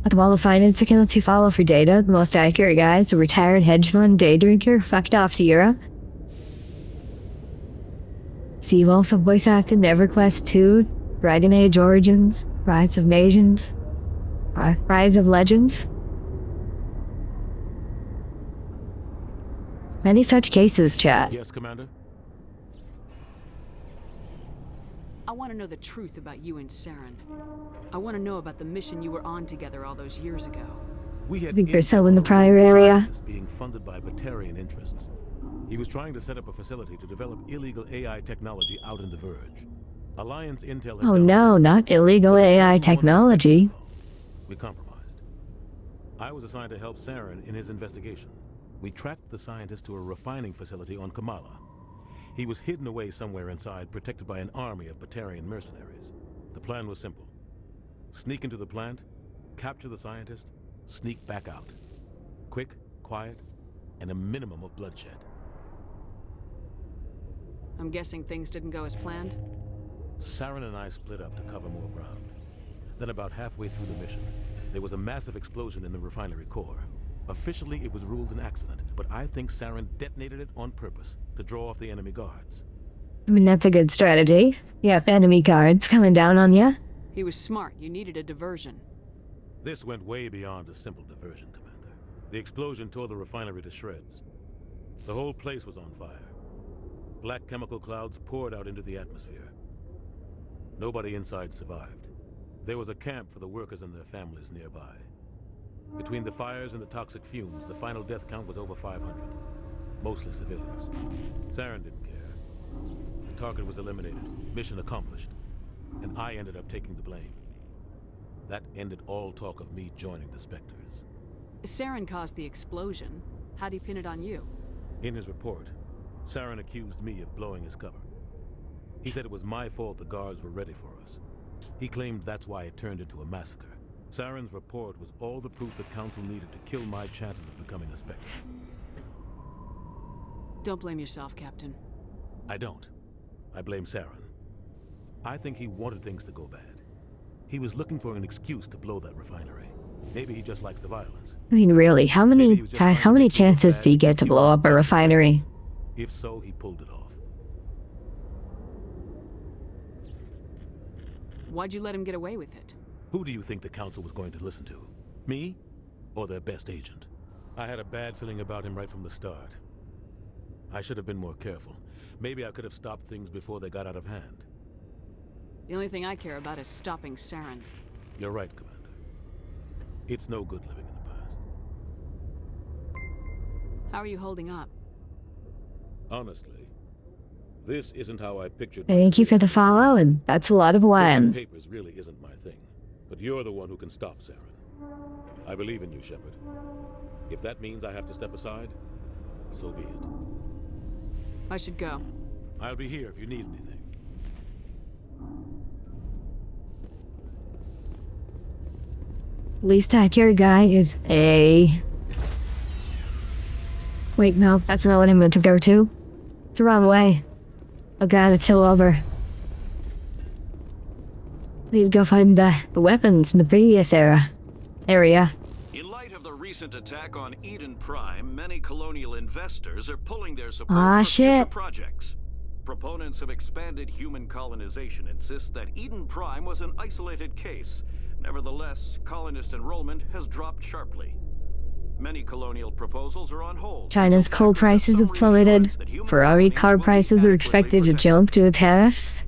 Out of all the finance accounts you follow for data, the most accurate guy is a retired hedge fund day drinker fucked off to Europe. Steve also voice acted in EverQuest 2, Dragon Age Origins, Rise of Magians, Rise of Legends. Many such cases, chat. Yes, Commander? I want to know the truth about you and Saren. I want to know about the mission you were on together all those years ago. We had I think they're so in the prior area. Being funded by Batarian interests. He was trying to set up a facility to develop illegal AI technology out in the Verge. Alliance Intel had Oh no, not illegal AI technology. We compromised. I was assigned to help Saren in his investigation. We tracked the scientist to a refining facility on Kamala. He was hidden away somewhere inside, protected by an army of Batarian mercenaries. The plan was simple. Sneak into the plant, capture the scientist, sneak back out. Quick, quiet, and a minimum of bloodshed. I'm guessing things didn't go as planned? Saren and I split up to cover more ground. Then about halfway through the mission, there was a massive explosion in the refinery core. Officially, it was ruled an accident, but I think Saren detonated it on purpose to draw off the enemy guards. I mean, that's a good strategy. You have enemy guards coming down on you. He was smart. You needed a diversion. This went way beyond a simple diversion, Commander. The explosion tore the refinery to shreds. The whole place was on fire. Black chemical clouds poured out into the atmosphere. Nobody inside survived. There was a camp for the workers and their families nearby. Between the fires and the toxic fumes, the final death count was over 500. Mostly civilians. Saren didn't care. The target was eliminated, mission accomplished. And I ended up taking the blame. That ended all talk of me joining the Spectres. Saren caused the explosion. How'd he pin it on you? In his report, Saren accused me of blowing his cover. He said it was my fault the guards were ready for us. He claimed that's why it turned into a massacre. Saren's report was all the proof the Council needed to kill my chances of becoming a Spectre. Don't blame yourself, Captain. I don't. I blame Saren. I think he wanted things to go bad. He was looking for an excuse to blow that refinery. Maybe he just likes the violence. I mean, really, how many chances do you get to blow up a refinery? If so, he pulled it off. Why'd you let him get away with it? Who do you think the Council was going to listen to? Me? Or their best agent? I had a bad feeling about him right from the start. I should have been more careful. Maybe I could have stopped things before they got out of hand. The only thing I care about is stopping Saren. You're right, Commander. It's no good living in the past. How are you holding up? Honestly, this isn't how I pictured. Thank you for the follow, and that's a lot of Pushing wine. papers really isn't my thing, but you're the one who can stop Saren. I believe in you, Shepard. If that means I have to step aside, so be it. I should go. I'll be here if you need anything. Least accurate guy is A. Wait, no, that's not what I meant to go to. It's the wrong way. Oh god, it's so over. Please go find the weapons in the previous area. In light of the recent attack on Eden Prime, many colonial investors are pulling their support Ah, for future shit. projects. Proponents of expanded human colonization insist that Eden Prime was an isolated case. Nevertheless, colonist enrollment has dropped sharply. Many colonial proposals are on hold. China's coal prices have plummeted. Ferrari car prices are expected to jump due to tariffs.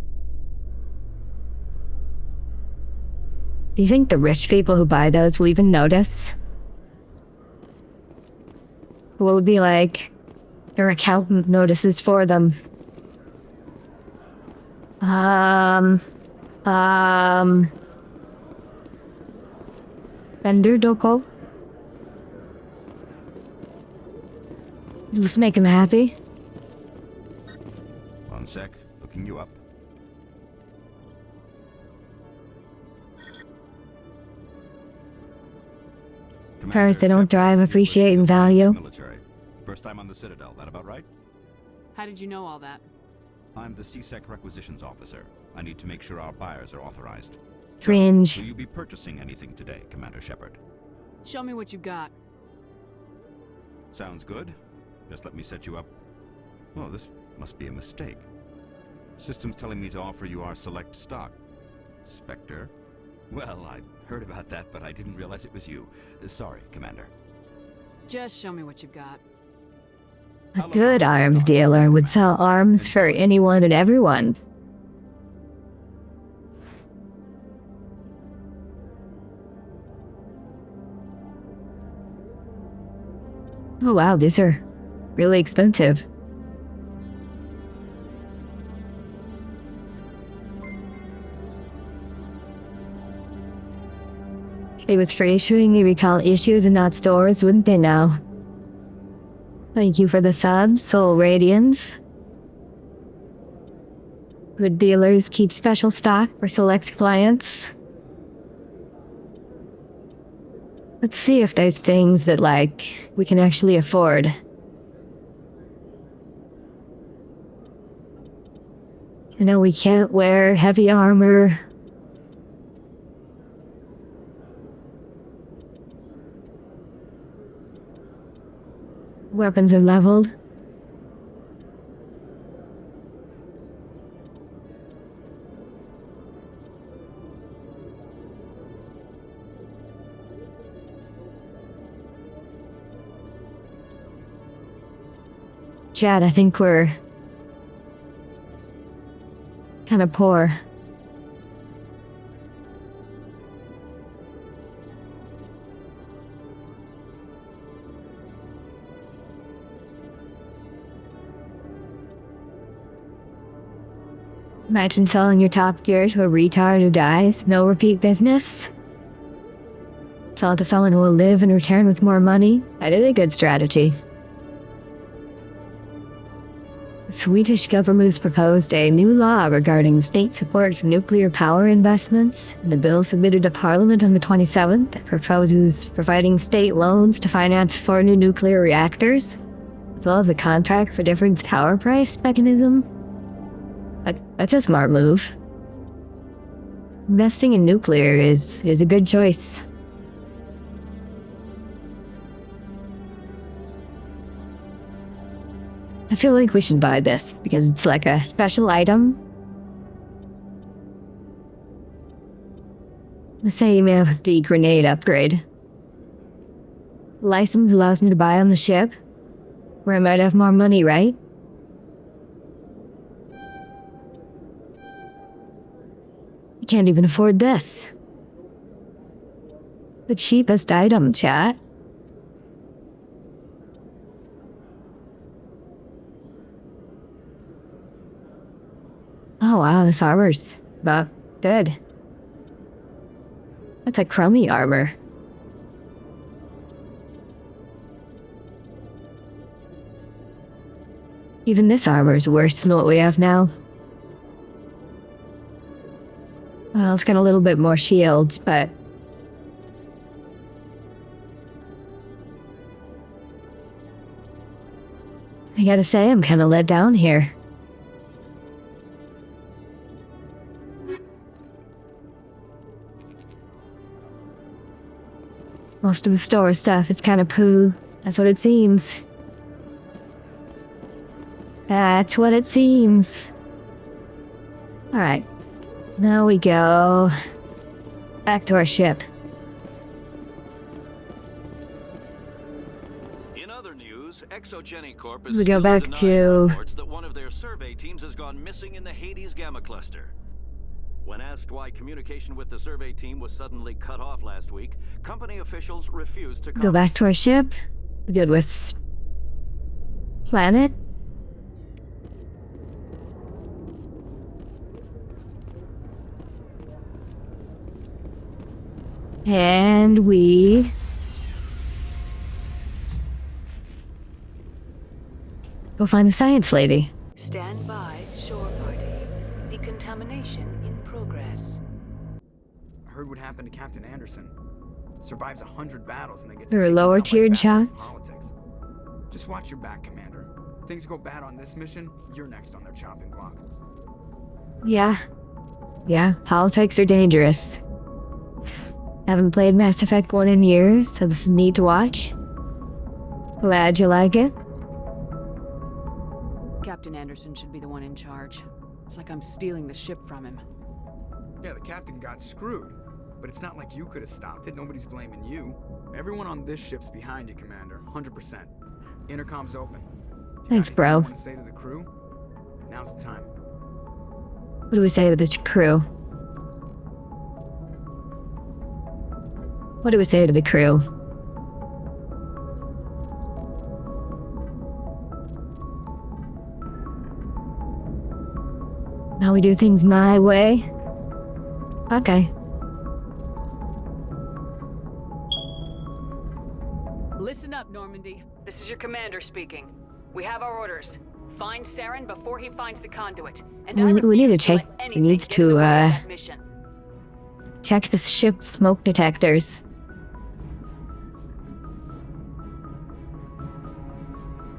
Do you think the rich people who buy those will even notice? Will it be like their accountant notices for them? Vendor Doko? Does this make him happy? One sec, looking you up. Cars they don't drive, appreciate, and value. Military. First time on the Citadel, that about right? How did you know all that? I'm the CSEC requisitions officer. I need to make sure our buyers are authorized. Cringe. Will you be purchasing anything today, Commander Shepard? Show me what you got. Sounds good. Just let me set you up. Oh, this must be a mistake. System's telling me to offer you our select stock. Spectre? Well, I heard about that, but I didn't realize it was you. Sorry, Commander. Just show me what you've got. A good arms dealer would sell arms for anyone and everyone. Oh wow, these are really expensive. They was free issuing the recall issues and not stores, wouldn't they now? Thank you for the subs, Soul Radiance. Good dealers keep special stock for select clients. Let's see if there's things that, like, we can actually afford. You know, we can't wear heavy armor. Weapons are leveled. Chad, I think we're kind of poor. Imagine selling your Top Gear to a retard who dies. No repeat business. Sell it to someone who will live and return with more money. That is a good strategy. The Swedish government has proposed a new law regarding state support for nuclear power investments. The bill submitted to Parliament on the 27th proposes providing state loans to finance 4 new nuclear reactors, as well as a contract for difference power price mechanism. That's a smart move. Investing in nuclear is a good choice. I feel like we should buy this because it's like a special item. Let's say you have the grenade upgrade. License allows me to buy on the ship, where I might have more money, right? I can't even afford this. The cheapest item, chat. Oh wow, this armor's good. That's like crummy armor. Even this armor's worse than what we have now. Well, it's got a little bit more shields, but... I gotta say, I'm kinda let down here. Most of the store stuff is kinda poo. That's what it seems. That's what it seems. Alright. Now we go back to our ship. In other news, Exogeny Corp is We go still back denying to reports that one of their survey teams has gone missing in the Hades Gamma Cluster. When asked why communication with the survey team was suddenly cut off last week, company officials refused to Go back to our ship. We good with planet. And we go find the science lady. Stand by, shore party. Decontamination in progress. Heard what happened to Captain Anderson. Survives 100 battles and then gets There are taken lower out by tiered battle and shots. politics. Just watch your back, Commander. Things go bad on this mission, you're next on their chopping block. Yeah. Yeah, politics are dangerous. Haven't played Mass Effect 1 in years, so this is neat to watch. Glad you like it. Captain Anderson should be the one in charge. It's like I'm stealing the ship from him. Yeah, the captain got screwed. But it's not like you could have stopped it. Nobody's blaming you. Everyone on this ship's behind you, Commander. 100%. Intercom's open. Thanks, bro. Want to say to the crew? Now's the time. What do we say to this crew? What do we say to the crew? Now we do things my way? Okay. Listen up, Normandy. This is your commander speaking. We have our orders. Find Saren before he finds the conduit. And We need to check. He needs to, check the ship's smoke detectors.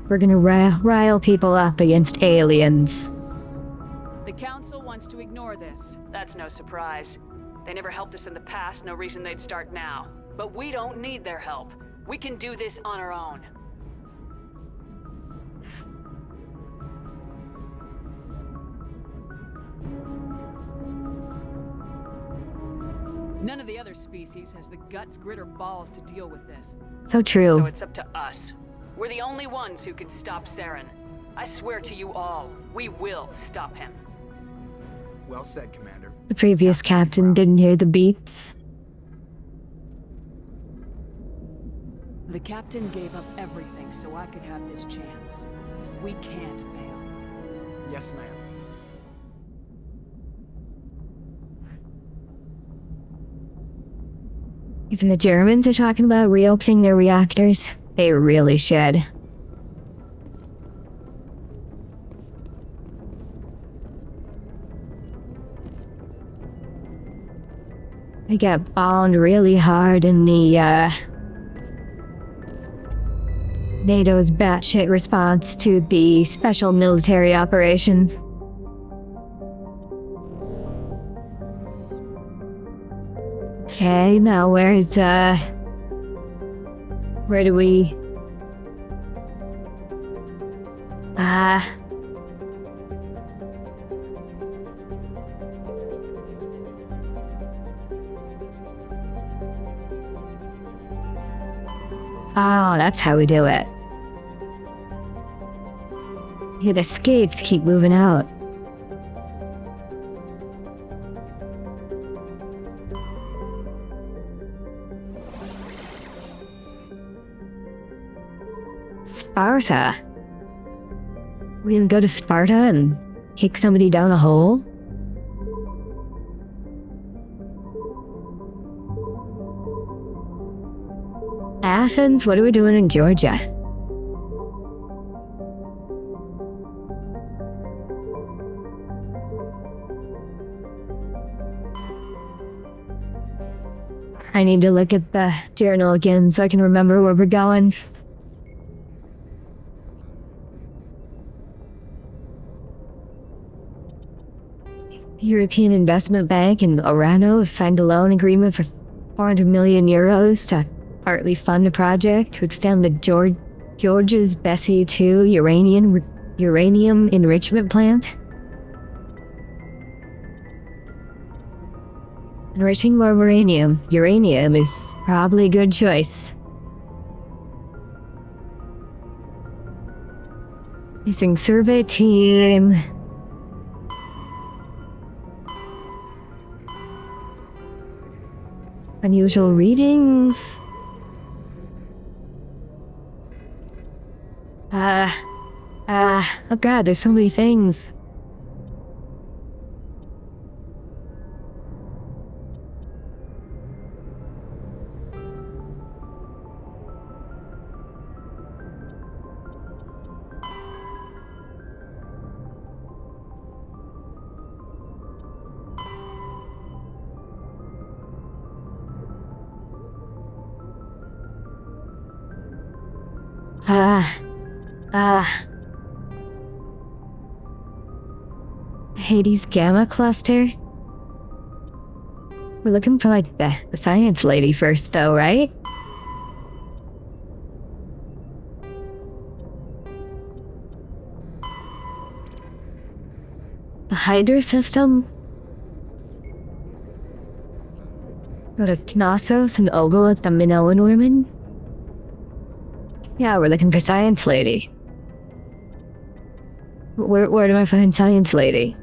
We're gonna rile people up against aliens. The Council wants to ignore this. That's no surprise. They never helped us in the past, no reason they'd start now. But we don't need their help. We can do this on our own. None of the other species has the guts, grit, or balls to deal with this. So true. So it's up to us. We're the only ones who can stop Saren. I swear to you all, we will stop him. Well said, Commander. The previous captain didn't hear the beats. The captain gave up everything so I could have this chance. We can't fail. Yes, ma'am. Even the Germans are talking about reopening their reactors. They really should. They get bombed really hard in the, NATO's batshit response to the special military operation. Okay, now where do we... Oh, that's how we do it. Hit escape to keep moving out. Sparta. We gonna go to Sparta and kick somebody down a hole? Athens? What are we doing in Georgia? I need to look at the journal again so I can remember where we're going. European Investment Bank and Orano have signed a loan agreement for 400 million euros to partly fund a project to extend the George's Bessie 2 uranium enrichment plant. Enriching more uranium. Uranium is probably a good choice. Missing survey team. Unusual readings. Oh god, there's so many things. Hades Gamma Cluster? We're looking for, like, the science lady first, though, right? The Hydra system? Go to Knossos and ogle at the Minoan women? Yeah, we're looking for Science Lady. Where do I find Science Lady?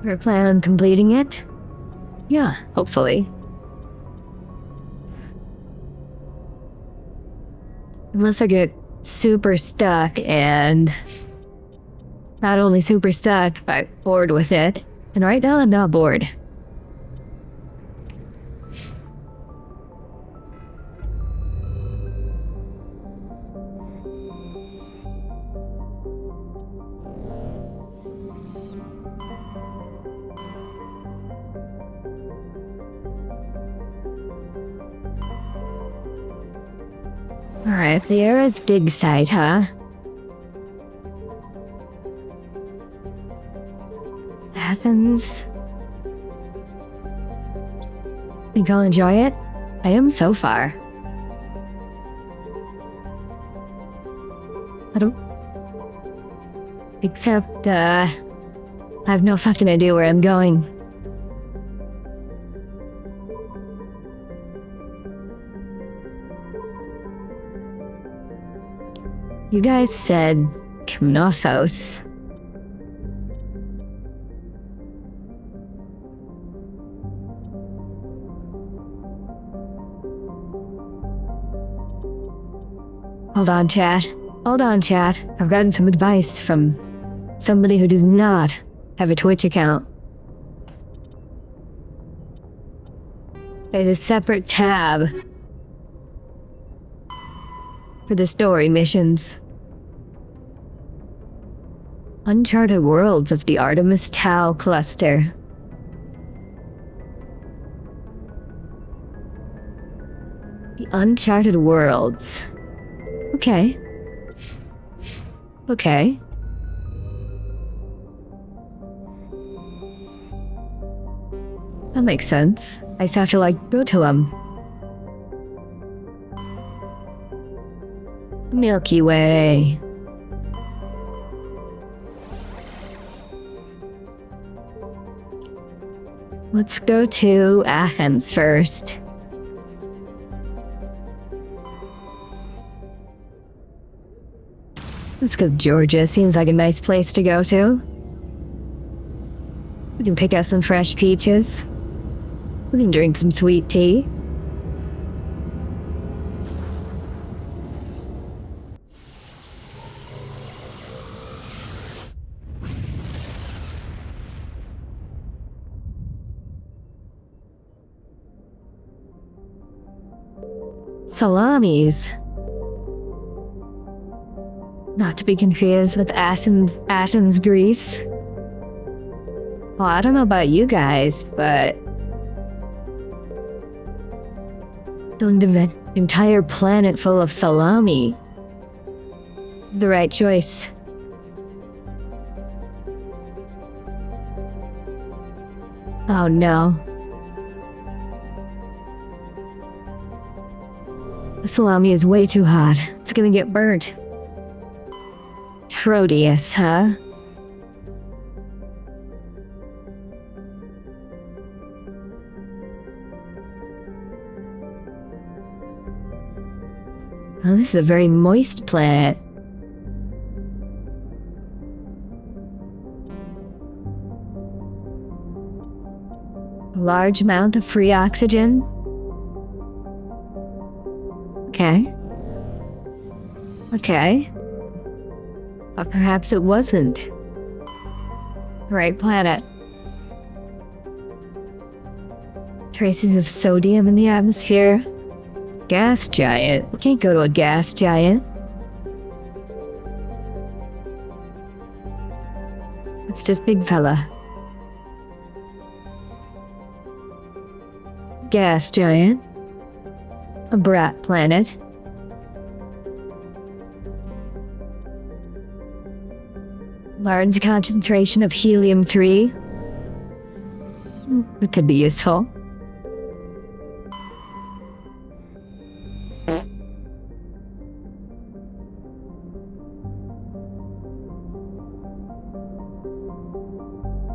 We're planning on completing it? Yeah, hopefully. Unless I get super stuck and... not only super stuck, but bored with it. And right now I'm not bored. Alright, the Era's dig site, huh? Athens. Think I'll enjoy it? I am so far. I don't... Except, I have no fucking idea where I'm going. You guys said Knossos. Hold on, chat. Hold on, chat. I've gotten some advice from somebody who does not have a Twitch account. There's a separate tab for the story missions. Uncharted Worlds of the Artemis Tau Cluster. The Uncharted Worlds. Okay. Okay. That makes sense. I just have to, like, go to them. Milky Way. Let's go to Athens first. That's because Georgia seems like a nice place to go to. We can pick out some fresh peaches. We can drink some sweet tea. Salamis. Not to be confused with Athens, Greece. Well, I don't know about you guys, but the entire planet full of salami. The right choice. Oh no. The salami is way too hot. It's gonna get burnt. Proteus, huh? Oh, this is a very moist planet. A large amount of free oxygen. Okay. Okay. But perhaps it wasn't. The right planet. Traces of sodium in the atmosphere. Gas giant. We can't go to a gas giant. It's just big fella. Gas giant. A brat planet. Large concentration of helium-3. It could be useful.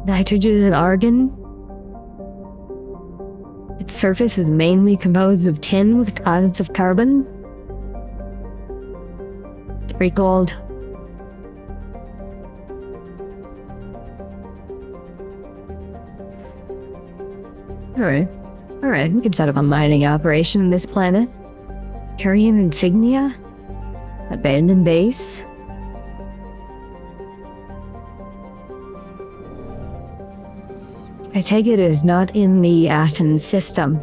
Nitrogen and argon. Its surface is mainly composed of tin with deposits of carbon. Very cold. Alright, we can set up a mining operation on this planet. Turian insignia? Abandoned base? I take it is not in the Athens system.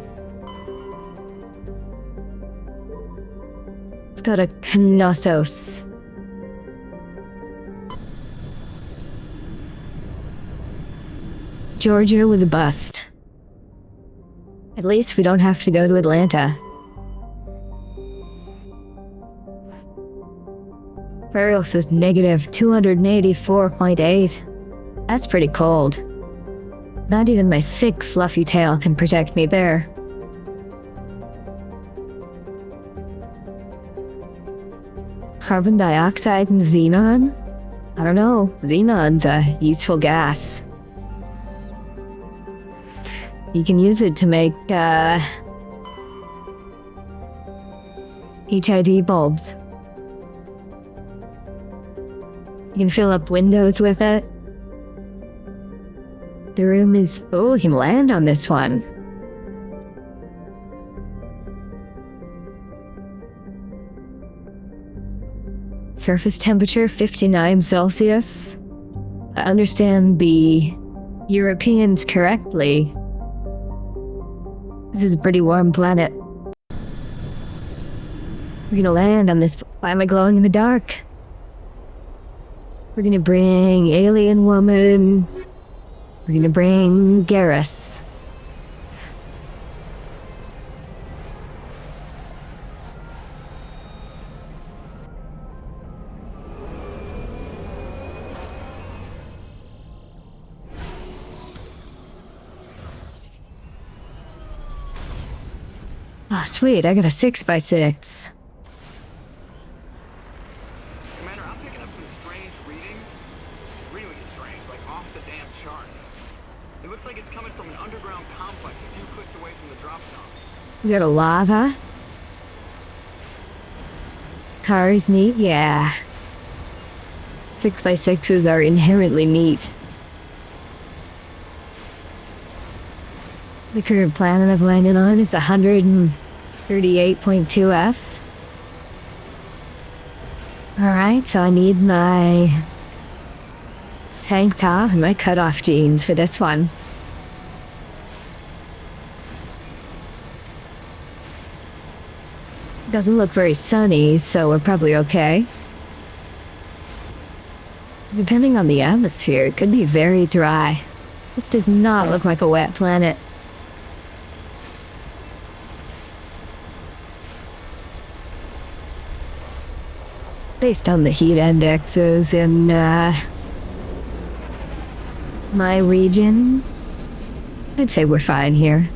It's got a Knossos. Georgia was a bust. At least we don't have to go to Atlanta. Ferros is negative 284.8. That's pretty cold. Not even my thick, fluffy tail can protect me there. Carbon dioxide and xenon? I don't know. Xenon's a useful gas. You can use it to make, HID bulbs. You can fill up windows with it. The room is... Oh, we can land on this one. Surface temperature 59 Celsius. I understand the Europeans correctly. This is a pretty warm planet. We're gonna land on this... Why am I glowing in the dark? We're gonna bring Alien Woman. We're gonna bring Garrus. Oh, sweet, I got a 6x6. Commander, I'm picking up some strange readings. Really strange, like off the damn charts. It looks like it's coming from an underground complex a few clicks away from the drop zone. We got a lava. Cars neat, yeah. 6x6s are inherently neat. The current planet I've landed on is 138.2 F. Alright, so I need my tank top and my cutoff jeans for this one. Doesn't look very sunny, so we're probably okay. Depending on the atmosphere, it could be very dry. This does not look like a wet planet. Based on the heat indexes in my region, I'd say we're fine here.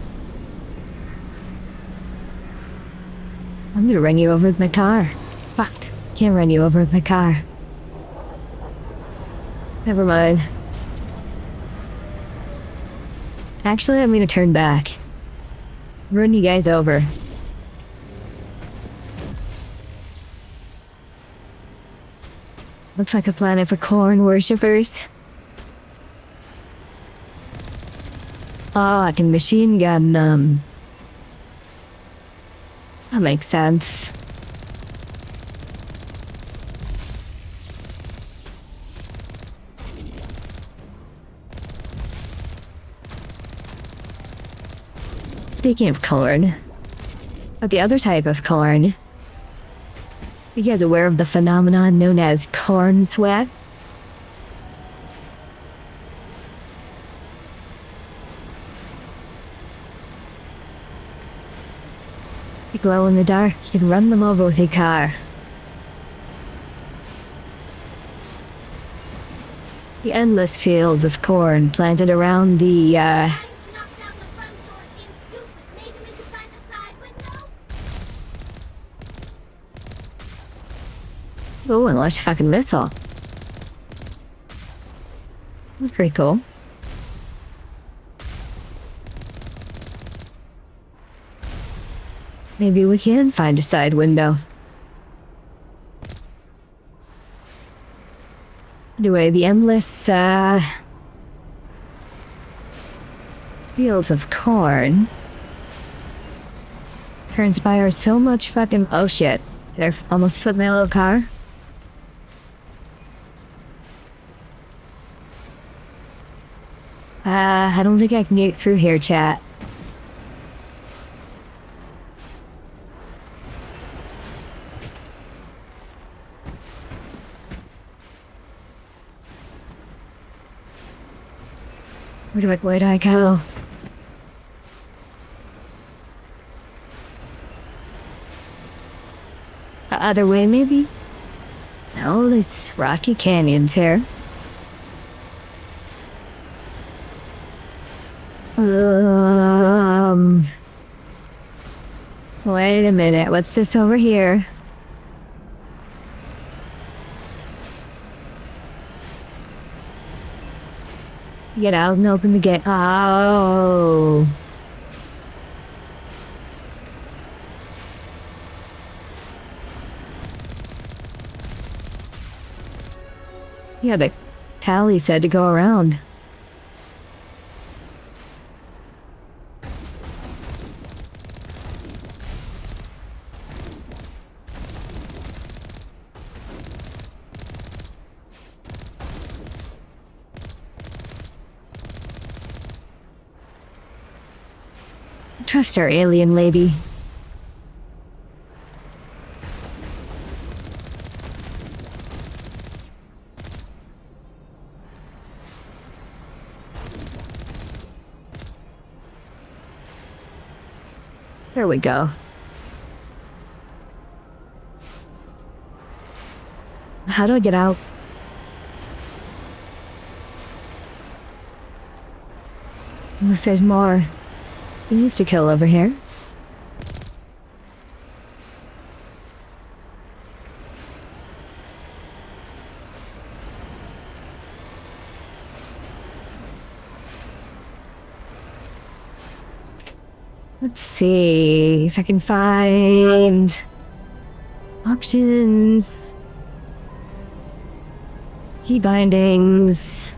I'm gonna run you over with my car. Fuck, can't run you over with my car. Never mind. Actually, I'm gonna turn back. Run you guys over. Looks like a planet for corn worshippers. Oh, I can machine gun them. That makes sense. Speaking of corn, but the other type of corn, you guys aware of the phenomenon known as corn sweat? You glow in the dark, you can run them over with your car. The endless fields of corn planted around the, Oh, and launch a fucking missile. That's pretty cool. Maybe we can find a side window. Anyway, the endless, fields of corn transpire so much fucking— oh shit. Did I almost flip my little car? I don't think I can get through here, chat. Where do I go? The other way, maybe? No, there's rocky canyons here. Wait a minute, what's this over here? Get out and open the gate. Oh. Yeah, but Tally said to go around. Trust our alien lady. There we go. How do I get out? Unless there's more things to kill over here. Let's see if I can find options. Key bindings.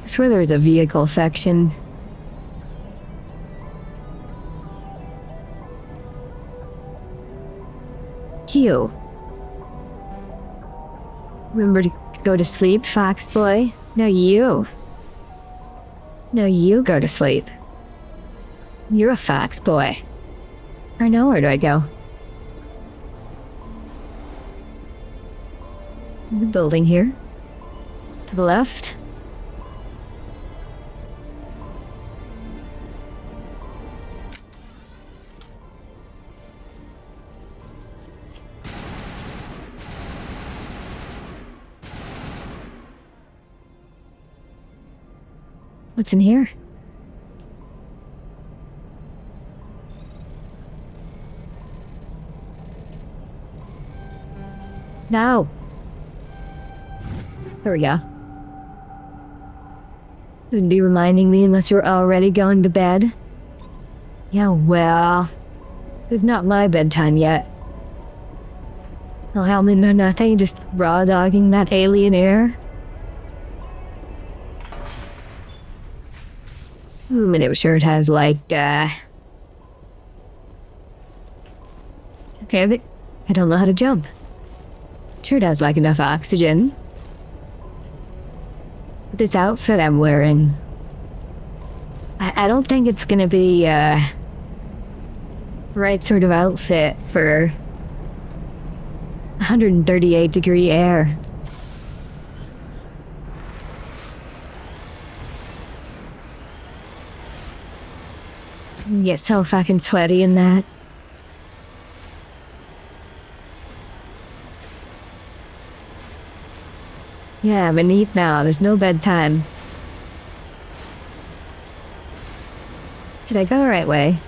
I swear there's a vehicle section. Q. Remember to go to sleep, Fox Boy? No, you. No, you go to sleep. You're a Fox Boy. Or no, where do I go? The building here. To the left. What's in here? No. There we go. Wouldn't be reminding me unless you're already going to bed. Yeah, well, it's not my bedtime yet. No helmet, no nothing, just raw dogging that alien air. And it sure it has like, okay, but I don't know how to jump. Sure does like enough oxygen. But this outfit I'm wearing, I don't think it's gonna be, right sort of outfit for 138-degree air. You get so fucking sweaty in that. Yeah, I'm gonna eat now. There's no bedtime. Did I go the right way?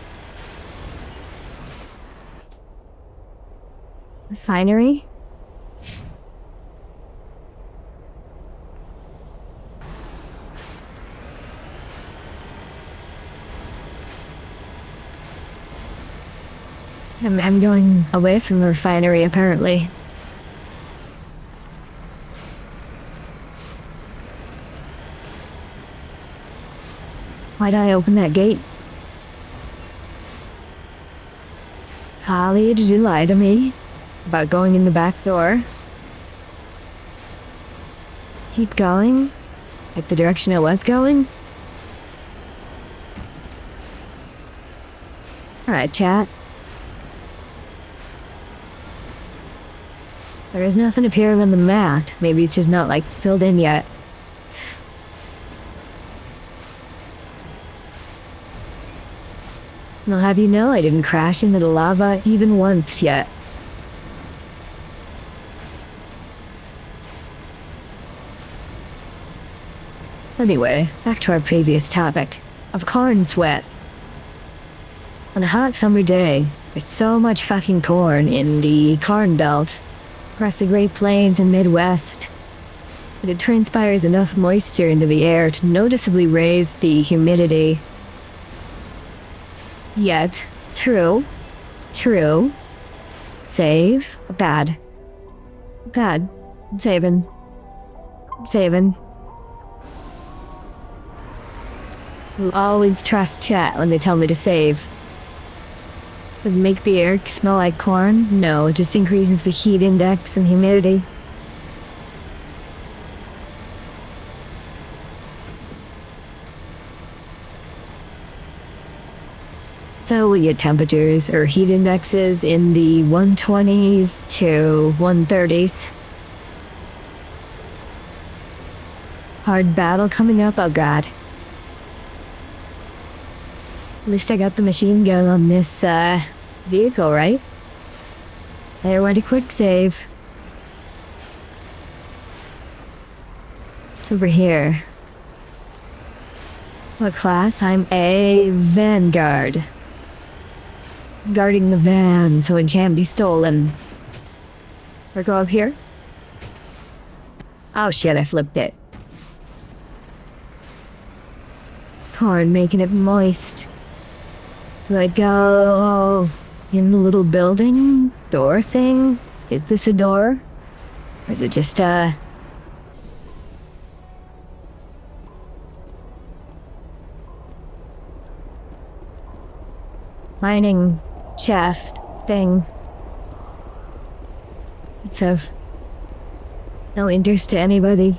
Refinery? I'm going away from the refinery, apparently. Why'd I open that gate? Holly, did you lie to me about going in the back door? Keep going? Like the direction I was going? Alright, chat. There is nothing appearing on the map. Maybe it's just not, like, filled in yet. And I'll have you know I didn't crash into the lava even once yet. Anyway, back to our previous topic of corn sweat. On a hot summer day, there's so much fucking corn in the Corn Belt across the Great Plains and Midwest, but it transpires enough moisture into the air to noticeably raise the humidity. Yet, true, save, bad, saving. I'll always trust chat when they tell me to save. Does it make the air smell like corn? No, it just increases the heat index and humidity. So we get temperatures or heat indexes in the 120s to 130s. Hard battle coming up, oh god. At least I got the machine gun on this, vehicle, right? There went a quick save. It's over here. What class? I'm a Vanguard. Guarding the van so it can't be stolen. Or go up here? Oh shit, I flipped it. Corn making it moist. Do I go in the little building door thing? Is this a door? Or is it just a mining shaft thing. It's of no interest to anybody.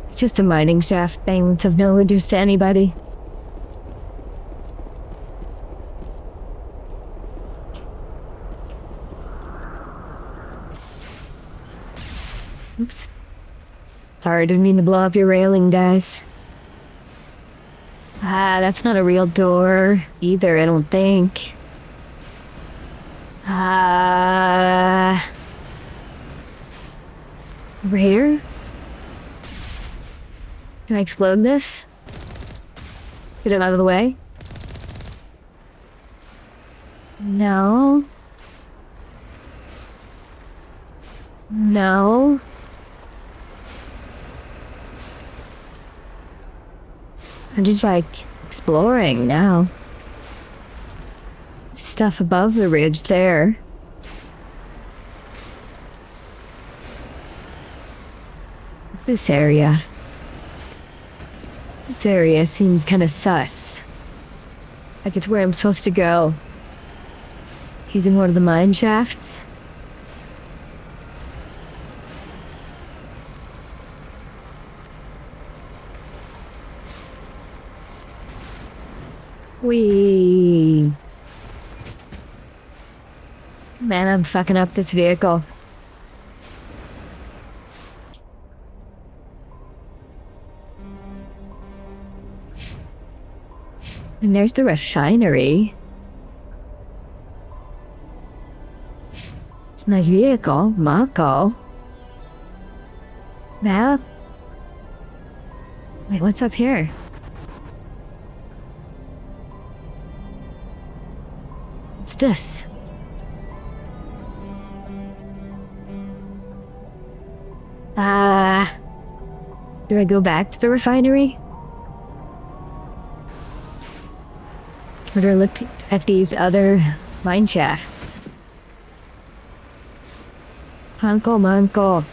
It's just a mining shaft thing that's of no interest to anybody. Oops. Sorry, didn't mean to blow up your railing, guys. Ah, that's not a real door either, I don't think. Over here? Can I explode this? Get it out of the way? No. No. I'm just like exploring now. Stuff above the ridge there. This area. This area seems kind of sus. Like it's where I'm supposed to go. He's in one of the mine shafts. Wee. Man, I'm fucking up this vehicle. And there's the refinery. It's my vehicle, Marco. Map? Wait, what's up here? What's this? Do I go back to the refinery? Or do I look at these other mine shafts? Manco.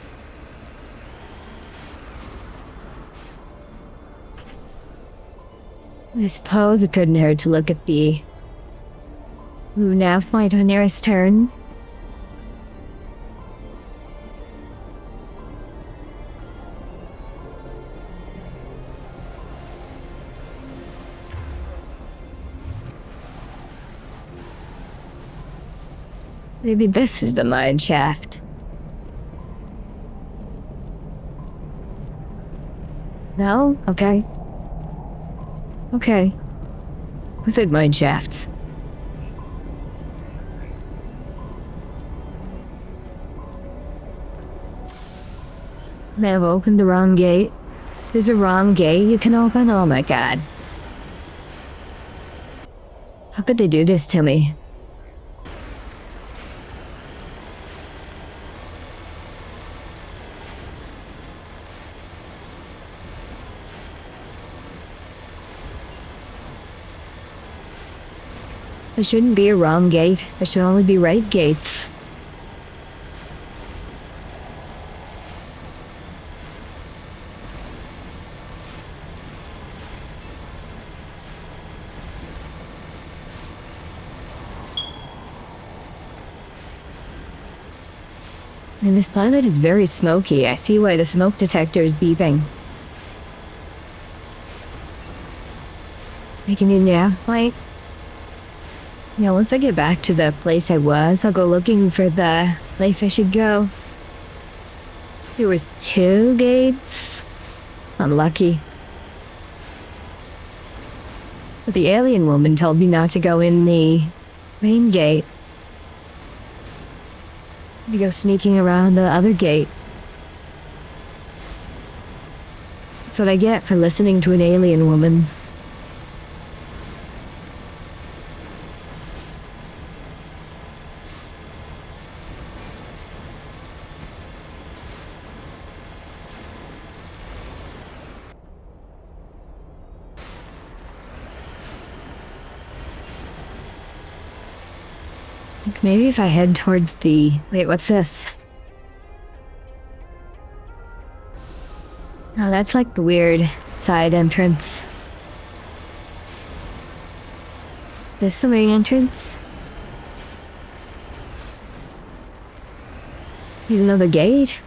I suppose it couldn't hurt to look at the nav point on nearest turn. Maybe this is the mine shaft. No? Okay. Okay. Who said mine shafts? May have opened the wrong gate. There's a wrong gate you can open? Oh my god. How could they do this to me? There shouldn't be a wrong gate. There should only be right gates. And this planet is very smoky. I see why the smoke detector is beeping. Making a nav point. Yeah, once I get back to the place I was, I'll go looking for the place I should go. There was 2 gates. Unlucky. But the alien woman told me not to go in the main gate. To go sneaking around the other gate. That's what I get for listening to an alien woman. Maybe if I head towards the... Wait, what's this? Oh, that's like the weird side entrance. This the main entrance? Here's another gate.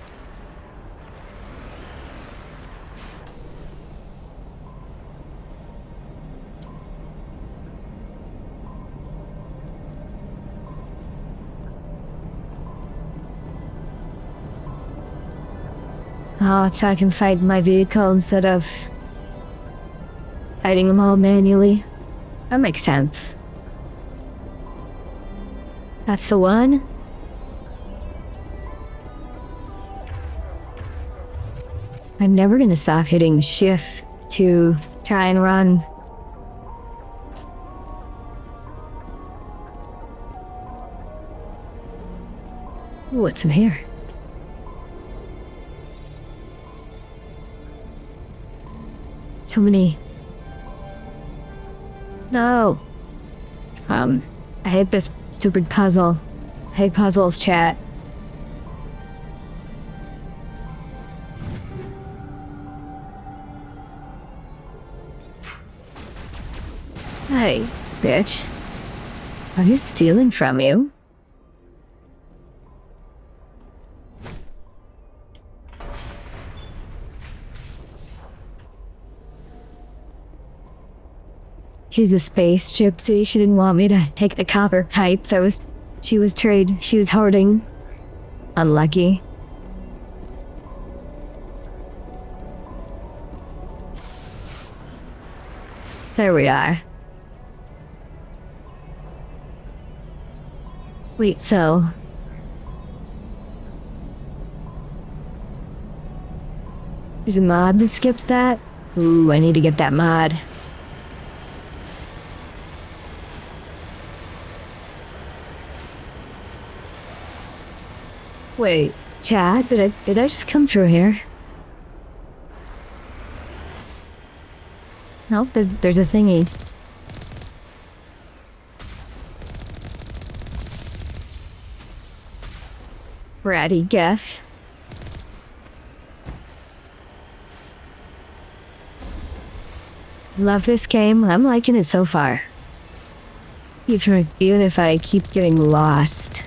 Oh, so I can fight my vehicle instead of fighting them all manually. That makes sense. That's the one? I'm never gonna stop hitting shift to try and run. Ooh, what's in here? So many. No. I hate this stupid puzzle. I hate puzzles, chat. Hey, bitch. Are you stealing from you? She's a space gypsy. She didn't want me to take the copper pipes. She was hoarding. Unlucky. There we are. Wait, so... there's a mod that skips that? Ooh, I need to get that mod. Wait, chat, did I just come through here? Nope, there's a thingy. Ratty Geff. Love this game. I'm liking it so far. Even if I keep getting lost.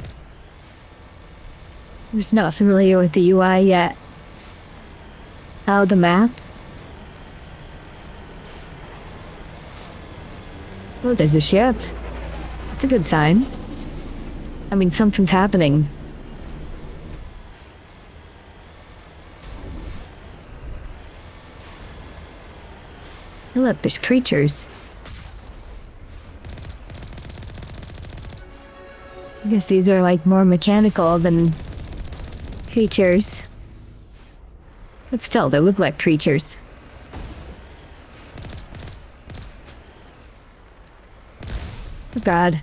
I'm just not familiar with the UI yet. Oh, the map? Oh, there's a ship. That's a good sign. I mean, something's happening. Oh, look, there's creatures. I guess these are like more mechanical than creatures. But still, they look like creatures. Oh god.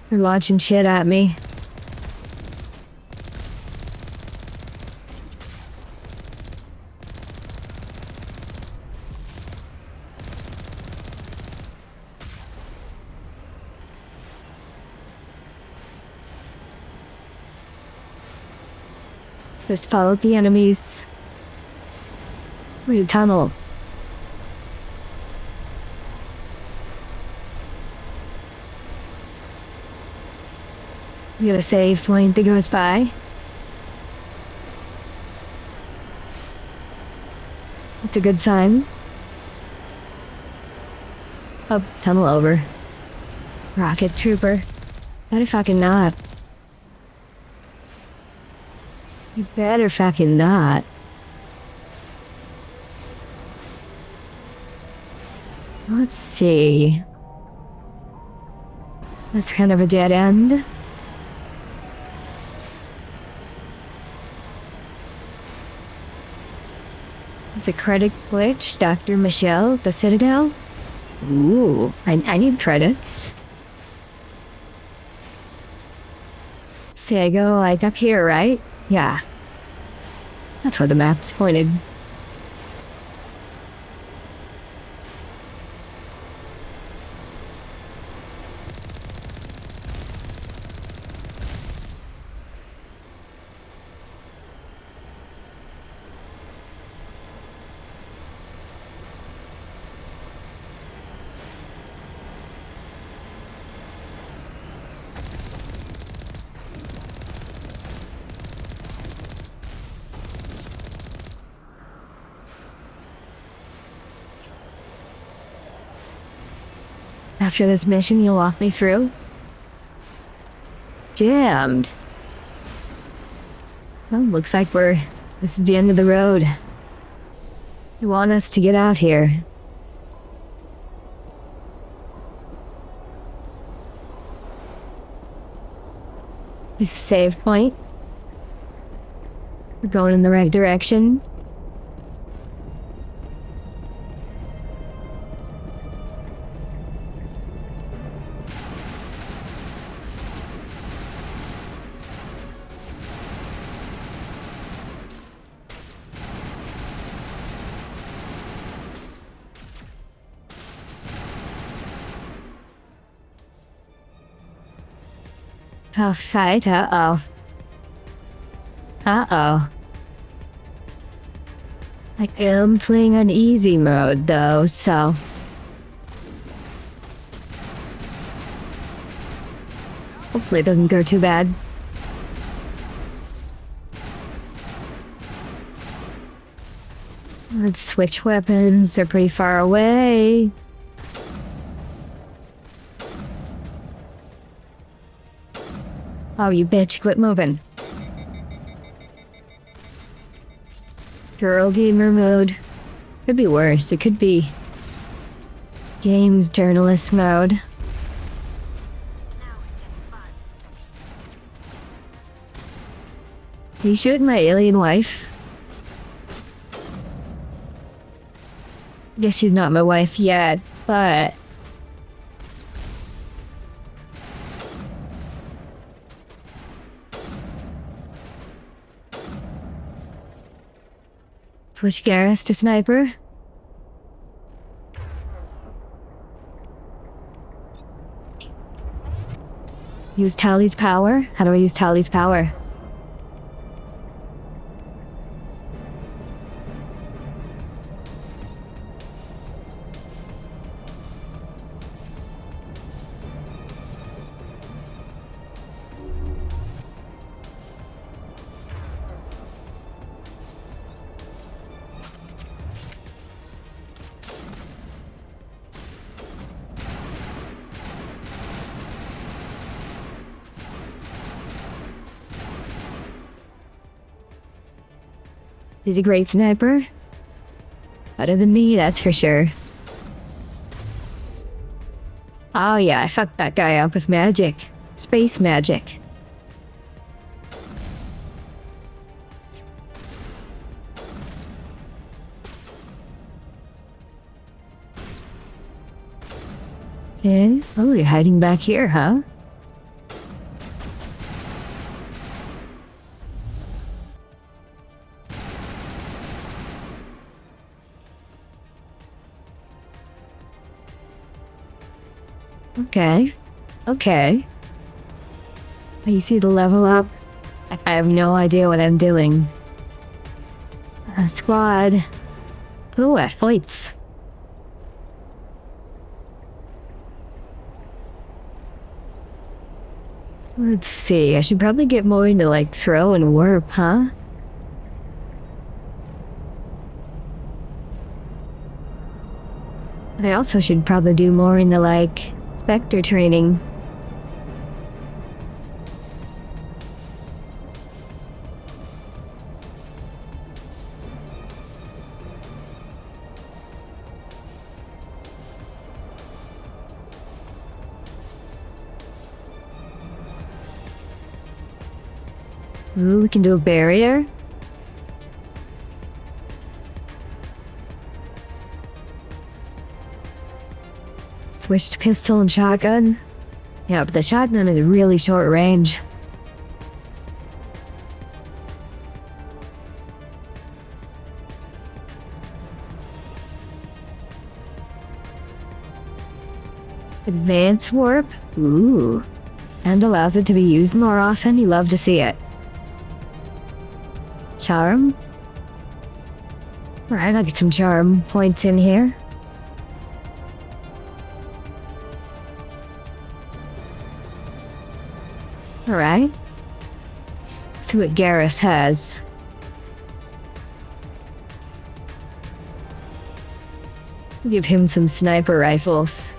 They're launching shit at me. Just followed the enemies. Through the tunnel. We got a save point that goes by. It's a good sign. Oh, tunnel over. Rocket trooper. Better fucking not. You better fucking not. Let's see. That's kind of a dead end. It's a credit glitch, Dr. Michelle, the Citadel. Ooh, I need credits. See, I go like up here, right? Yeah. That's where the map's pointed. After this mission you'll walk me through? Jammed. Well, looks like this is the end of the road. You want us to get out here. This is a save point. We're going in the right direction. Tough fight, uh-oh. Uh-oh. I am playing on easy mode, though, so... hopefully it doesn't go too bad. Let's switch weapons, they're pretty far away. Oh, you bitch, quit moving. Girl gamer mode. Could be worse, it could be games journalist mode. Are you shooting my alien wife? Guess she's not my wife yet, but... Push Garrus to sniper. Use Tali's power? How do I use Tali's power? He's a great sniper. Better than me, that's for sure. Oh yeah, I fucked that guy up with magic. Space magic. Okay. Oh, you're hiding back here, huh? Okay. Okay. You see the level up? I have no idea what I'm doing. Squad. Ooh, at fights. Let's see, I should probably get more into like throw and warp, huh? But I also should probably do more into like Spectre training. Ooh, we can do a barrier. Switched pistol and shotgun. Yeah, but the shotgun is really short range. Advanced warp? Ooh. And allows it to be used more often. You love to see it. Charm? Alright, I'll get some charm points in here. Alright. See what Garrus has. Give him some sniper rifles.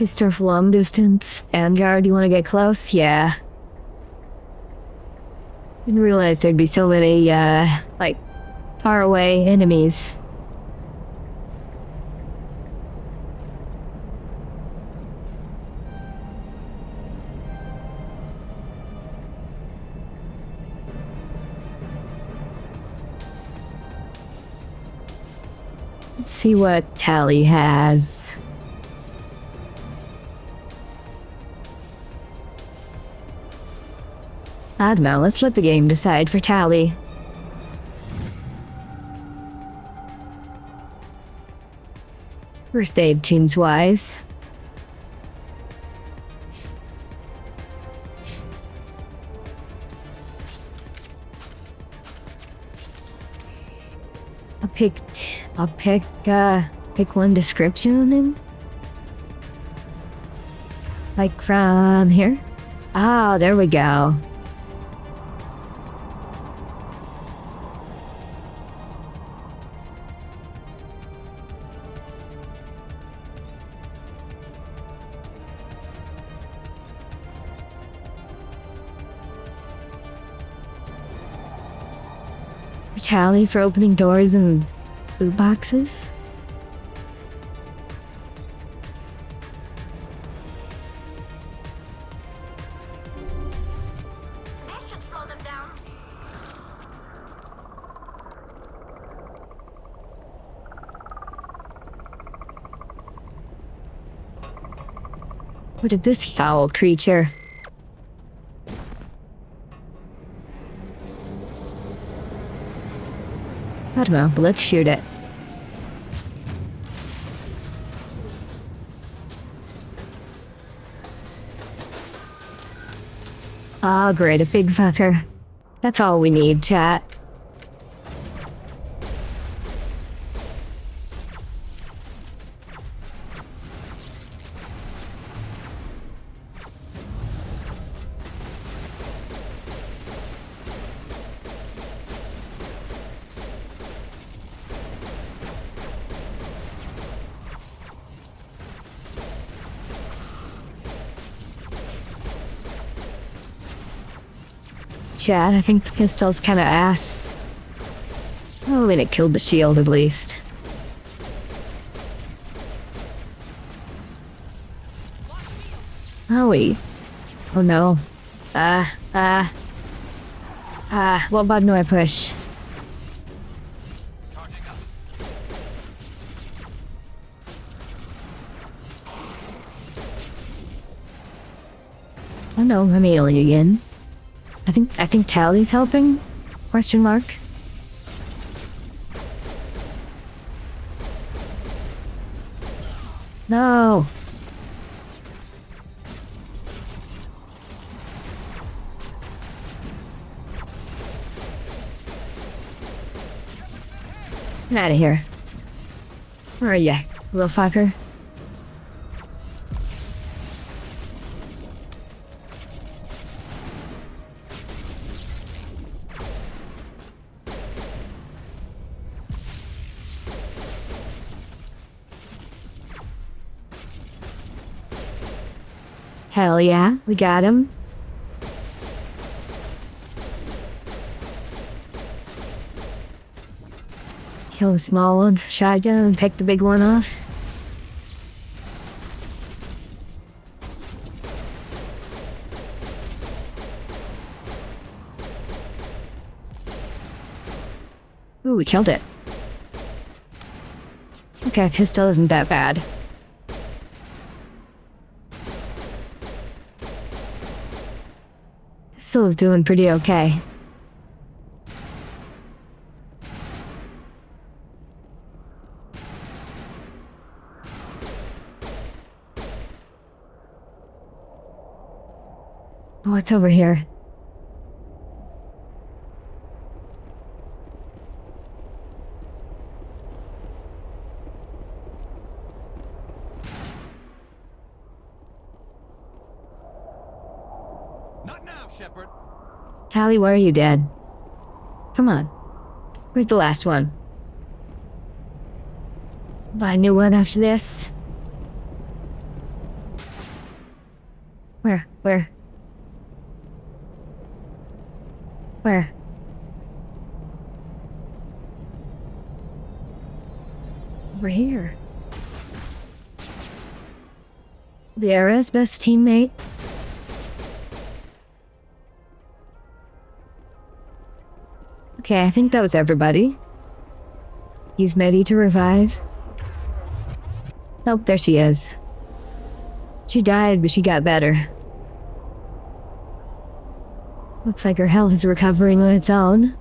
Pistol for long distance. Vanguard, you want to get close? Yeah. Didn't realize there'd be so many, like, far away enemies. Let's see what Tali has. I don't know, let's let the game decide for Tali. First aid teams wise. I'll pick one description on him. Like from here? Ah, there we go. Tally for opening doors and loot boxes. This should slow them down. What did this foul creature? I don't know, but let's shoot it. Ah, great, a big fucker. That's all we need, chat. Chat, I think the pistol's kinda ass. Oh, and it killed the shield at least. Oh, wait. Oh no. What button do I push? Oh no, I'm ailing again. I think Tally's helping? Question mark. No. Get out of here. Where are ya, little fucker? Hell yeah, we got him. Kill the small one, shotgun, and pick the big one off. Ooh, we killed it. Okay, pistol isn't that bad. Still doing pretty okay. What's over here? Shepard. Hallie, why are you dead? Come on. Where's the last one? Buy a new one after this? Where? Over here. Liara's best teammate. Okay, I think that was everybody. Use Medi to revive. Nope, there she is. She died, but she got better. Looks like her health is recovering on its own.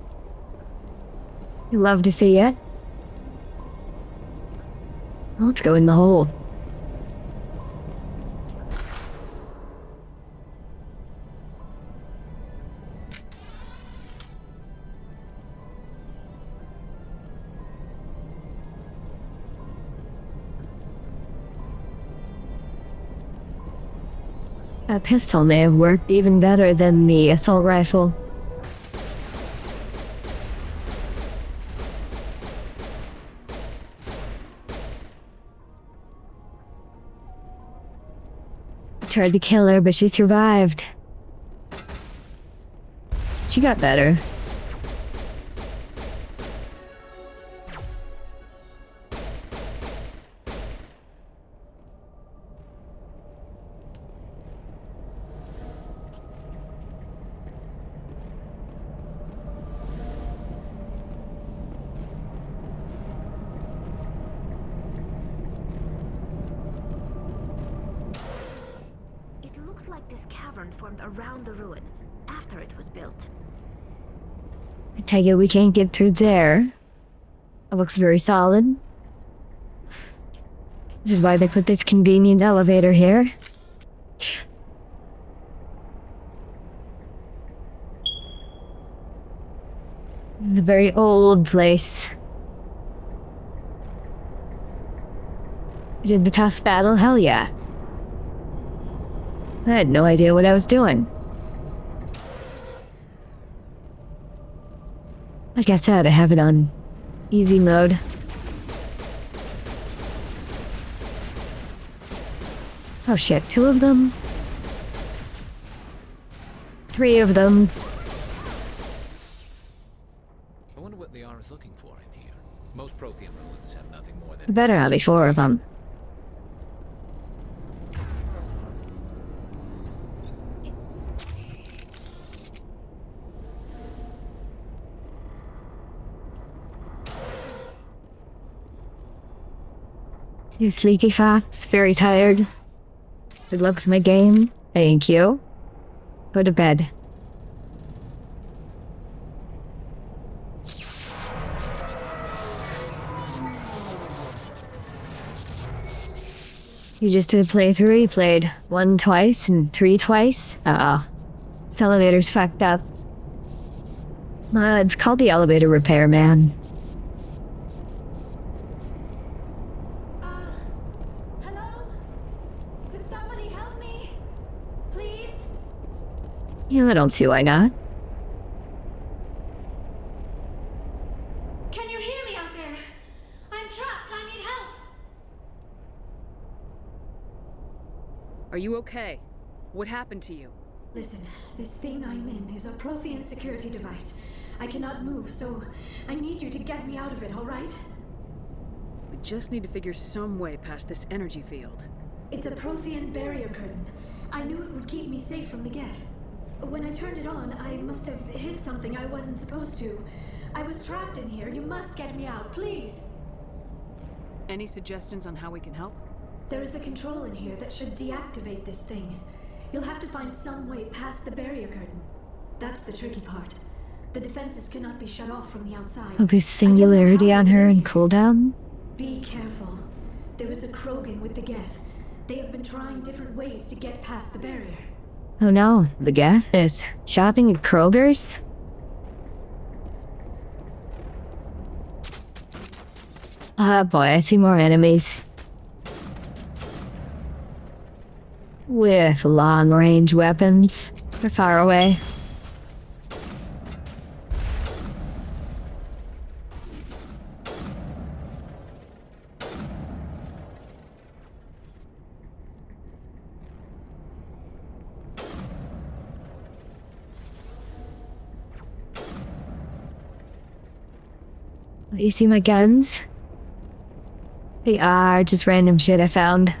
You love to see it. I'll go in the hole. A pistol may have worked even better than the assault rifle. I tried to kill her, but she survived. She got better. This cavern formed around the ruin, after it was built. I take it we can't get through there. It looks very solid. Which is why they put this convenient elevator here. This is a very old place. We did the tough battle, hell yeah. I had no idea what I was doing. Like I said, I have it on easy mode. Oh shit, 2 of them? 3 of them. I wonder what Liara's looking for in here. Most Prothean ruins have nothing more than... There better not be 4 of them. You sleepy fox, very tired. Good luck with my game. Thank you. Go to bed. You just did a playthrough, you played 1 twice and 3 twice? Uh-oh. This elevator's fucked up. It's called the elevator repairman. Yeah, I don't see why not. Can you hear me out there? I'm trapped. I need help. Are you okay? What happened to you? Listen, this thing I'm in is a Prothean security device. I cannot move, so I need you to get me out of it, all right? We just need to figure some way past this energy field. It's a Prothean barrier curtain. I knew it would keep me safe from the Geth. When I turned it on, I must have hit something I wasn't supposed to. I was trapped in here. You must get me out, please. Any suggestions on how we can help? There is a control in here that should deactivate this thing. You'll have to find some way past the barrier curtain. That's the tricky part. The defenses cannot be shut off from the outside. Will be singularity on her and cooldown? Be careful. There is a Krogan with the Geth. They have been trying different ways to get past the barrier. Oh no, the Geth is shopping at Kroger's? Ah boy, I see more enemies. With long-range weapons. They're far away. You see my guns? They are just random shit I found.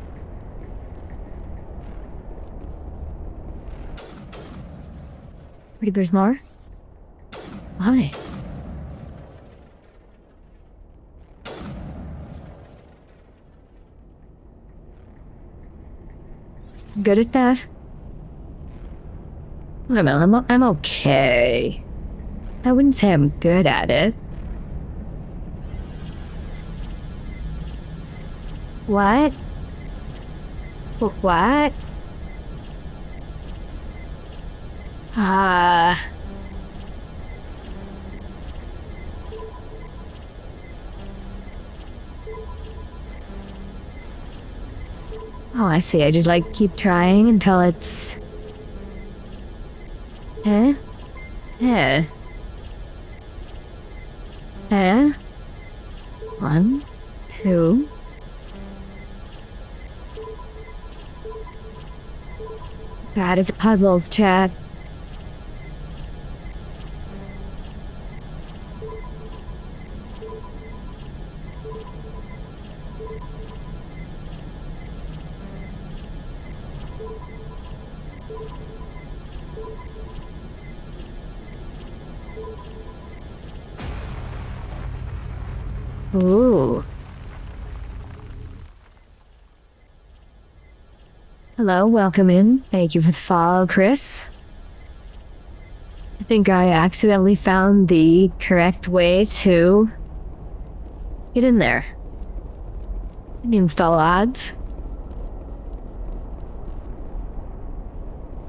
Wait, there's more? Why? Good at that? I don't know, I'm okay. I wouldn't say I'm good at it. What? What? Oh, I see. I just like keep trying until it's... Huh? Huh? Huh? 1, 2... God, it's puzzles, chat. Ooh. Hello, welcome in. Thank you for the follow, Chris. I think I accidentally found the correct way to get in there. Install odds.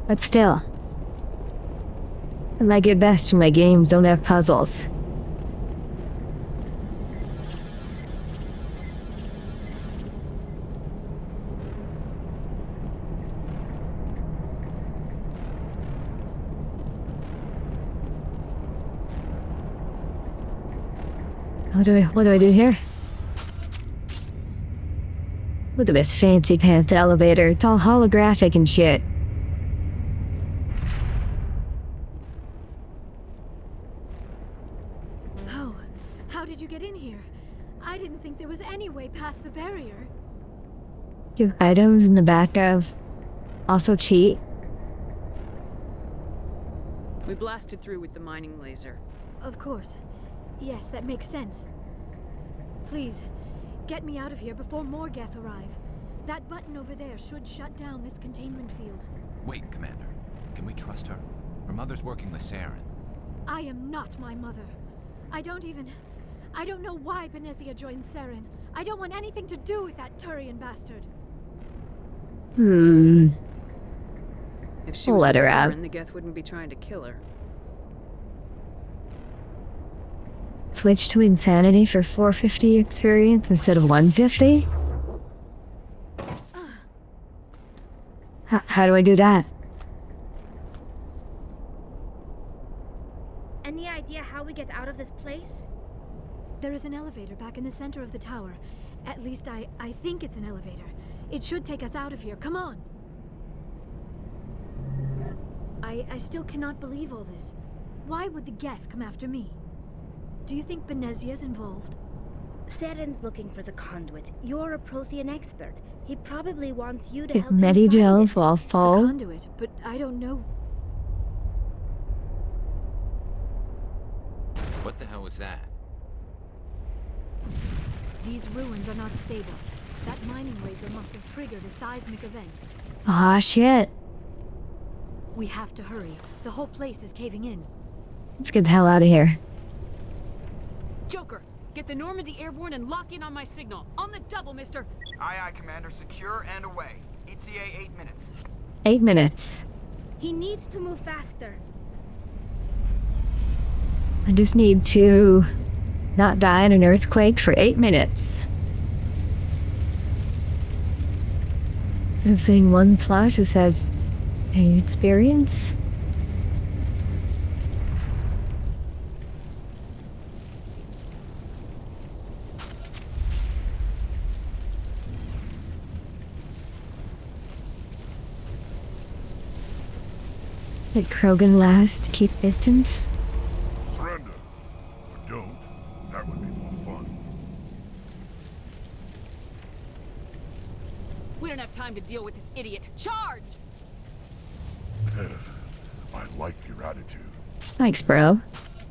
But still, I like it best when my games don't have puzzles. What do I do here? Look at this fancy pants elevator. It's all holographic and shit. Oh, how did you get in here? I didn't think there was any way past the barrier. You have items in the back of... Also cheat. We blasted through with the mining laser. Of course. Yes, that makes sense. Please, get me out of here before more Geth arrive. That button over there should shut down this containment field. Wait, Commander. Can we trust her? Her mother's working with Saren. I am not my mother. I don't know why Benezia joined Saren. I don't want anything to do with that Turian bastard. If she We'll was let with her out. Saren, the Geth wouldn't be trying to kill her. Switch to insanity for 450 experience instead of 150? How do I do that? Any idea how we get out of this place? There is an elevator back in the center of the tower. At least I think it's an elevator. It should take us out of here. Come on! I still cannot believe all this. Why would the Geth come after me? Do you think Benezia's involved? Saren's looking for the conduit. You're a Prothean expert. He probably wants you to If help him Medi find gels it. while The full. conduit, but I don't know. What the hell was that? These ruins are not stable. That mining laser must have triggered a seismic event. Ah, shit. We have to hurry. The whole place is caving in. Let's get the hell out of here. Joker, get the Normandy airborne and lock in on my signal. On the double, mister. Aye, aye, Commander. Secure and away. ETA 8 minutes. 8 minutes. He needs to move faster. I just need to not die in an earthquake for 8 minutes. I'm seeing one plot who says, any experience? Did Krogan last keep distance? Surrender. Or don't. That would be more deal with this idiot. Charge! I like your attitude. Thanks, bro.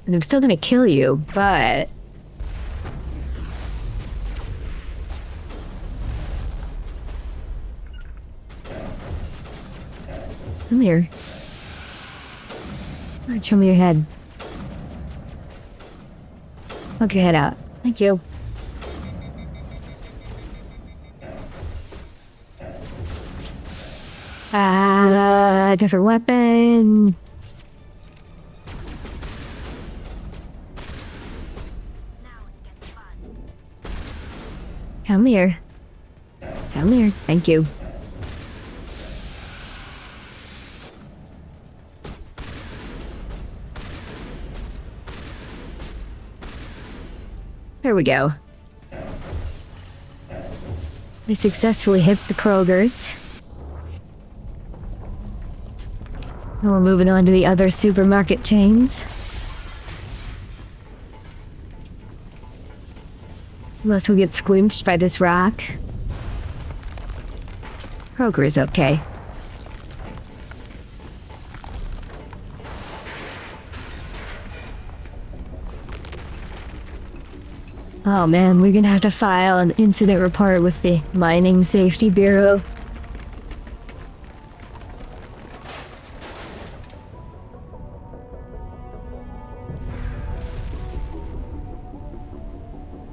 And I'm still gonna kill you, but... Come here. Alright, show me your head. Poke your head out. Thank you. Different weapon. Come here. Come here. Thank you. There we go. They successfully hit the Krogers. Now we're moving on to the other supermarket chains. Unless we get squinched by this rock. Kroger is okay. Oh man, we're gonna have to file an incident report with the Mining Safety Bureau.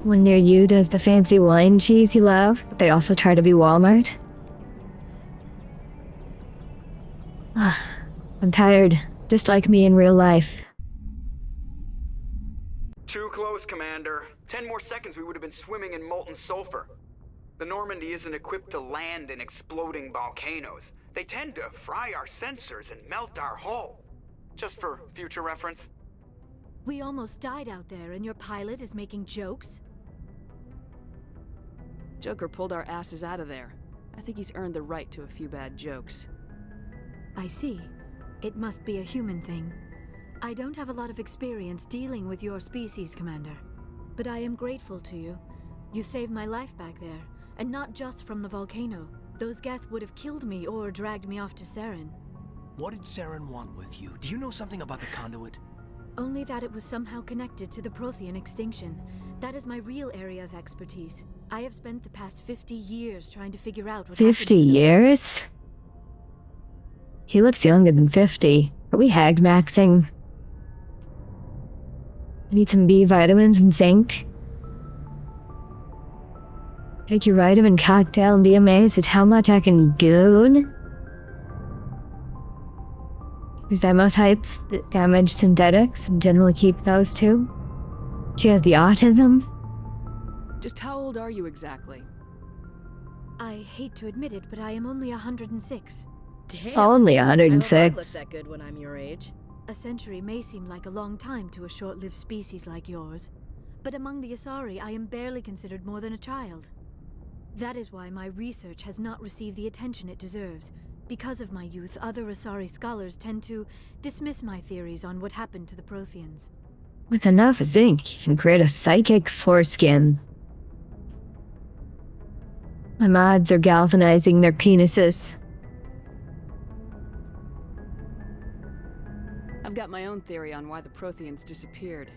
One near you does the fancy wine cheese you love, but they also try to be Walmart. I'm tired, just like me in real life. Too close, Commander. 10 more seconds we would have been swimming in molten sulfur. The Normandy isn't equipped to land in exploding volcanoes. They tend to fry our sensors and melt our hull. Just for future reference. We almost died out there and your pilot is making jokes? Joker pulled our asses out of there. I think he's earned the right to a few bad jokes. I see. It must be a human thing. I don't have a lot of experience dealing with your species, Commander. But I am grateful to you. You saved my life back there, and not just from the volcano. Those Geth would have killed me or dragged me off to Saren. What did Saren want with you? Do you know something about the conduit? Only that it was somehow connected to the Prothean extinction. That is my real area of expertise. I have spent the past 50 years trying to figure out what 50 years? He looks younger than 50. Are we hag maxing? I need some B vitamins and zinc. Take your vitamin cocktail and be amazed at how much I can goon. There's demo types that damage synthetics and generally keep those too. She has the autism. Just how old are you exactly? I hate to admit it, but I am only 106. Damn. Only 106. I don't look that good when I'm your age. A century may seem like a long time to a short-lived species like yours, but among the Asari, I am barely considered more than a child. That is why my research has not received the attention it deserves. Because of my youth, other Asari scholars tend to dismiss my theories on what happened to the Protheans. With enough zinc, you can create a psychic foreskin. My mods are galvanizing their penises. I've got my own theory on why the Protheans disappeared.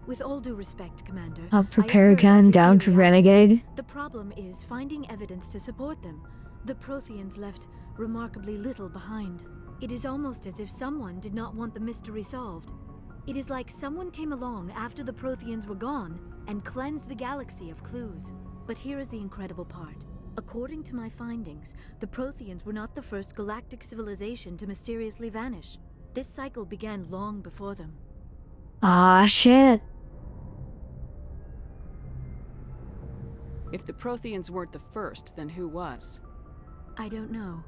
With all due respect, Commander, Up for Paragon, down for Renegade. The problem is finding evidence to support them. The Protheans left remarkably little behind. It is almost as if someone did not want the mystery solved. It is like someone came along after the Protheans were gone and cleansed the galaxy of clues. But here is the incredible part. According to my findings, the Protheans were not the first galactic civilization to mysteriously vanish. This cycle began long before them. Ah, shit. If the Protheans weren't the first, then who was? I don't know.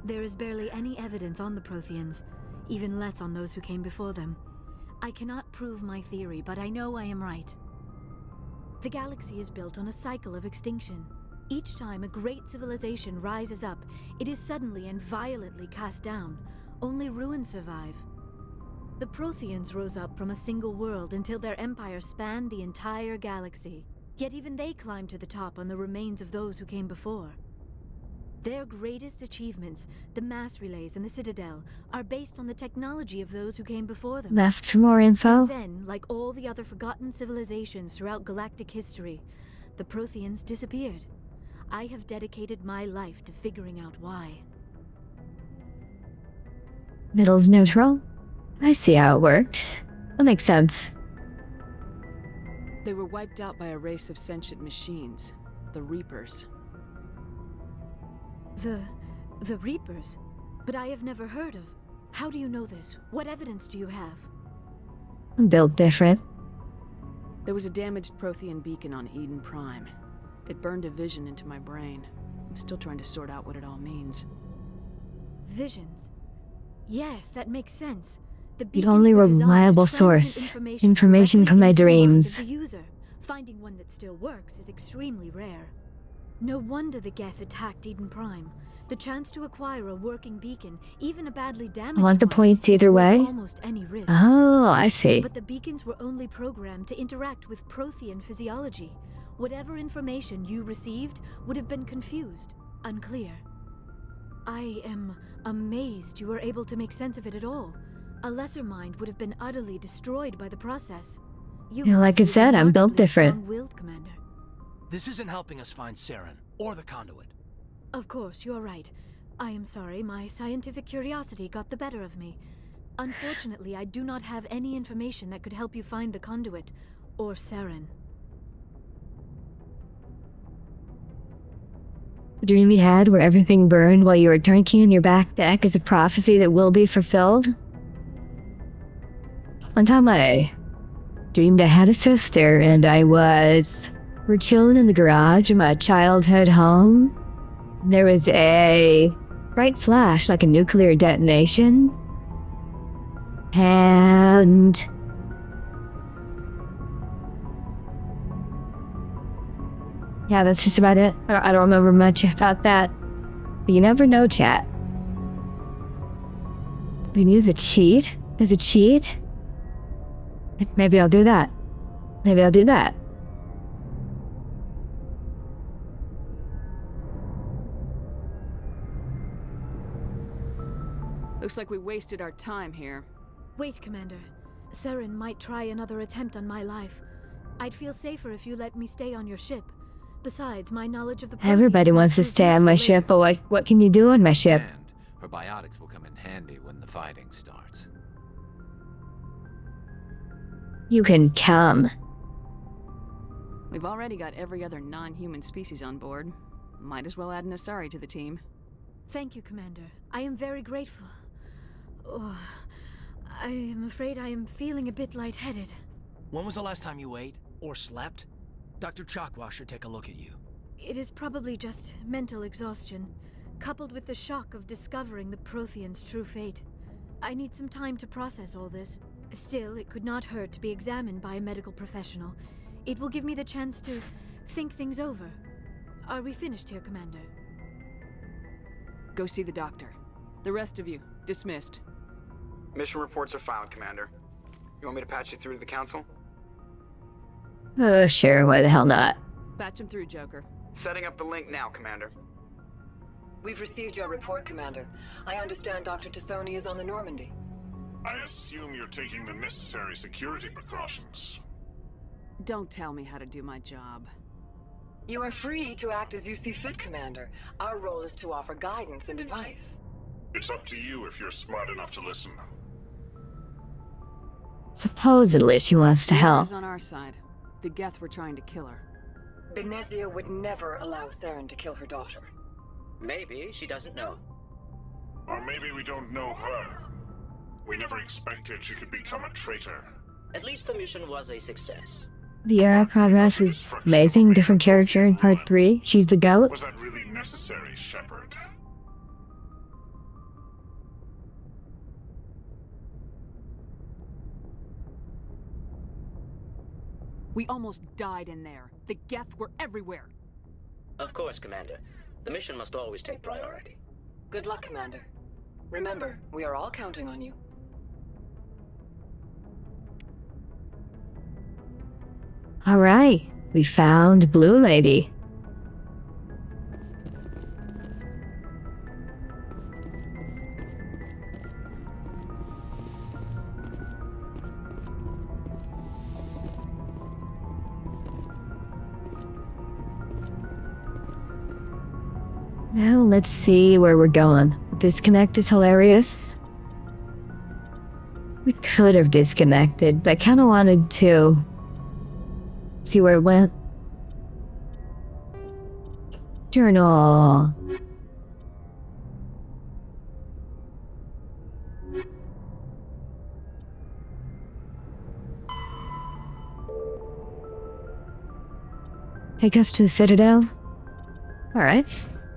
There is barely any evidence on the Protheans, even less on those who came before them. I cannot prove my theory, but I know I am right. The galaxy is built on a cycle of extinction. Each time a great civilization rises up, it is suddenly and violently cast down. Only ruins survive. The Protheans rose up from a single world until their empire spanned the entire galaxy. Yet even they climbed to the top on the remains of those who came before. Their greatest achievements, the mass relays and the Citadel, are based on the technology of those who came before them. Left for more info? And then, like all the other forgotten civilizations throughout galactic history, the Protheans disappeared. I have dedicated my life to figuring out why. Middle's neutral? I see how it works. That makes sense. They were wiped out by a race of sentient machines, the Reapers. The Reapers? But I have never heard of. How do you know this? What evidence do you have? I'm built different. There was a damaged Prothean beacon on Eden Prime. It burned a vision into my brain. I'm still trying to sort out what it all means. Visions? Yes, that makes sense. The only reliable source. Information from my dreams. The user. Finding one that still works is extremely rare. No wonder the Geth attacked Eden Prime. The chance to acquire a working beacon, even a badly damaged I want the one, points either is worth way. almost any risk. Oh, I see. But the beacons were only programmed to interact with Prothean physiology. Whatever information you received would have been confused, unclear. I am amazed you were able to make sense of it at all. A lesser mind would have been utterly destroyed by the process. Yeah, like I said, I'm built different. Strong-willed, Commander. This isn't helping us find Saren, or the conduit. Of course, you're right. I am sorry, my scientific curiosity got the better of me. Unfortunately, I do not have any information that could help you find the conduit, or Saren. The dream you had where everything burned while you were drinking on your back deck is a prophecy that will be fulfilled? One time I dreamed I had a sister and we're chilling in the garage of my childhood home. There was a bright flash like a nuclear detonation. And yeah, that's just about it. I don't remember much about that. But you never know, chat. We can use a cheat as a cheat. Maybe I'll do that. Maybe I'll do that. Looks like we wasted our time here. Wait, Commander. Saren might try another attempt on my life. I'd feel safer if you let me stay on your ship. Besides, my knowledge of the Everybody wants to stay on my ship, but what can you do on my ship? And her biotics will come in handy when the fighting starts. You can come. We've already got every other non-human species on board. Might as well add an Asari to the team. Thank you, Commander. I am very grateful. Oh, I am afraid I am feeling a bit lightheaded. When was the last time you ate, or slept? Dr. Chakwa should take a look at you. It is probably just mental exhaustion, coupled with the shock of discovering the Protheans' true fate. I need some time to process all this. Still, it could not hurt to be examined by a medical professional. It will give me the chance to think things over. Are we finished here, Commander? Go see the doctor. The rest of you, dismissed. Mission reports are filed, Commander. You want me to patch you through to the Council? Sure, why the hell not? Patch him through, Joker. Setting up the link now, Commander. We've received your report, Commander. I understand Dr. Tassoni is on the Normandy. I assume you're taking the necessary security precautions. Don't tell me how to do my job. You are free to act as you see fit, Commander. Our role is to offer guidance and advice. It's up to you if you're smart enough to listen. Supposedly she wants to help. Who's on our side? The Geth were trying to kill her. Benezia would never allow Saren to kill her daughter. Maybe she doesn't know. Or maybe we don't know her. We never expected she could become a traitor. At least the mission was a success. The era progress is amazing. Different character in part 3. She's the goat. Was that really necessary, Shepard? We almost died in there. The Geth were everywhere. Of course, Commander. The mission must always take priority. Good luck, Commander. Remember, we are all counting on you. Alright, we found Blue Lady. Well, let's see where we're going. Disconnect is hilarious. We could have disconnected, but I kind of wanted to see where it went. Journal. Take us to the Citadel? Alright.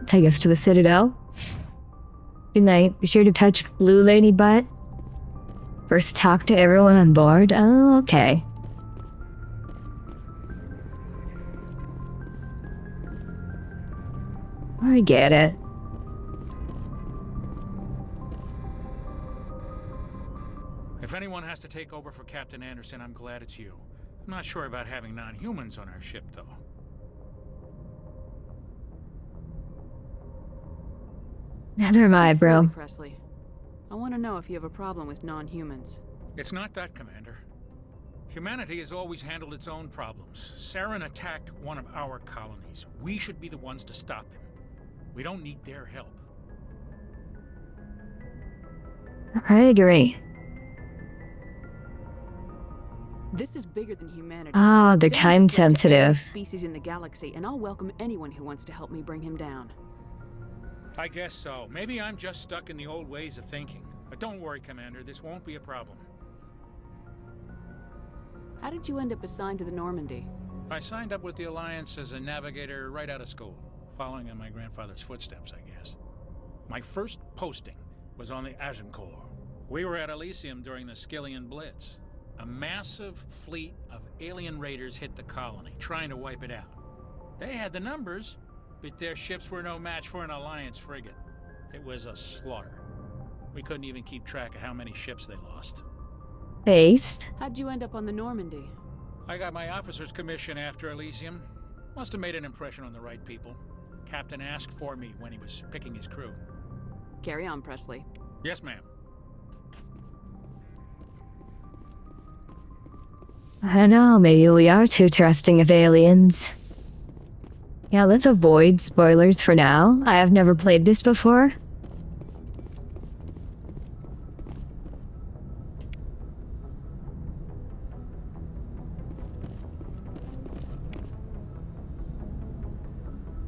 Take us to the Citadel. Good night. Be sure to touch Blue Lady butt. First talk to everyone on board. Oh, okay. I get it. If anyone has to take over for Captain Anderson, I'm glad it's you. I'm not sure about having non-humans on our ship, though. Neither am I, bro. Presley, I want to know if you have a problem with non-humans. It's not that, Commander. Humanity has always handled its own problems. Saren attacked one of our colonies. We should be the ones to stop him. We don't need their help. I agree. This is bigger than humanity. Ah, the Saren's time a threat to every sensitive. species in the galaxy, and I'll welcome anyone who wants to help me bring him down. I guess so. Maybe I'm just stuck in the old ways of thinking. But don't worry, Commander. This won't be a problem. How did you end up assigned to the Normandy? I signed up with the Alliance as a navigator right out of school, following in my grandfather's footsteps, I guess. My first posting was on the Agincourt. We were at Elysium during the Skillian Blitz. A massive fleet of alien raiders hit the colony, trying to wipe it out. They had the numbers, but their ships were no match for an Alliance frigate. It was a slaughter. We couldn't even keep track of how many ships they lost. Based? How'd you end up on the Normandy? I got my officer's commission after Elysium. Must have made an impression on the right people. Captain asked for me when he was picking his crew. Carry on, Presley. Yes, ma'am. I don't know, maybe we are too trusting of aliens. Yeah, let's avoid spoilers for now. I have never played this before.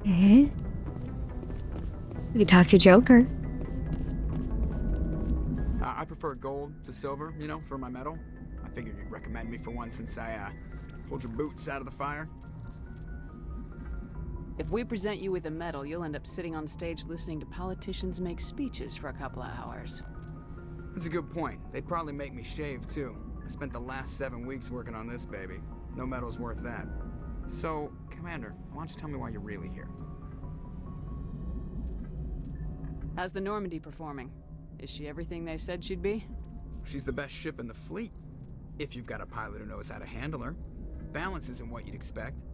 Eh? We could talk to Joker. I prefer gold to silver, you know, for my medal. I figured you'd recommend me for one since I, pulled your boots out of the fire. If we present you with a medal, you'll end up sitting on stage listening to politicians make speeches for a couple of hours. That's a good point. They'd probably make me shave, too. I spent the last 7 weeks working on this baby. No medal's worth that. So, Commander, why don't you tell me why you're really here? How's the Normandy performing? Is she everything they said she'd be? She's the best ship in the fleet. If you've got a pilot who knows how to handle her. Balance isn't what you'd expect.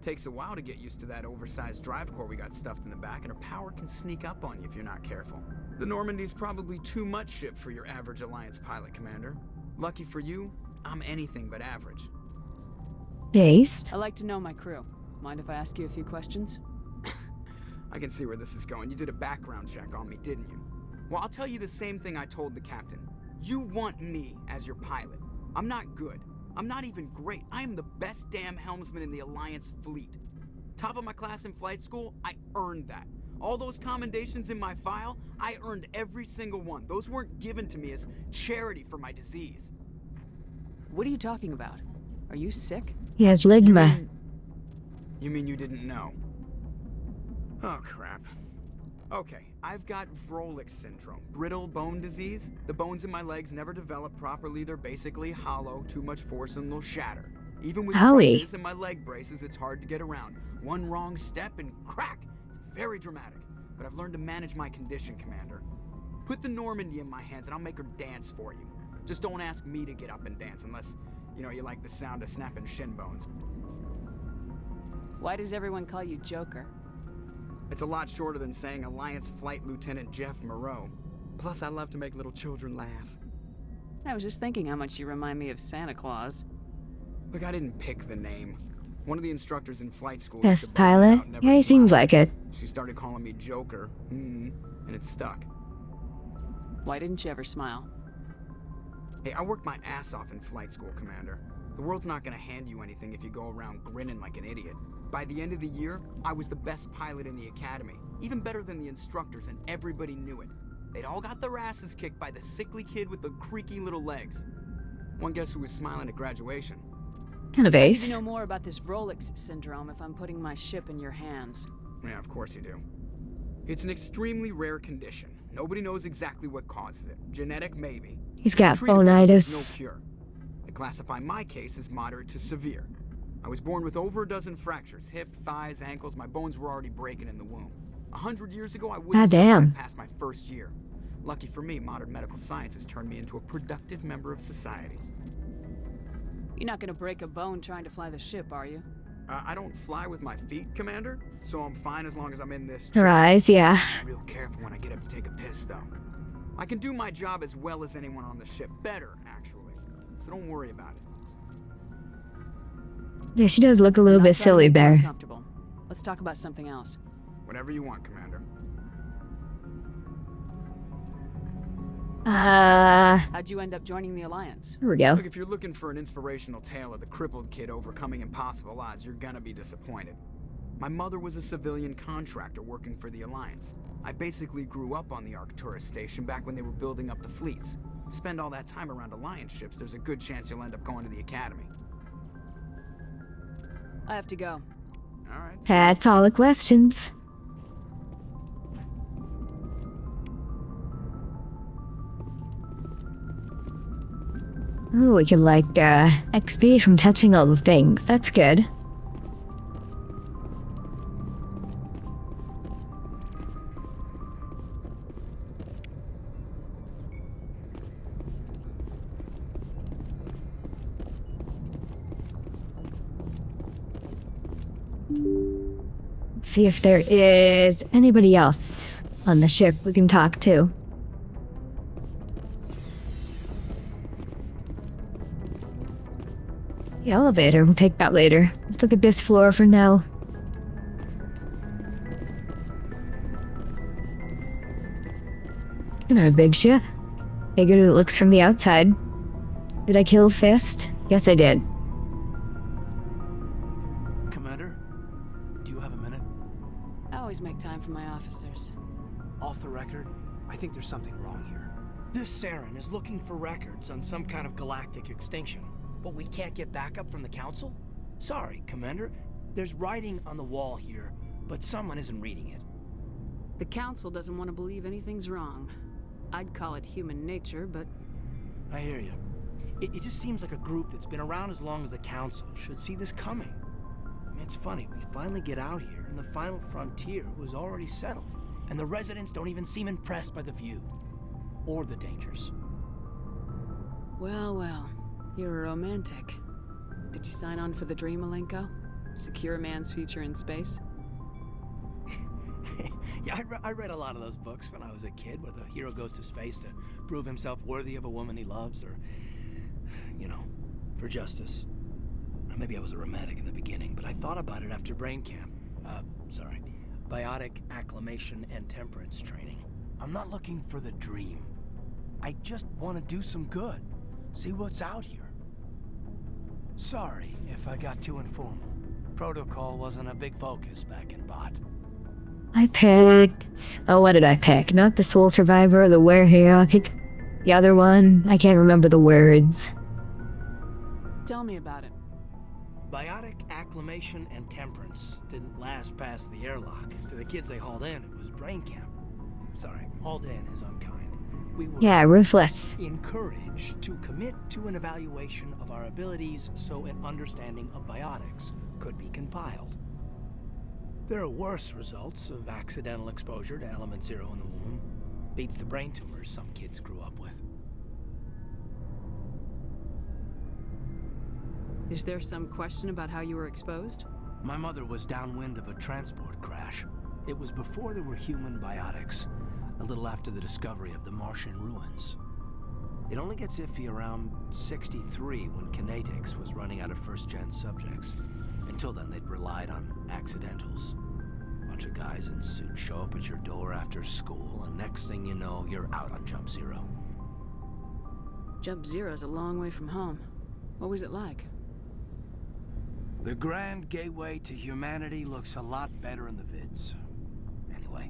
Takes a while to get used to that oversized drive core we got stuffed in the back, and her power can sneak up on you if you're not careful. The Normandy's probably too much ship for your average Alliance pilot, Commander. Lucky for you, I'm anything but average. Based? I like to know my crew. Mind if I ask you a few questions? I can see where this is going. You did a background check on me, didn't you? Well, I'll tell you the same thing I told the captain. You want me as your pilot. I'm not good. I'm not even great. I am the best damn helmsman in the Alliance fleet. Top of my class in flight school, I earned that. All those commendations in my file, I earned every single one. Those weren't given to me as charity for my disease. What are you talking about? Are you sick? He has ligma. You mean you didn't know? Oh, crap. Okay, I've got Vrolik syndrome, brittle bone disease. The bones in my legs never develop properly. They're basically hollow, too much force and they'll shatter. Even with crutches and my leg braces, it's hard to get around. One wrong step and crack. It's very dramatic, but I've learned to manage my condition, Commander. Put the Normandy in my hands and I'll make her dance for you. Just don't ask me to get up and dance unless, you know, you like the sound of snapping shin bones. Why does everyone call you Joker? It's a lot shorter than saying Alliance Flight Lieutenant Jeff Moreau. Plus, I love to make little children laugh. I was just thinking how much you remind me of Santa Claus. Look, I didn't pick the name. One of the instructors in flight school. Best pilot? Yeah, he seems like it. She started calling me Joker, and it stuck. Why didn't you ever smile? Hey, I worked my ass off in flight school, Commander. The world's not gonna hand you anything if you go around grinning like an idiot. By the end of the year, I was the best pilot in the academy, even better than the instructors, and everybody knew it. They'd all got their asses kicked by the sickly kid with the creaky little legs. One guess who was smiling at graduation? Kind of I need ace. to know more about this Rolex syndrome if I'm putting my ship in your hands. Yeah, of course you do. It's an extremely rare condition. Nobody knows exactly what causes it. Genetic, maybe. He's got It's treatable, but bonitis. no cure. They classify my case as moderate to severe. I was born with over a dozen fractures. Hip, thighs, ankles. My bones were already breaking in the womb. 100 years ago, I wouldn't have Goddamn. survived past my first year. Lucky for me, modern medical science has turned me into a productive member of society. You're not gonna break a bone trying to fly the ship, are you? I don't fly with my feet, Commander, so I'm fine as long as I'm in this Her chair. eyes, yeah. Real careful when I get up to take a piss, though. I can do my job as well as anyone on the ship. Better, actually. So don't worry about it. Yeah, she does look a little bit silly there. Comfortable. Let's talk about something else. Whatever you want, Commander. How'd you end up joining the Alliance? Here we go. Look, if you're looking for an inspirational tale of the crippled kid overcoming impossible odds, you're gonna be disappointed. My mother was a civilian contractor working for the Alliance. I basically grew up on the Arcturus station back when they were building up the fleets. Spend all that time around Alliance ships, there's a good chance you'll end up going to the Academy. I have to go. Alright. That's all the questions. Oh, we can like XP from touching all the things. That's good. Let's see if there is anybody else on the ship we can talk to. The elevator, we'll take that later. Let's look at this floor for now. Kind of a big ship. Bigger than it looks from the outside. Did I kill Fist? Yes, I did. Commander, do you have a minute? I always make time for my officers. Off the record, I think there's something wrong here. This Saren is looking for records on some kind of galactic extinction, but we can't get backup from the Council? Sorry, Commander. There's writing on the wall here, but someone isn't reading it. The Council doesn't want to believe anything's wrong. I'd call it human nature, but... I hear you. It just seems like a group that's been around as long as the Council should see this coming. I mean, it's funny, we finally get out here, and the final frontier was already settled, and the residents don't even seem impressed by the view. Or the dangers. Well, well. You're a romantic. Did you sign on for the dream, Malenko? Secure a man's future in space? Yeah, I read a lot of those books when I was a kid, where the hero goes to space to prove himself worthy of a woman he loves, or, you know, for justice. Maybe I was a romantic in the beginning, but I thought about it after brain camp. Biotic acclimation and temperance training. I'm not looking for the dream. I just want to do some good. See what's out here. Sorry if I got too informal. Protocol wasn't a big focus back in Bot. I picked... Oh, what did I pick? Not the Soul Survivor or the Werehero. I picked the other one. I can't remember the words. Tell me about it. Biotic acclimation and temperance didn't last past the airlock. To the kids they hauled in, it was brain camp. Sorry, hauled in is unkind. We were Ruthless. encouraged to commit to an evaluation of our abilities so an understanding of biotics could be compiled. There are worse results of accidental exposure to element 0 in the womb. Beats the brain tumors some kids grew up with. Is there some question about how you were exposed? My mother was downwind of a transport crash. It was before there were human biotics, a little after the discovery of the Martian ruins. It only gets iffy around 63 when Kinetics was running out of first-gen subjects. And Until then, they'd relied on accidentals. A bunch of guys in suits show up at your door after school, and next thing you know, you're out on Jump Zero. Jump Zero's a long way from home. What was it like? The Grand Gateway to Humanity looks a lot better in the vids. Anyway,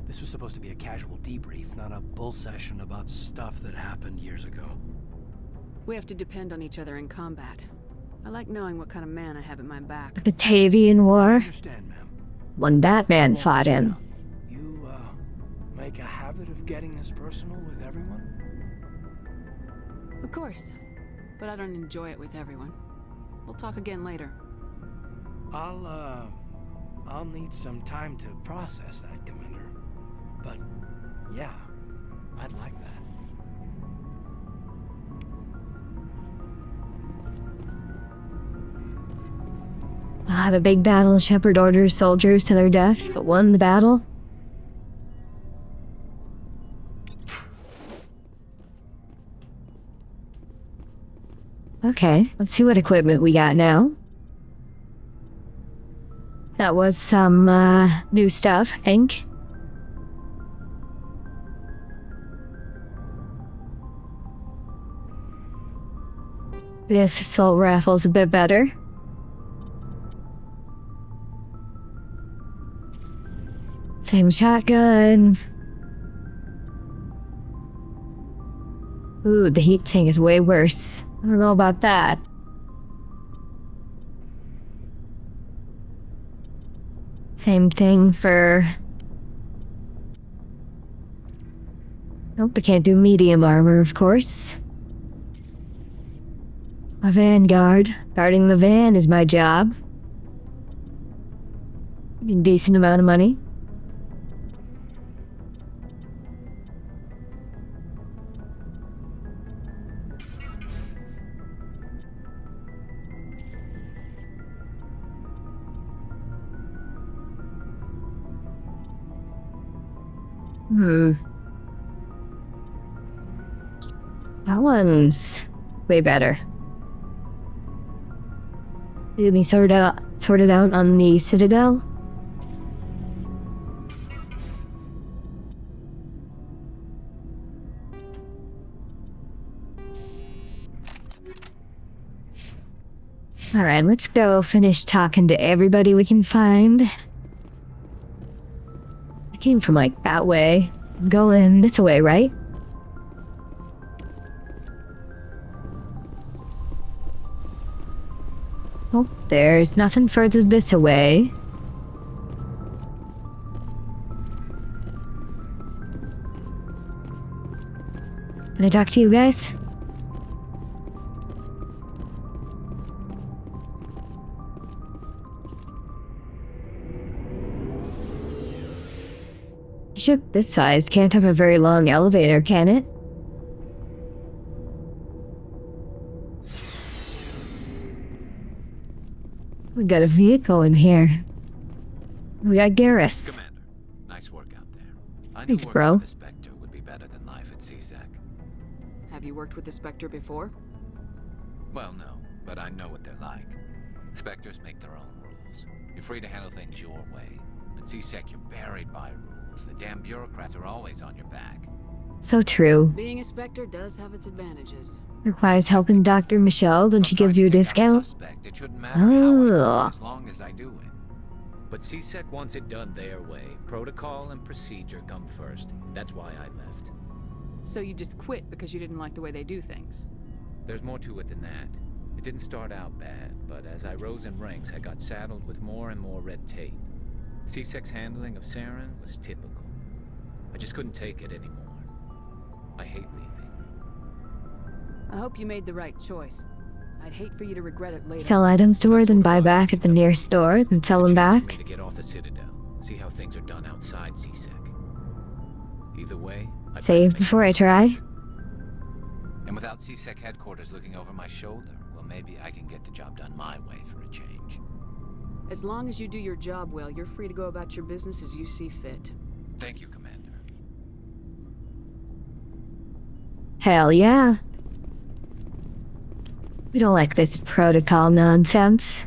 this was supposed to be a casual debrief, not a bull session about stuff that happened years ago. We have to depend on each other in combat. I like knowing what kind of man I have at my back. Batavian War. Understand, ma'am. One that man fought in. You, make a habit of getting this personal with everyone? Of course. But I don't enjoy it with everyone. We'll talk again later. I'll need some time to process that, Commander. But, yeah, I'd like that. Ah, the big battle. Shepard orders soldiers to their death, but won the battle. Okay, let's see what equipment we got now. That was some, new stuff, I think. This assault rifle's a bit better. Same shotgun. Ooh, the heat tank is way worse. I don't know about that. Same thing for... Nope, I can't do medium armor, of course. A vanguard. Guarding the van is my job. A decent amount of money. That one's way better. Did we sort it out on the Citadel? Alright, let's go finish talking to everybody we can find. I came from like that way. I'm going this way, right? Oh, there's nothing further this way. Can I talk to you guys? A ship this size can't have a very long elevator, can it? We got a vehicle in here. We got Garrus. Commander, nice work out there. I knew Thanks, working bro. with the Spectre would be better than life at CSEC. Have you worked with the Spectre before? Well, no, but I know what they're like. Spectres make their own rules. You're free to handle things your way. At CSEC, you're buried by rules. The damn bureaucrats are always on your back. So true. Being a Spectre does have its advantages. Requires helping Dr. Michelle, then she gives you a discount. It shouldn't matter how I do it, Oh. as long as I do it. But CSEC wants it done their way. Protocol and procedure come first. That's why I left. So you just quit because you didn't like the way they do things? There's more to it than that. It didn't start out bad, but as I rose in ranks, I got saddled with more and more red tape. CSEC's handling of Saren was typical. I just couldn't take it anymore. I hate leaving. I hope you made the right choice. I'd hate for you to regret it later. Sell items to her, then buy back at the nearest store, then sell them back. To get off the Citadel, see how things are done outside CSEC. Either way, I'd Save before I try. And without CSEC headquarters looking over my shoulder, well, maybe I can get the job done my way for a change. As long as you do your job well, you're free to go about your business as you see fit. Thank you, Commander. Hell yeah. We don't like this protocol nonsense.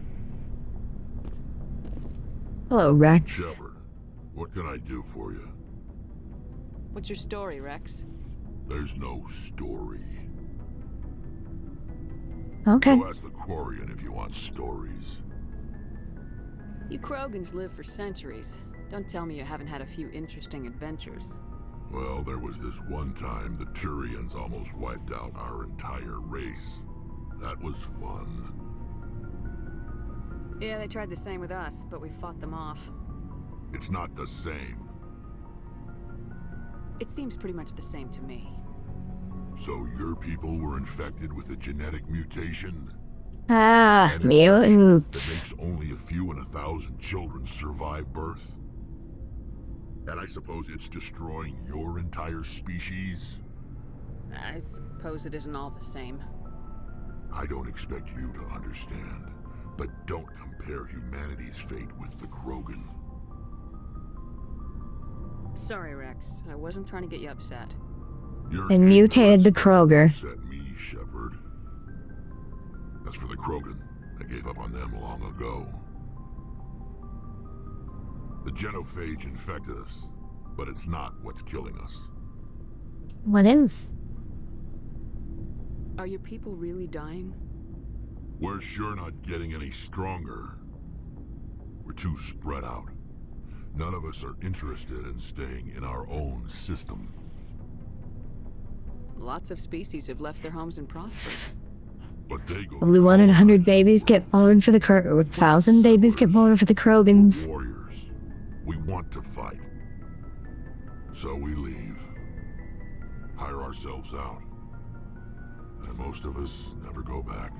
Hello, Rex. Shepard, what can I do for you? What's your story, Rex? There's no story. Okay. Go ask the Quarian if you want stories. You Krogans live for centuries. Don't tell me you haven't had a few interesting adventures. Well, there was this one time the Turians almost wiped out our entire race. That was fun. Yeah, they tried the same with us, but we fought them off. It's not the same. It seems pretty much the same to me. So your people were infected with a genetic mutation? Ah, That mutants. makes only a few in 1,000 children survive birth? And I suppose it's destroying your entire species? I suppose it isn't all the same. I don't expect you to understand, but don't compare humanity's fate with the Krogan. Sorry, Rex. I wasn't trying to get you upset. And mutated the Kroger. Upset me, Shepard. As for the Krogan, I gave up on them long ago. The genophage infected us, but it's not what's killing us. What is? Are your people really dying? We're sure not getting any stronger. We're too spread out. None of us are interested in staying in our own system. Lots of species have left their homes and prospered. But they go Only 1 in 100 babies get born for the 1,000 babies get born for the Krogans. warriors. We want to fight. So we leave. Hire ourselves out. And most of us never go back.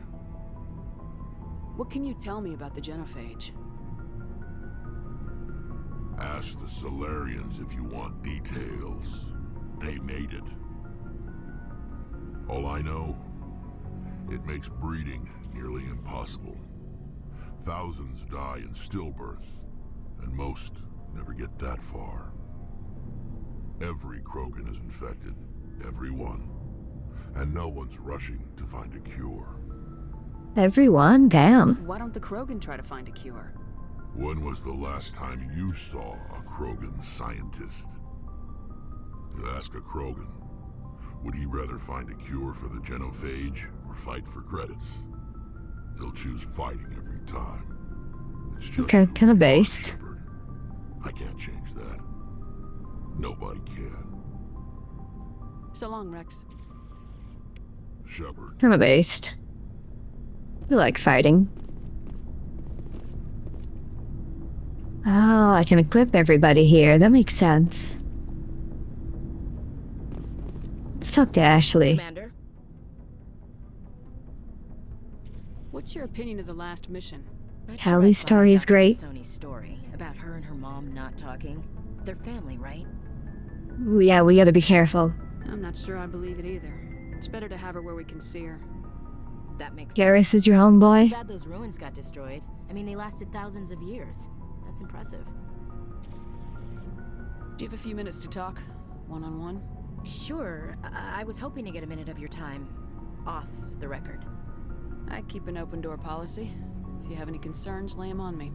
What can you tell me about the genophage? Ask the Solarians if you want details. They made it. All I know, it makes breeding nearly impossible. Thousands die in stillbirth, and most never get that far. Every Krogan is infected, every one. And no one's rushing to find a cure. Everyone? Damn. Why don't the Krogan try to find a cure? When was the last time you saw a Krogan scientist? You ask a Krogan, would he rather find a cure for the genophage or fight for credits? He'll choose fighting every time. It's just Okay, kind of based. I can't change that. Nobody can. So long, Rex. Shepard. Kind of based. You like fighting. Oh, I can equip everybody here. That makes sense. Let's talk to Ashley. Commander? What's your opinion of the last mission? Callie's story is great. Sony's story about her and her mom not talking. They're family, right? Yeah, we gotta be careful. I'm not sure I believe it either. It's better to have her where we can see her. That makes Garrus sense. is your homeboy? Too bad those ruins got destroyed. I mean, they lasted thousands of years. That's impressive. Do you have a few minutes to talk? One-on-one? Sure. I was hoping to get a minute of your time. Off the record. I keep an open door policy. If you have any concerns, lay them on me.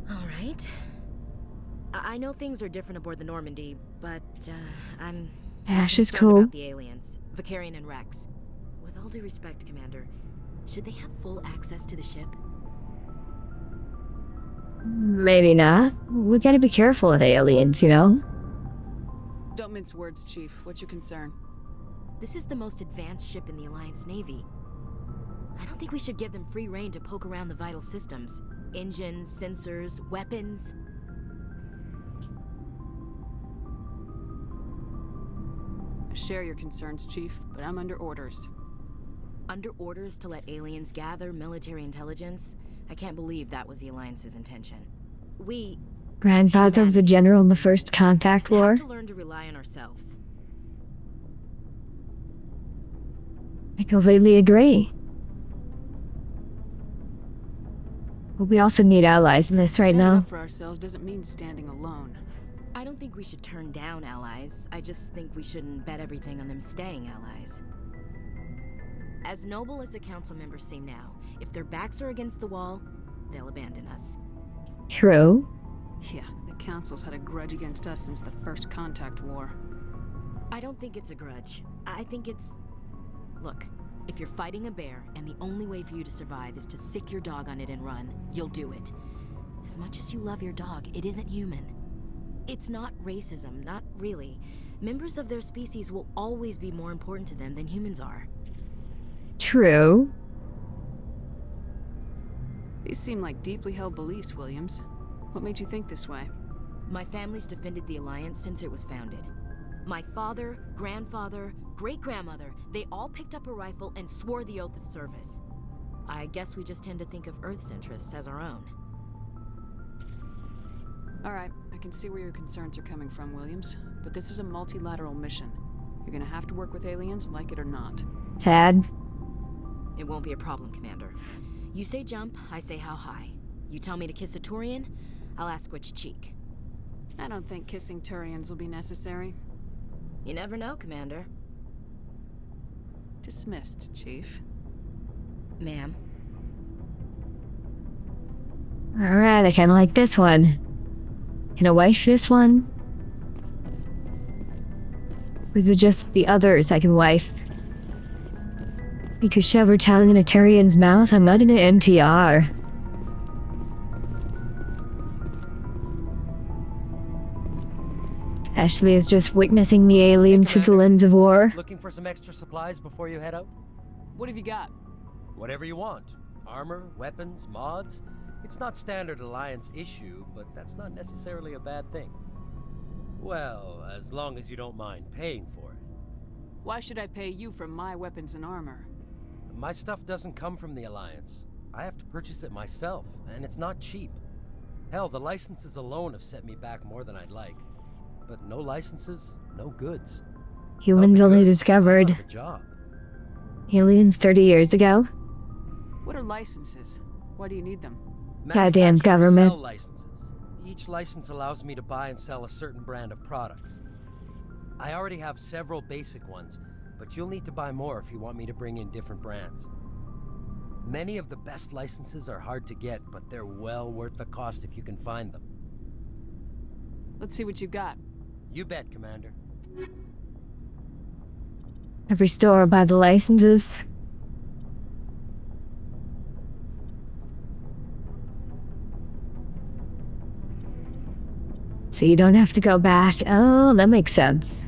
All right. I know things are different aboard the Normandy, but I'm Ash is concerned cool. about the aliens, Vicarian and Rex. With all due respect, Commander, should they have full access to the ship? Maybe not. We gotta be careful with aliens, you know? Don't mince words, Chief. What's your concern? This is the most advanced ship in the Alliance Navy. I don't think we should give them free rein to poke around the vital systems. Engines, sensors, weapons. I share your concerns, Chief, but I'm under orders. Under orders to let aliens gather military intelligence? I can't believe that was the Alliance's intention. We Grandfather was a general in the First Contact War. have to learn to rely on ourselves. I completely agree. But we also need allies in this right Standing now. up for ourselves doesn't mean standing alone. I don't think we should turn down allies. I just think we shouldn't bet everything on them staying allies. As noble as the council members seem now, if their backs are against the wall, they'll abandon us. True. Yeah, the Council's had a grudge against us since the First Contact War. I don't think it's a grudge. I think it's... Look, if you're fighting a bear and the only way for you to survive is to sick your dog on it and run, you'll do it. As much as you love your dog, it isn't human. It's not racism, not really. Members of their species will always be more important to them than humans are. True. These seem like deeply held beliefs, Williams. What made you think this way? My family's defended the Alliance since it was founded. My father, grandfather, great-grandmother, they all picked up a rifle and swore the oath of service. I guess we just tend to think of Earth's interests as our own. Alright, I can see where your concerns are coming from, Williams. But this is a multilateral mission. You're gonna have to work with aliens, like it or not. Tad. It won't be a problem, Commander. You say jump, I say how high. You tell me to kiss a Turian, I'll ask which cheek. I don't think kissing Turians will be necessary. You never know, Commander. Dismissed, Chief. Ma'am. Alright, I kinda like this one. Can I wife this one? Or is it just the others I can wife? Because shove her tongue in a Turian's mouth, I'm not in an NTR. Ashley is just witnessing the aliens through the lens of war. Looking for some extra supplies before you head out? What have you got? Whatever you want. Armor, weapons, mods. It's not standard Alliance issue, but that's not necessarily a bad thing. Well, as long as you don't mind paying for it. Why should I pay you for my weapons and armor? My stuff doesn't come from the Alliance. I have to purchase it myself, and it's not cheap. Hell, the licenses alone have set me back more than I'd like. But no licenses, no goods. Humans only discovered aliens 30 years ago. What are licenses? Why do you need them? Goddamn government. Sell licenses. Each license allows me to buy and sell a certain brand of products. I already have several basic ones, but you'll need to buy more if you want me to bring in different brands. Many of the best licenses are hard to get, but they're well worth the cost if you can find them. Let's see what you got. You bet, Commander. Every store buy the licenses. So you don't have to go back. Oh, that makes sense.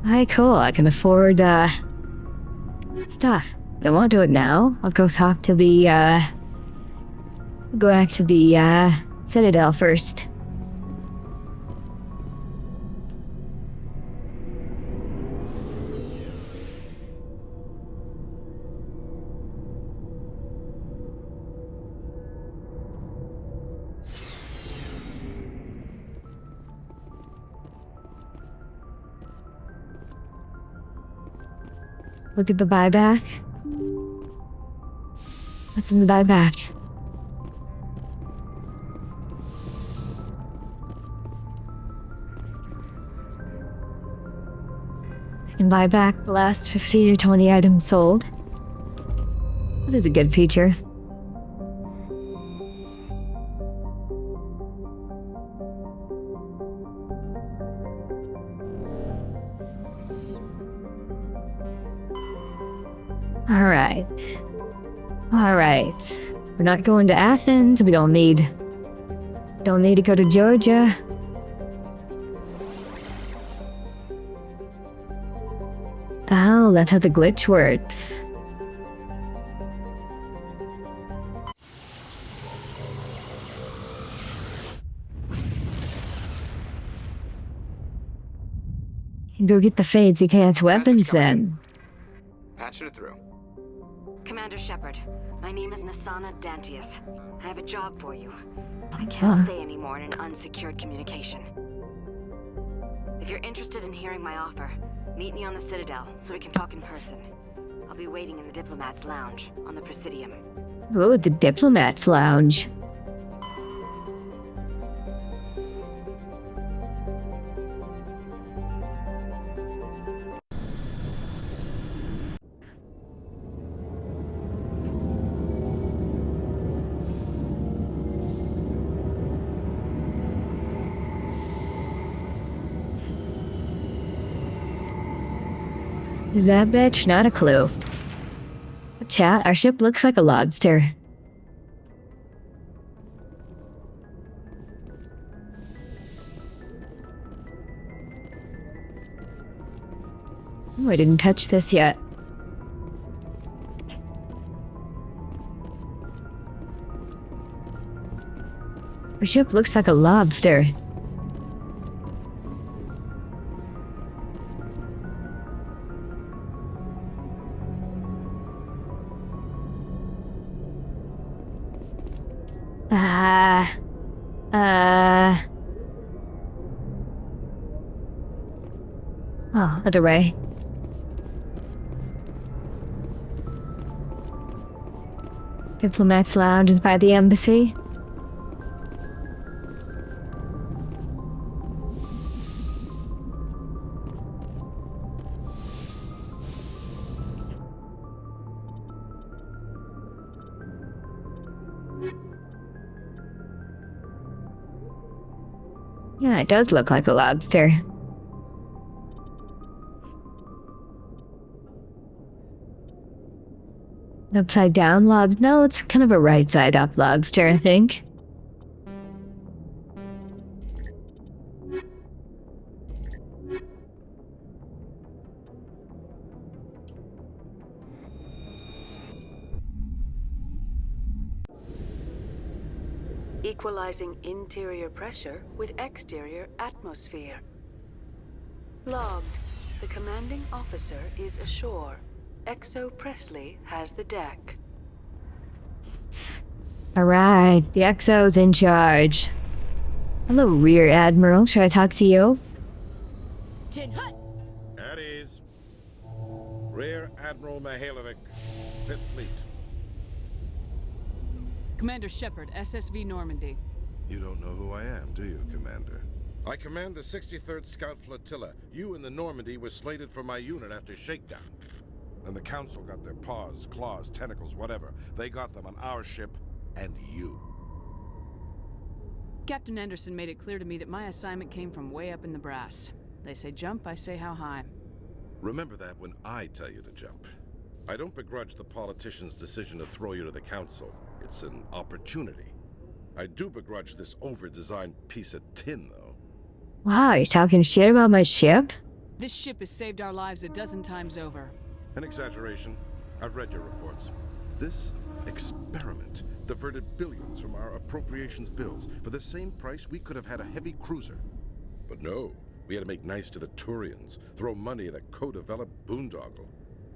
Alright, cool. I can afford, stuff. I won't do it now. I'll go talk to the, go back to the, Citadel first. Look at the buyback. What's in the buyback? And buy back the last 15 or 20 items sold. That is a good feature. Alright. Alright. We're not going to Athens. We don't need to go to Georgia. Oh, that's how the glitch works. Go get the Fades Enhanced weapons then. Patching it through. Commander Shepard, my name is Nasana Dantius. I have a job for you. I can't stay anymore in an unsecured communication. If you're interested in hearing my offer, meet me on the Citadel so we can talk in person. I'll be waiting in the Diplomat's Lounge on the Presidium. Oh, the Diplomat's Lounge. Is that bitch? Not a clue. Chat, our ship looks like a lobster. Oh, I didn't touch this yet. Our ship looks like a lobster. Oh, other way. Diplomat's Lounge is by the embassy. Yeah, it does look like a lobster. Upside down lobster? No, it's kind of a right side up lobster, I think. Equalizing interior pressure with exterior atmosphere. Logged. The commanding officer is ashore. Exo Presley has the deck. Alright, the XO's in charge. Hello, Rear Admiral. Should I talk to you? Tin Hut! At ease. Rear Admiral Mihailovic, 5th Fleet. Commander Shepard, SSV Normandy. You don't know who I am, do you, Commander? I command the 63rd Scout Flotilla. You and the Normandy were slated for my unit after shakedown. Then the Council got their paws, claws, tentacles, whatever. They got them on our ship, and you. Captain Anderson made it clear to me that my assignment came from way up in the brass. They say jump, I say how high. Remember that when I tell you to jump. I don't begrudge the politician's decision to throw you to the Council. It's an opportunity. I do begrudge this over-designed piece of tin, though. Wow, you're talking shit about my ship? This ship has saved our lives a dozen times over. An exaggeration. I've read your reports. This experiment diverted billions from our appropriations bills. For the same price, we could have had a heavy cruiser. But no, we had to make nice to the Turians, throw money at a co-developed boondoggle.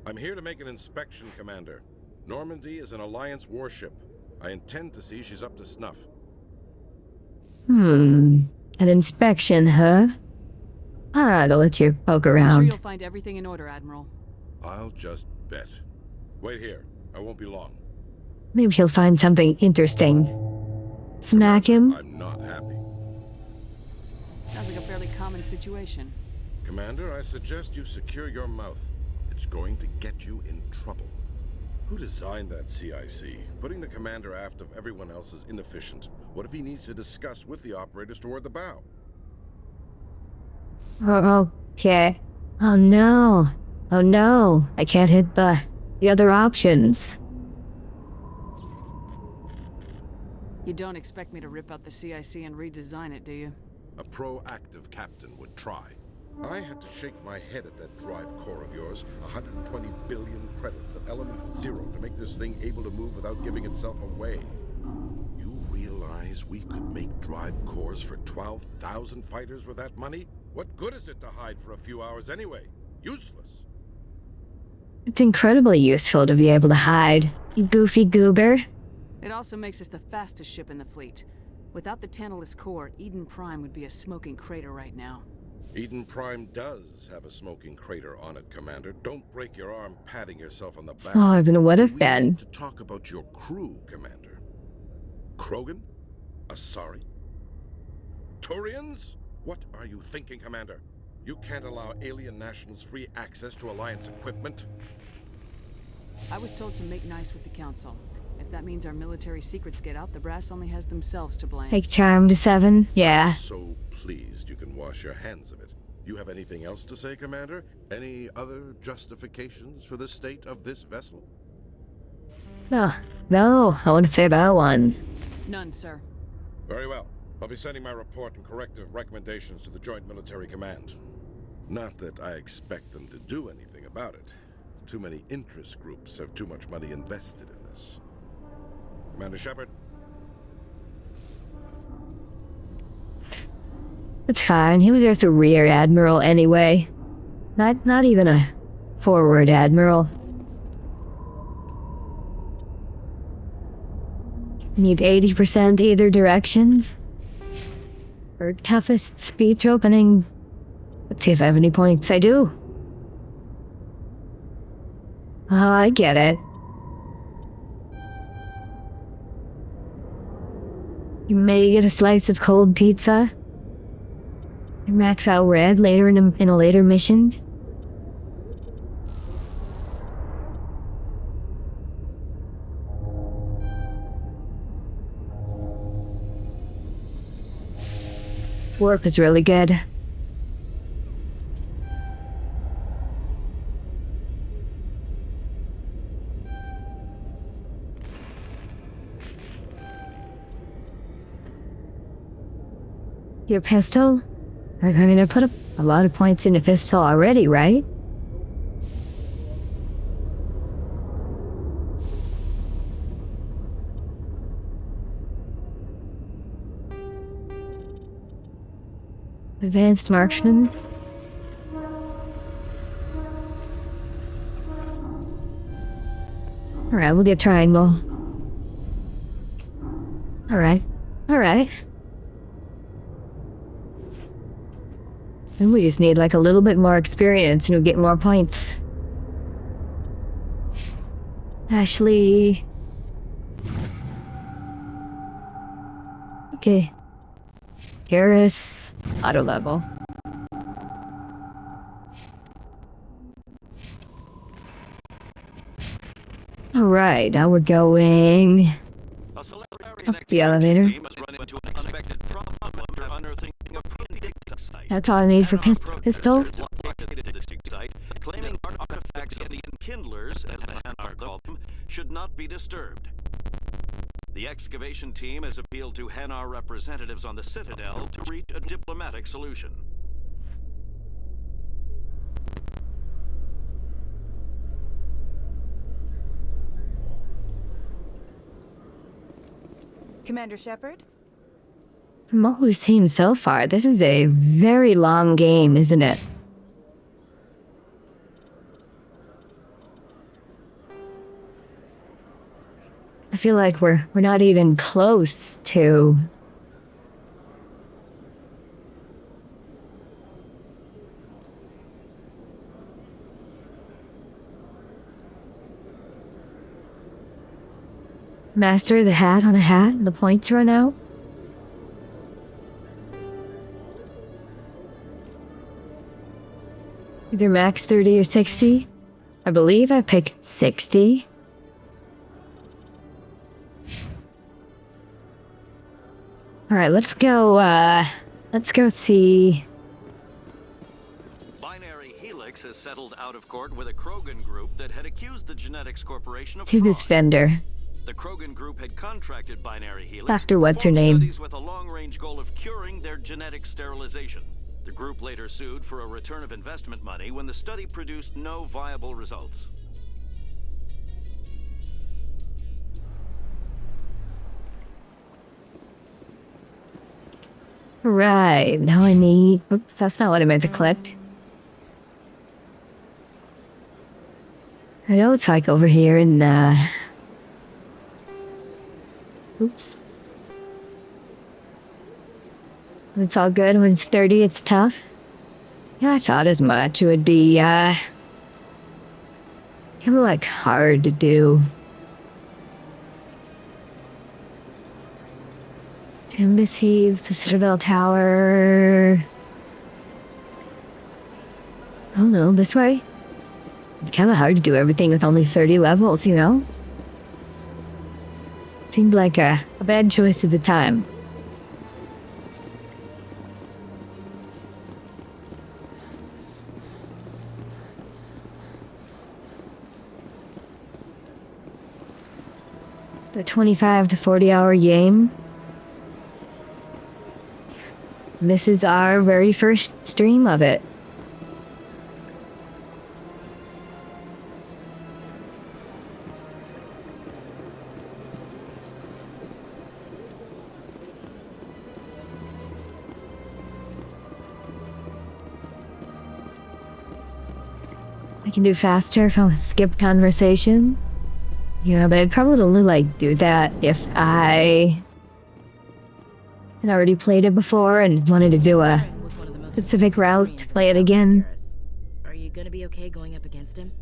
I'm here to make an inspection, Commander. Normandy is an Alliance warship. I intend to see she's up to snuff. An inspection, huh? I'll let you poke around. I'm sure you'll find everything in order, Admiral. I'll just bet. Wait here. I won't be long. Maybe he'll find something interesting. Smack him? I'm not happy. Sounds like a fairly common situation. Commander, I suggest you secure your mouth. It's going to get you in trouble. Who designed that CIC? Putting the commander aft of everyone else is inefficient. What if he needs to discuss with the operators toward the bow? Oh, okay. Oh no. Oh no. I can't hit the other options. You don't expect me to rip out the CIC and redesign it, do you? A proactive captain would try. I had to shake my head at that drive core of yours. 120 billion credits of element 0 to make this thing able to move without giving itself away. You realize we could make drive cores for 12,000 fighters with that money? What good is it to hide for a few hours anyway? Useless. It's incredibly useful to be able to hide, you goofy goober. It also makes us the fastest ship in the fleet. Without the Tantalus core, Eden Prime would be a smoking crater right now. Eden Prime does have a smoking crater on it, Commander. Don't break your arm patting yourself on the back. Smaller than it would have We been. need to talk about your crew, Commander. Krogan? Asari? Turians? What are you thinking, Commander? You can't allow alien nationals free access to Alliance equipment? I was told to make nice with the Council. If that means our military secrets get out, the brass only has themselves to blame. Like Charm to 7? Yeah. I'm so pleased you can wash your hands of it. You have anything else to say, Commander? Any other justifications for the state of this vessel? No, I want to say that one. None, sir. Very well. I'll be sending my report and corrective recommendations to the Joint Military Command. Not that I expect them to do anything about it. Too many interest groups have too much money invested in this. Commander Shepard? It's fine. He was just a rear admiral anyway. Not even a forward admiral. You need 80% either direction. For toughest speech opening. Let's see if I have any points. I do. Oh, I get it. You may get a slice of cold pizza. You max out red later in a later mission. Warp is really good. Your pistol? I mean, I put a lot of points in the pistol already, right? Advanced marksman. Alright, we'll get triangle. Alright. And we just need like a little bit more experience and we'll get more points. Ashley. Okay. Garrus. Auto level. Alright, now we're going up the elevator. That's all I need for pistol. Claiming artifacts of the Enkindlers, as Hanar called them, should not be disturbed. The excavation team has appealed to Hanar representatives on the Citadel to reach a diplomatic solution. Commander Shepard? From what we've seen so far, this is a very long game, isn't it? I feel like we're not even close to master the hat on a hat. The points run out. Either max 30 or 60. I believe I picked 60. Alright, let's go see. Binary Helix has settled out of court with a Krogan group that had accused the Genetics Corporation of To this vendor. The Krogan group had contracted Binary Helix Dr. What's her name? studies with a long-range goal of curing their genetic sterilization. The group later sued for a return of investment money when the study produced no viable results. Right, now I need... Oops, that's not what I meant to click. I know it's like over here in oops. It's all good when it's 30, it's tough. Yeah, I thought as much. It would be, kind of like hard to do. Embassies, the Citadel Tower. Oh no, this way? Kind of hard to do everything with only 30 levels, you know? Seemed like a bad choice at the time. The 25 to 40 hour game. This is our very first stream of it. I can do faster if I skip conversation. Yeah, but I'd probably only like do that if I had already played it before and wanted to do a specific route to play it again. Are you gonna be okay going up against him?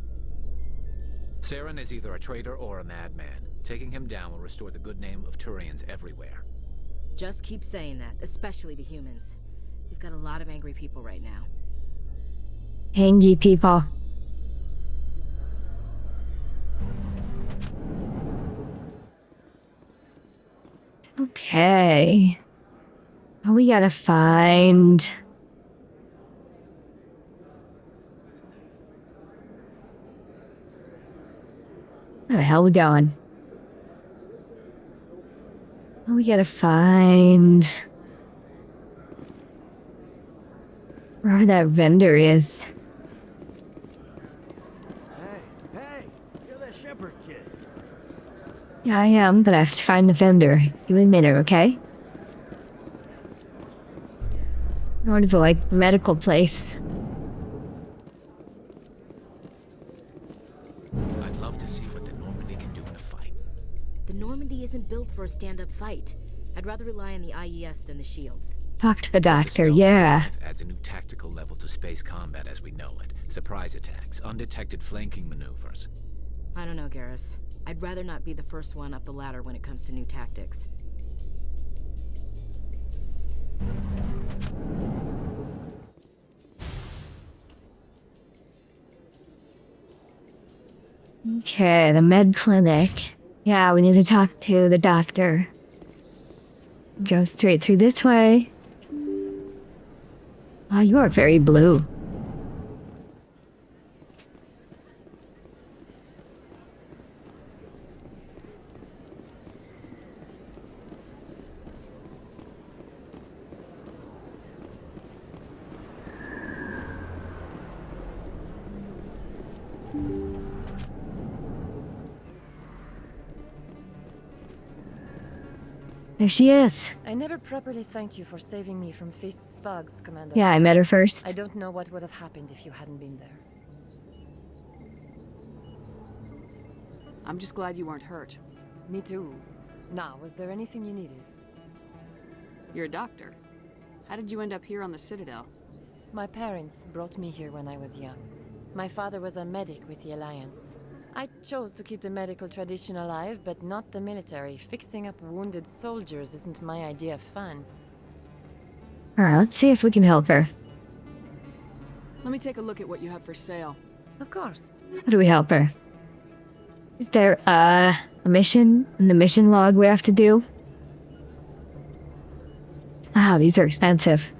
Saren is either a traitor or a madman. Taking him down will restore the good name of Turians everywhere. Just keep saying that, especially to humans. We've got a lot of angry people right now. Angry people. Okay. Oh, we gotta find... Where the hell we going? Oh, we gotta find... where that vendor is. Hey, you're that Shepard kid. Yeah, I am, but I have to find the vendor. Give me a minute, okay? Or to the, like, medical place. I'd love to see what the Normandy can do in a fight. The Normandy isn't built for a stand-up fight. I'd rather rely on the IES than the shields. Talk to the doctor, yeah. Adds a new tactical level to space combat as we know it. Surprise attacks, undetected flanking maneuvers. I don't know, Garrus. I'd rather not be the first one up the ladder when it comes to new tactics. Okay, the med clinic. Yeah, we need to talk to the doctor. Go straight through this way. Oh, you are very blue. There she is. I never properly thanked you for saving me from Feast's thugs, Commander. Yeah, I met her first. I don't know what would have happened if you hadn't been there. I'm just glad you weren't hurt. Me too. Now, was there anything you needed? You're a doctor. How did you end up here on the Citadel? My parents brought me here when I was young. My father was a medic with the Alliance. I chose to keep the medical tradition alive, but not the military. Fixing up wounded soldiers isn't my idea of fun. Alright, let's see if we can help her. Let me take a look at what you have for sale. Of course. How do we help her? Is there, a mission in the mission log we have to do? Ah, these are expensive.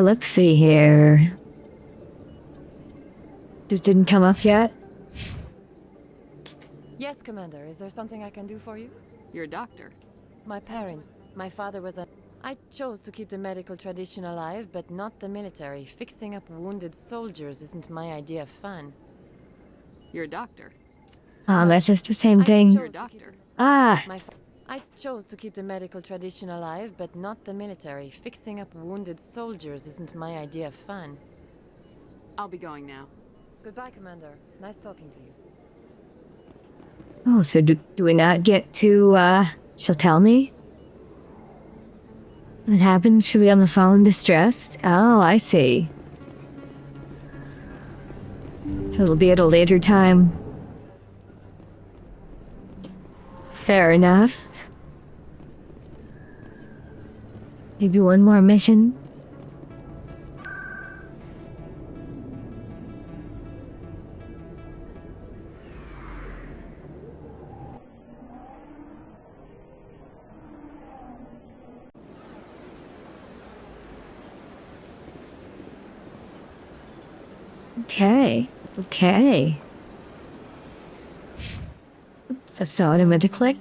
Let's see here. Just didn't come up yet? Yes, Commander. Is there something I can do for you? You're a doctor. My parents. My father was a... I chose to keep the medical tradition alive, but not the military. Fixing up wounded soldiers isn't my idea of fun. You're a doctor. That's just the same thing. Ah, I chose to keep the medical tradition alive, but not the military. Fixing up wounded soldiers isn't my idea of fun. I'll be going now. Goodbye, Commander. Nice talking to you. oh, so do we not get to, she'll tell me? What happens? She'll be on the phone distressed? Oh, I see. So it'll be at a later time. Fair enough. Maybe one more mission. Okay. Okay. Oops, I saw what I meant to click.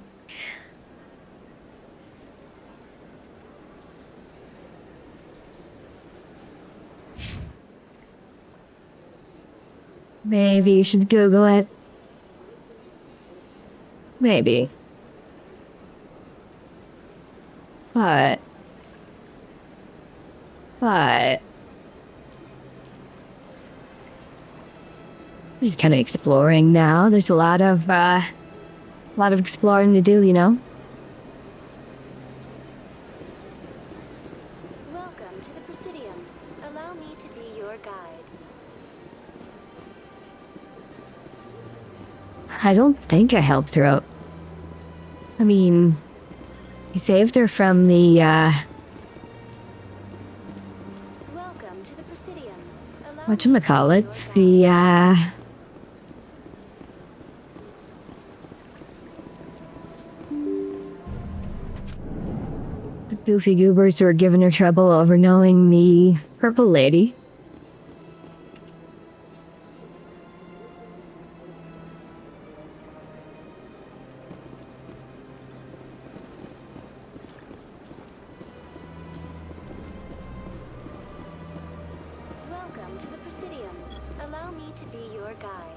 Maybe you should Google it. Maybe. But... I'm just kind of exploring now. There's a lot of exploring to do, you know? Welcome to the Presidium. Allow me to be your guide. I don't think I helped her out. I mean, I saved her from the, Welcome to the Presidium. whatchamacallit? The, Goofy goobers who are giving her trouble over knowing the purple lady. Welcome to the Presidium. Allow me to be your guide.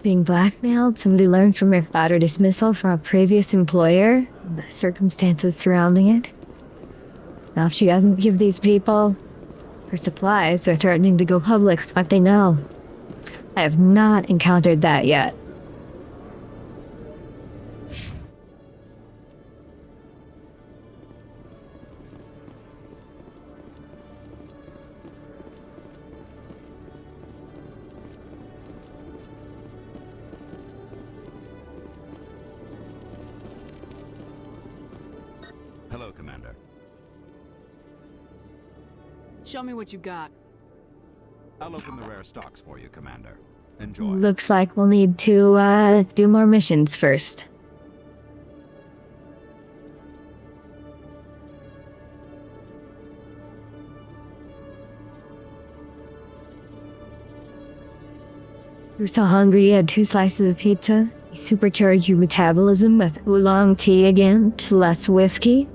Being blackmailed, somebody learned from her father dismissal from a previous employer, the circumstances surrounding it. Now if she doesn't give these people her supplies, they're threatening to go public with what they know. I have not encountered that yet. Hello, Commander. Show me what you got. I'll open the rare stocks for you, Commander. Enjoy. Looks like we'll need to, do more missions first. You're so hungry you had 2 slices of pizza? You supercharge your metabolism with oolong tea again, less whiskey?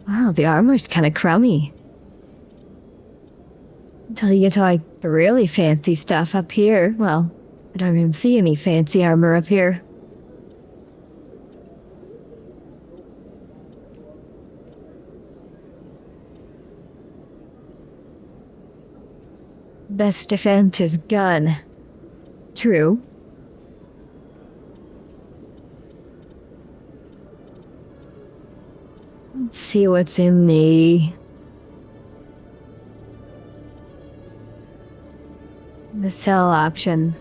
Wow, the armor's kind of crummy. Until you get to like the really fancy stuff up here. Well, I don't even see any fancy armor up here. Best defense is gun. True. Let's see what's in the... The sell option.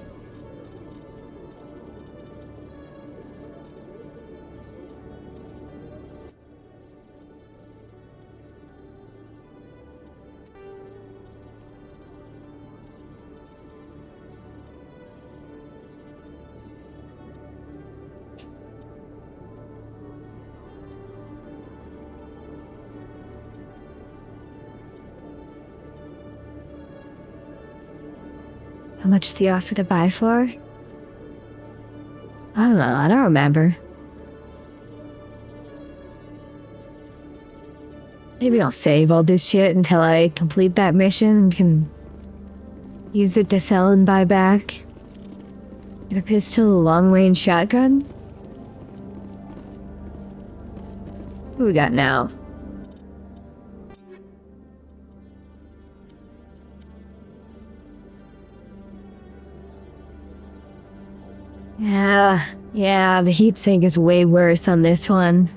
How much the offer to buy for? I don't know, I don't remember. Maybe I'll save all this shit until I complete that mission and can use it to sell and buy back. Get a pistol, a long-range shotgun? Who we got now? Yeah, the heatsink is way worse on this one.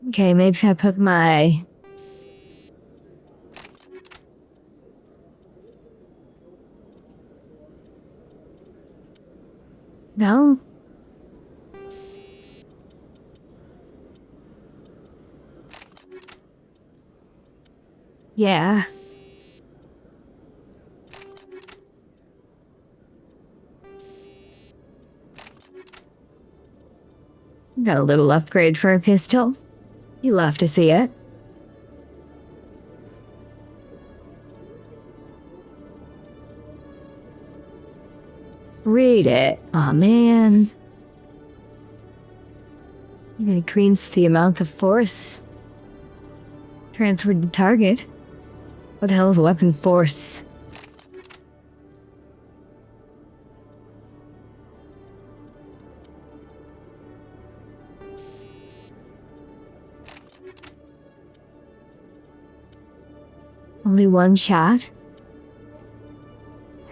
Okay, maybe if I put my... No? Yeah. Got a little upgrade for a pistol. You love to see it. Read it. Aw, man. It increase the amount of force transferred to target. What the hell is weapon force? Only one shot?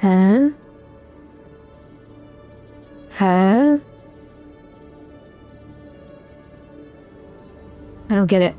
Huh? Huh? I don't get it.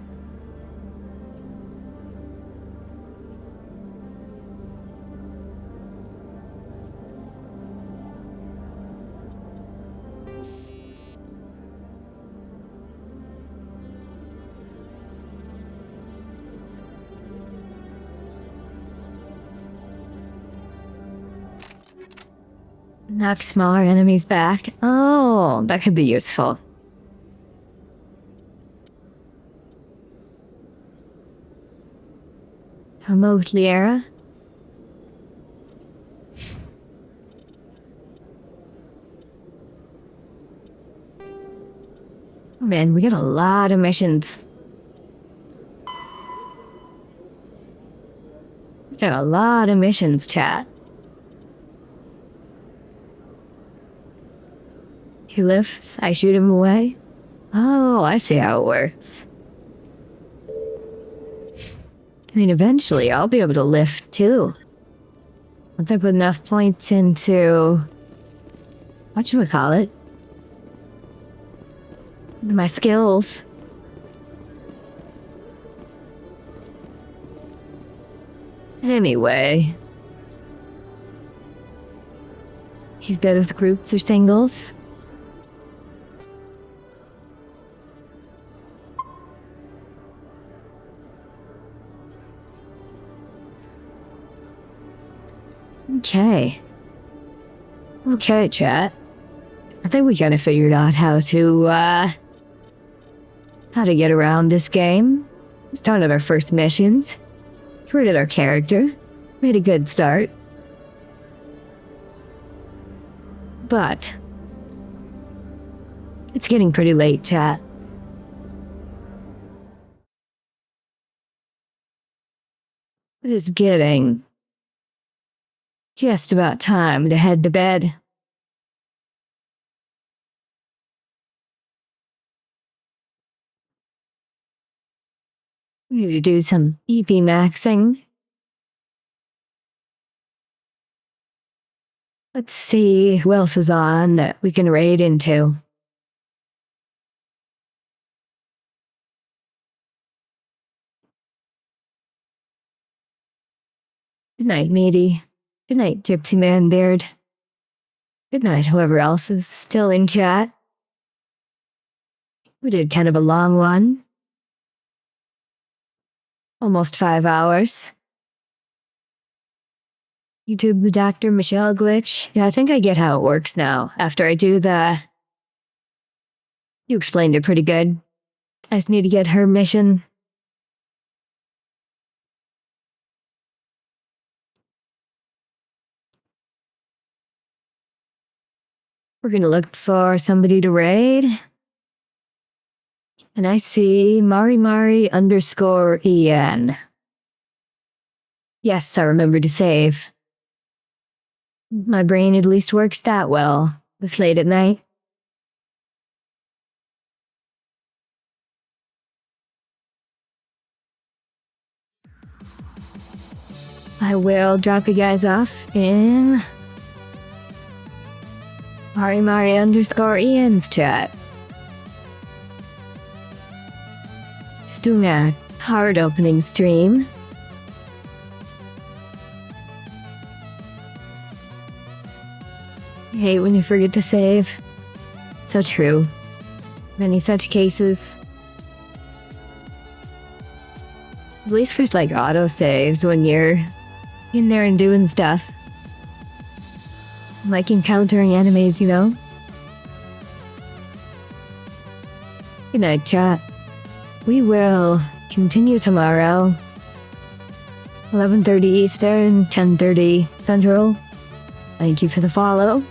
Knock smaller enemies back. Oh, that could be useful. Promote Liara. Oh man, we got a lot of missions. We got a lot of missions, chat. He lifts, I shoot him away. Oh, I see how it works. I mean, eventually I'll be able to lift too. Once I put enough points into... whatchamacallit? Into my skills. Anyway. He's better with groups or singles. Okay. Okay, chat. I think we kind of figured out how to get around this game. Started our first missions. Created our character. Made a good start. But it's getting pretty late, chat. It is getting just about time to head to bed. We need to do some EP maxing. Let's see who else is on that we can raid into. Good night, matey. Good night, Gypsy Man Beard. Good night, whoever else is still in chat. We did kind of a long one. Almost 5 hours. YouTube the Dr. Michelle glitch. Yeah, I think I get how it works now. After I do the... You explained it pretty good. I just need to get her mission. We're gonna look for somebody to raid. And I see Mari_En. Yes, I remember to save. My brain at least works that well this late at night. I will drop you guys off in Mari_En's chat. Just doing a hard opening stream. I hate when you forget to save. So true. Many such cases. At least there's like auto saves when you're in there and doing stuff. Like encountering enemies, you know? Good night, chat. We will continue tomorrow. 11:30 Eastern, 10:30 Central. Thank you for the follow.